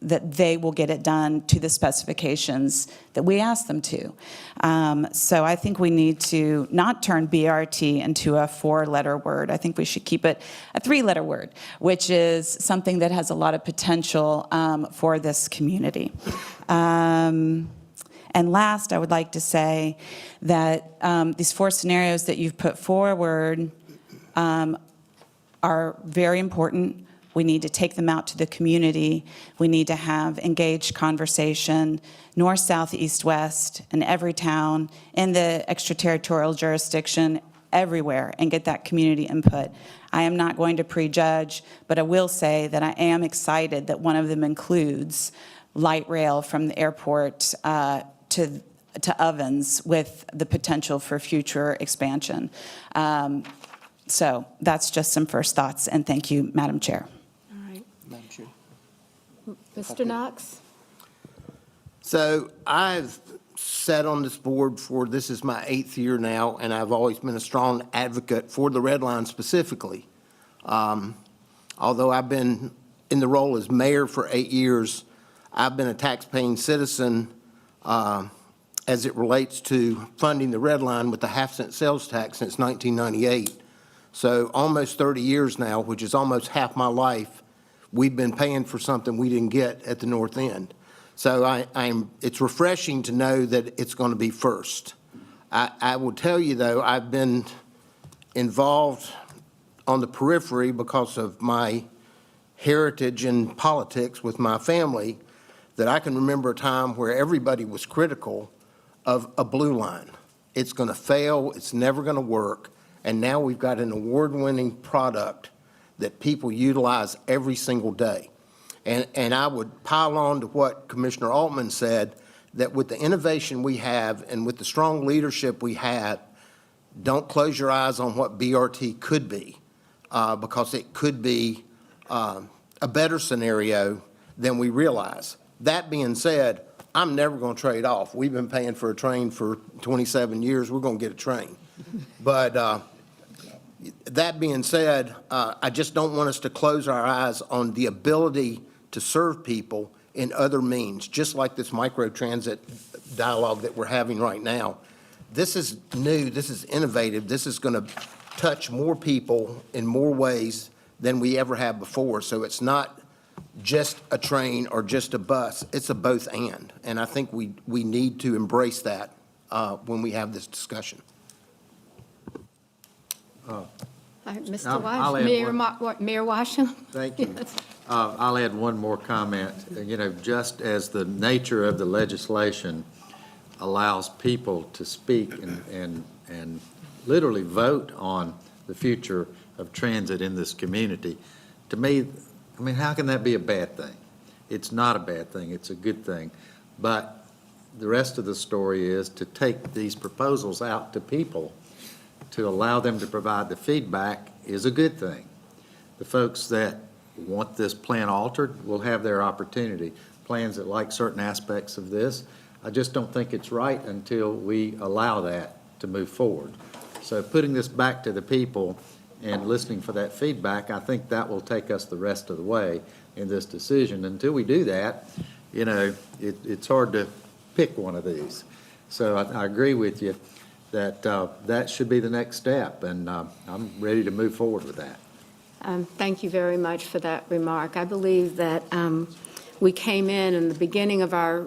that they will get it done to the specifications that we ask them to. So I think we need to not turn BRT into a 4-letter word. I think we should keep it a 3-letter word, which is something that has a lot of potential for this community. And last, I would like to say that these 4 scenarios that you've put forward are very important. We need to take them out to the community. We need to have engaged conversation, north, south, east, west, in every town, in the extraterritorial jurisdiction, everywhere, and get that community input. I am not going to prejudge, but I will say that I am excited that one of them includes light rail from the airport to Ovens with the potential for future expansion. So that's just some first thoughts, and thank you, Madam Chair. Madam Chair. Mr. Knox? So I've sat on this board for, this is my 8th year now, and I've always been a strong advocate for the Red Line specifically. Although I've been in the role as mayor for 8 years, I've been a tax-paying citizen as it relates to funding the Red Line with the half-cent sales tax since 1998. So almost 30 years now, which is almost half my life, we've been paying for something we didn't get at the north end. So it's refreshing to know that it's going to be first. I will tell you, though, I've been involved on the periphery because of my heritage in politics with my family, that I can remember a time where everybody was critical of a blue line. It's going to fail. It's never going to work. And now we've got an award-winning product that people utilize every single day. And I would pile on to what Commissioner Altman said, that with the innovation we have and with the strong leadership we have, don't close your eyes on what BRT could be, because it could be a better scenario than we realize. That being said, I'm never going to trade off. We've been paying for a train for 27 years. We're going to get a train. But that being said, I just don't want us to close our eyes on the ability to serve people in other means, just like this microtransit dialogue that we're having right now. this is new, this is innovative, this is going to touch more people in more ways than we ever have before. So it's not just a train or just a bus, it's a both and. And I think we need to embrace that when we have this discussion. All right, Mr. I'll Wash, add Mayor Washington? Thank you. I'll add one more comment. You know, just as the nature of the legislation allows people to speak and literally vote on the future of transit in this community, to me, I mean, how can that be a bad thing? It's not a bad thing. It's a good thing. But the rest of the story is to take these proposals out to people to allow them to provide the feedback is a good thing. The folks that want this plan altered will have their opportunity. Plans that like certain aspects of this, I just don't think it's right until we allow that to move forward. So putting this back to the people and listening for that feedback, I think that will take us the rest of the way in this decision. Until we do that, you know, it's hard to pick one of these. So I agree with you that that should be the next step, and I'm ready to move forward with that. Thank you very much for that remark. I believe that we came in the beginning of our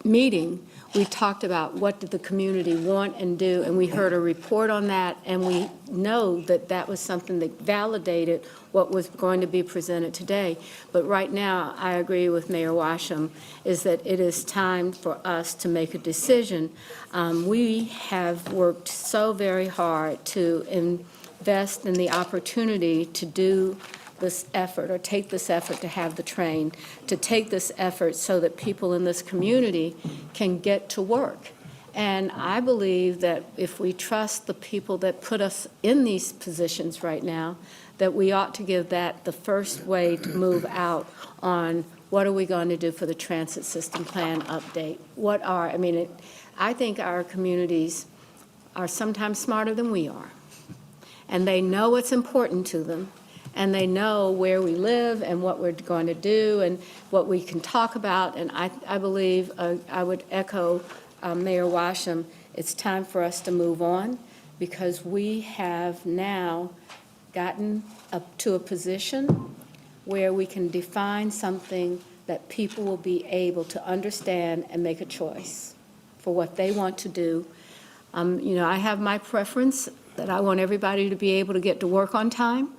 meeting, we talked about what did the community want and do, and we heard a report on that, and we know that that was something that validated what was going to be presented today. But right now, I agree with Mayor Washam, is that it is time for us to make a decision. We have worked so very hard to invest in the opportunity to do this effort, or take this effort to have the train, to take this effort so that people in this community can get to work. And I believe that if we trust the people that put us in these positions right now, that we ought to give that the first way to move out on what are we going to do for the transit system plan update. I think our communities are sometimes smarter than we are. And they know what's important to them, and they know where we live and what we're going to do and what we can talk about. And I believe, I would echo Mayor Washam, it's time for us to move on, because we have now gotten up to a position where we can define something that people will be able to understand and make a choice for what they want to do. I have my preference that I want everybody to be able to get to work on time,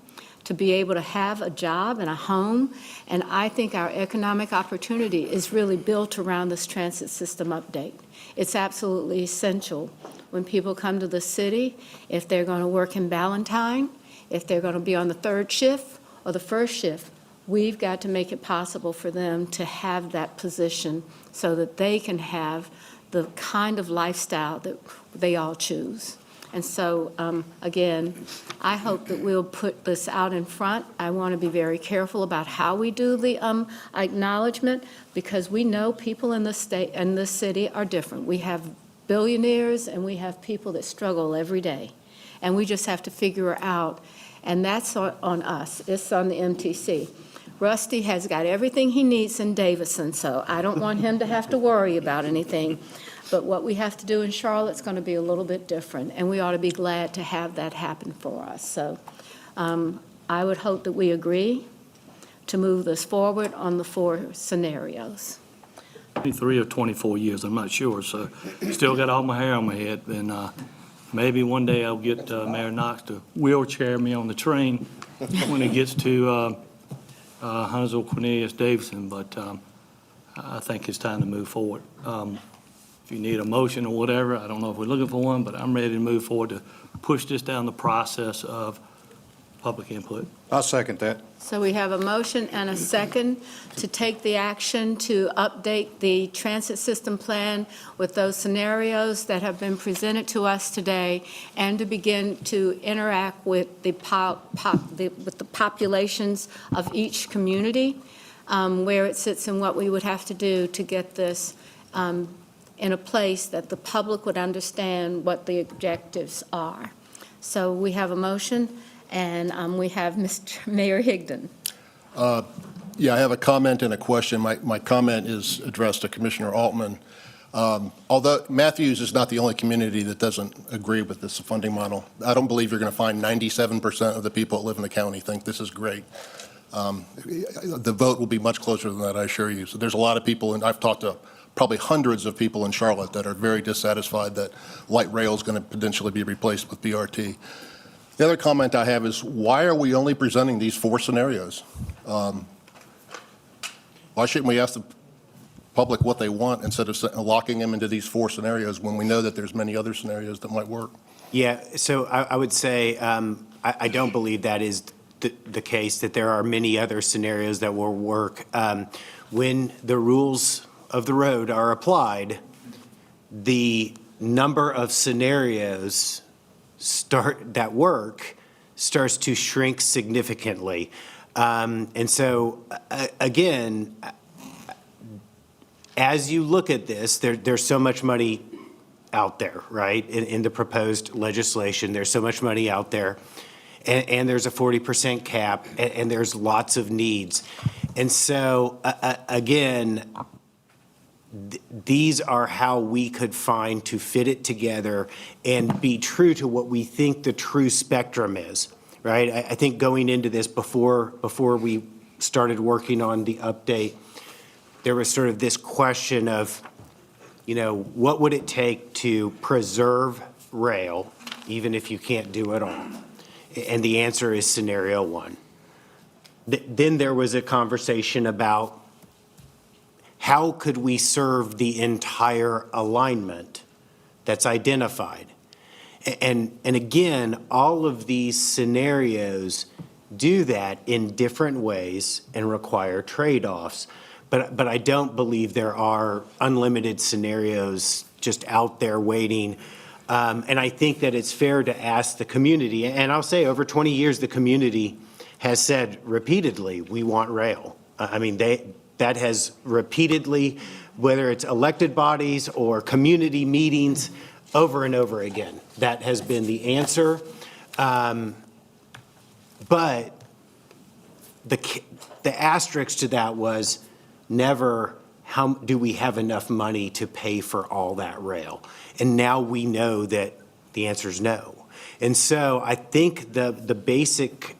to be able to have a job and a home. And I think our economic opportunity is really built around this transit system update. It's absolutely essential when people come to the city, if they're going to work in Ballantyne, if they're going to be on the third shift or the first shift, we've got to make it possible for them to have that position so that they can have the kind of lifestyle that they all choose. And so, again, I hope that we'll put this out in front. I want to be very careful about how we do the acknowledgement, because we know people in the state and the city are different. We have billionaires and we have people that struggle every day. And we just have to figure out, and that's on us. It's on the MTC. Rusty has got everything he needs in Davison, so I don't want him to have to worry about anything. But what we have to do in Charlotte's going to be a little bit different, and we ought to be glad to have that happen for us. So I would hope that we agree to move this forward on the 4 scenarios. 23 or 24 years, I'm not sure, so still got all my hair on my head, and maybe one day I'll get Mayor Knox to wheelchair me on the train when it gets to Huntsville, Cornelius, Davidson, but I think it's time to move forward. If you need a motion or whatever, I don't know if we're looking for one, but I'm ready to move forward to push this down the process of public input. I'll second that. So we have a motion and a second to take the action to update the transit system plan with those scenarios that have been presented to us today, and to begin to interact with the populations of each community, where it sits and what we would have to do to get this in a place that the public would understand what the objectives are. So we have a motion, and we have Mr. Mayor Higdon. Yeah, I have a comment and a question. My comment is addressed to Commissioner Altman. Although Matthews is not the only community that doesn't agree with this funding model. I don't believe you're going to find 97% of the people that live in the county think this is great. The vote will be much closer than that, I assure you. So there's a lot of people, and I've talked to probably hundreds of people in Charlotte that are very dissatisfied that light rail is going to potentially be replaced with BRT. The other comment I have is, why are we only presenting these 4 scenarios? Why shouldn't we ask the public what they want instead of locking them into these 4 scenarios when we know that there's many other scenarios that might work? Yeah, so I would say I don't believe that is the case, that there are many other scenarios that will work. When the rules of the road are applied, the number of scenarios that work starts to shrink significantly. And so, again, as you look at this, there's so much money out there, right? In the proposed legislation, there's so much money out there. And there's a 40% cap, and there's lots of needs. And so, again, these are how we could find to fit it together and be true to what we think the true spectrum is, right? I think going into this before we started working on the update, there was sort of this question of, what would it take to preserve rail, even if you can't do it all? And the answer is scenario 1. Then there was a conversation about how could we serve the entire alignment that's identified? And again, all of these scenarios do that in different ways and require trade-offs. But I don't believe there are unlimited scenarios just out there waiting. And I think that it's fair to ask the community, and I'll say over 20 years, the community has said repeatedly, we want rail. I mean, that has repeatedly, whether it's elected bodies or community meetings, over and over again. That has been the answer. But the asterisk to that was never, how do we have enough money to pay for all that rail? And now we know that the answer is no. And so I think the basic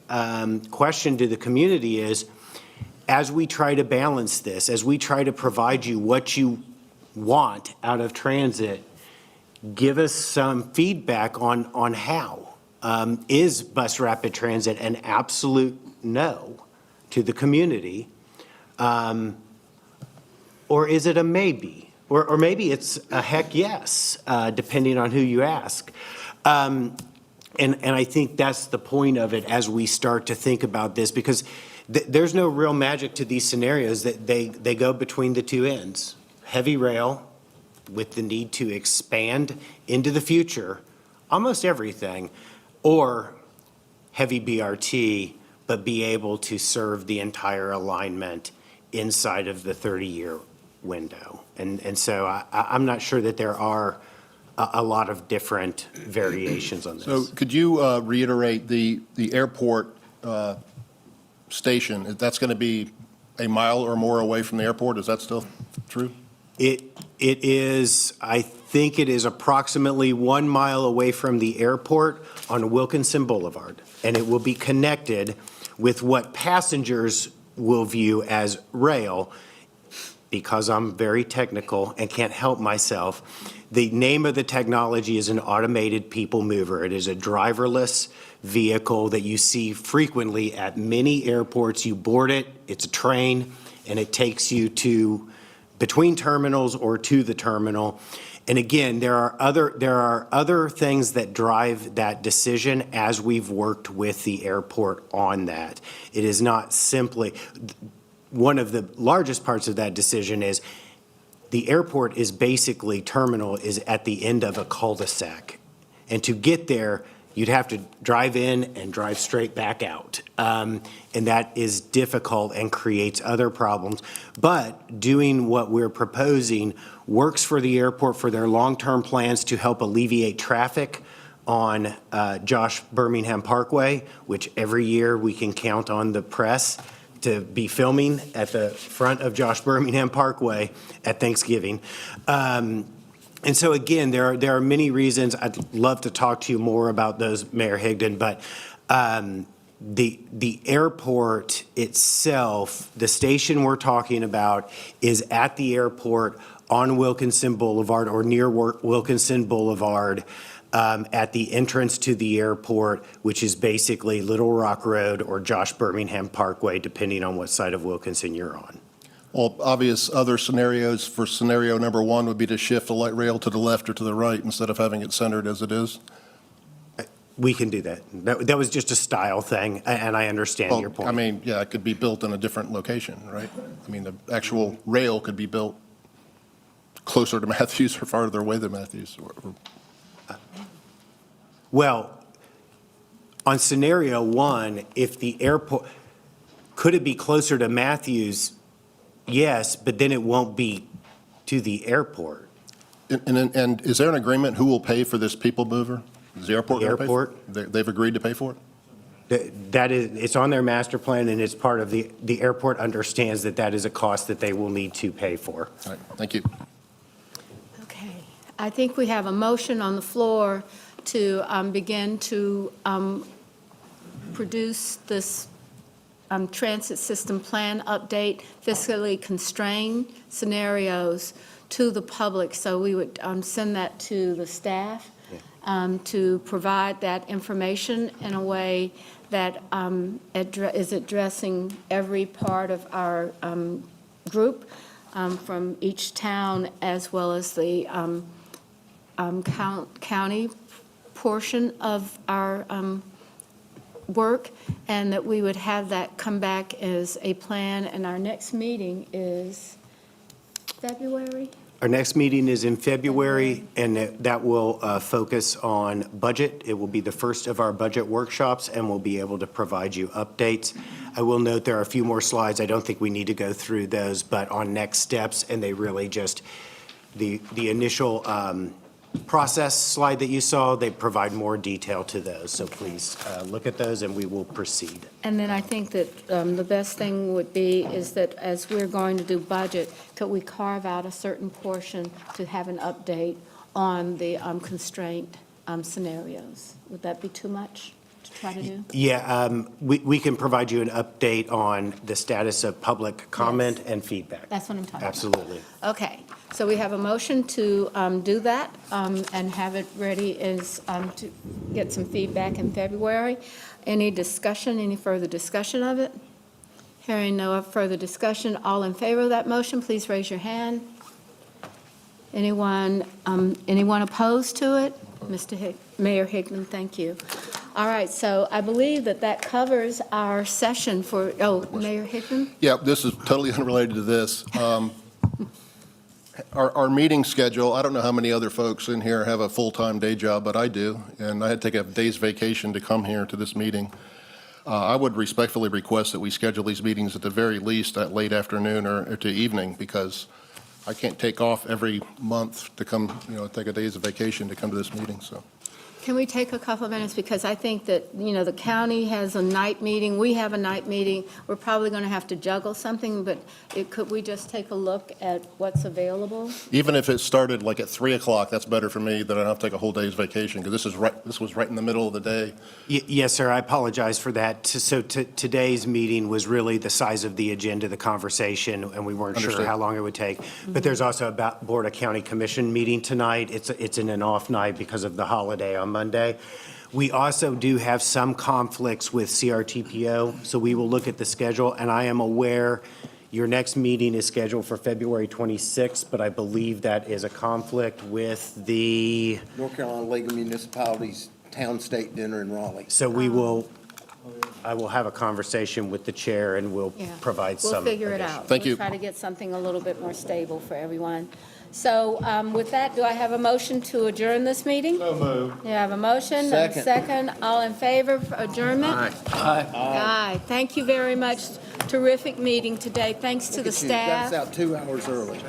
question to the community is, as we try to balance this, as we try to provide you what you want out of transit, give us some feedback on how. Is bus rapid transit an absolute no to the community? Or is it a maybe? Or maybe it's a heck yes, depending on who you ask. And I think that's the point of it as we start to think about this, because there's no real magic to these scenarios. That they go between the two ends. Heavy rail with the need to expand into the future, almost everything, or heavy BRT, but be able to serve the entire alignment inside of the 30-year window. And so I'm not sure that there are a lot of different variations on this. So could you reiterate the airport station? That's going to be a mile or more away from the airport? Is that still true? It is, I think it is approximately 1 mile away from the airport on Wilkinson Boulevard. And it will be connected with what passengers will view as rail. Because I'm very technical and can't help myself, the name of the technology is an automated people mover. It is a driverless vehicle that you see frequently at many airports. You board it, it's a train, and it takes you to between terminals or to the terminal. And again, there are other things that drive that decision as we've worked with the airport on that. It is not simply. One of the largest parts of that decision is the airport is basically, terminal is at the end of a cul-de-sac. And to get there, you'd have to drive in and drive straight back out. And that is difficult and creates other problems. But doing what we're proposing works for the airport for their long-term plans to help alleviate traffic on Josh Birmingham Parkway, which every year we can count on the press to be filming at the front of Josh Birmingham Parkway at Thanksgiving. And so again, there are many reasons. I'd love to talk to you more about those, Mayor Higdon, but the airport itself, the station we're talking about is at the airport on Wilkinson Boulevard or near Wilkinson Boulevard, at the entrance to the airport, which is basically Little Rock Road or Josh Birmingham Parkway, depending on what side of Wilkinson you're on. Well, obvious other scenarios for scenario number one would be to shift the light rail to the left or to the right instead of having it centered as it is. We can do that. That was just a style thing, and I understand your point. I mean, yeah, it could be built in a different location, right? I mean, the actual rail could be built closer to Matthews or farther away than Matthews. Well, on scenario one, if the airport, could it be closer to Matthews? Yes, but then it won't be to the airport. And is there an agreement who will pay for this people mover? Is the airport going to pay for it? They've agreed to pay for it? That is, it's on their master plan, and it's part of the airport understands that is a cost that they will need to pay for. All right, thank you. Okay. I think we have a motion on the floor to begin to produce this transit system plan update, fiscally constrained scenarios to the public. So we would send that to the staff to provide that information in a way that is addressing every part of our group from each town as well as the county portion of our work, and that we would have that come back as a plan, and our next meeting is February? Our next meeting is in February, and that will focus on budget. It will be the first of our budget workshops, and we'll be able to provide you updates. I will note there are a few more slides. I don't think we need to go through those, but on next steps, and they really just, the initial process slide that you saw, they provide more detail to those. So please look at those, and we will proceed. And then I think that the best thing would be is that as we're going to do budget, could we carve out a certain portion to have an update on the constraint scenarios? Would that be too much to try to do? Yeah, we can provide you an update on the status of public comment and feedback. That's what I'm talking about. Absolutely. Okay, so we have a motion to do that and have it ready is to get some feedback in February. Any discussion, any further discussion of it? Hearing no further discussion, all in favor of that motion, please raise your hand. Anyone opposed to it? Mayor Higdon, thank you. All right, so I believe that covers our session for, Mayor Higdon? Yeah, this is totally unrelated to this. Our meeting schedule, I don't know how many other folks in here have a full-time day job, but I do, and I had to take a day's vacation to come here to this meeting. I would respectfully request that we schedule these meetings at the very least at late afternoon or to evening, because I can't take off every month to come, take a day's vacation to come to this meeting, so. Can we take a couple of minutes? Because I think that, the county has a night meeting, we have a night meeting. We're probably going to have to juggle something, but could we just take a look at what's available? Even if it started like at 3 o'clock, that's better for me than I have to take a whole day's vacation, because this was right in the middle of the day. Yes, sir, I apologize for that. So today's meeting was really the size of the agenda, the conversation, and we weren't sure how long it would take. But there's also a Board of County Commission meeting tonight. It's in an off night because of the holiday on Monday. We also do have some conflicts with CRTPO, so we will look at the schedule, and I am aware your next meeting is scheduled for February 26th, but I believe that is a conflict with the North Carolina League of Municipalities Town State Dinner in Raleigh. So I will have a conversation with the chair, and we'll provide some. We'll figure it out. Thank you. We'll try to get something a little bit more stable for everyone. So with that, do I have a motion to adjourn this meeting? So moved. You have a motion and a second. All in favor of adjournment? Aye. Aye. Thank you very much. Terrific meeting today. Thanks to the staff. Got us out 2 hours early.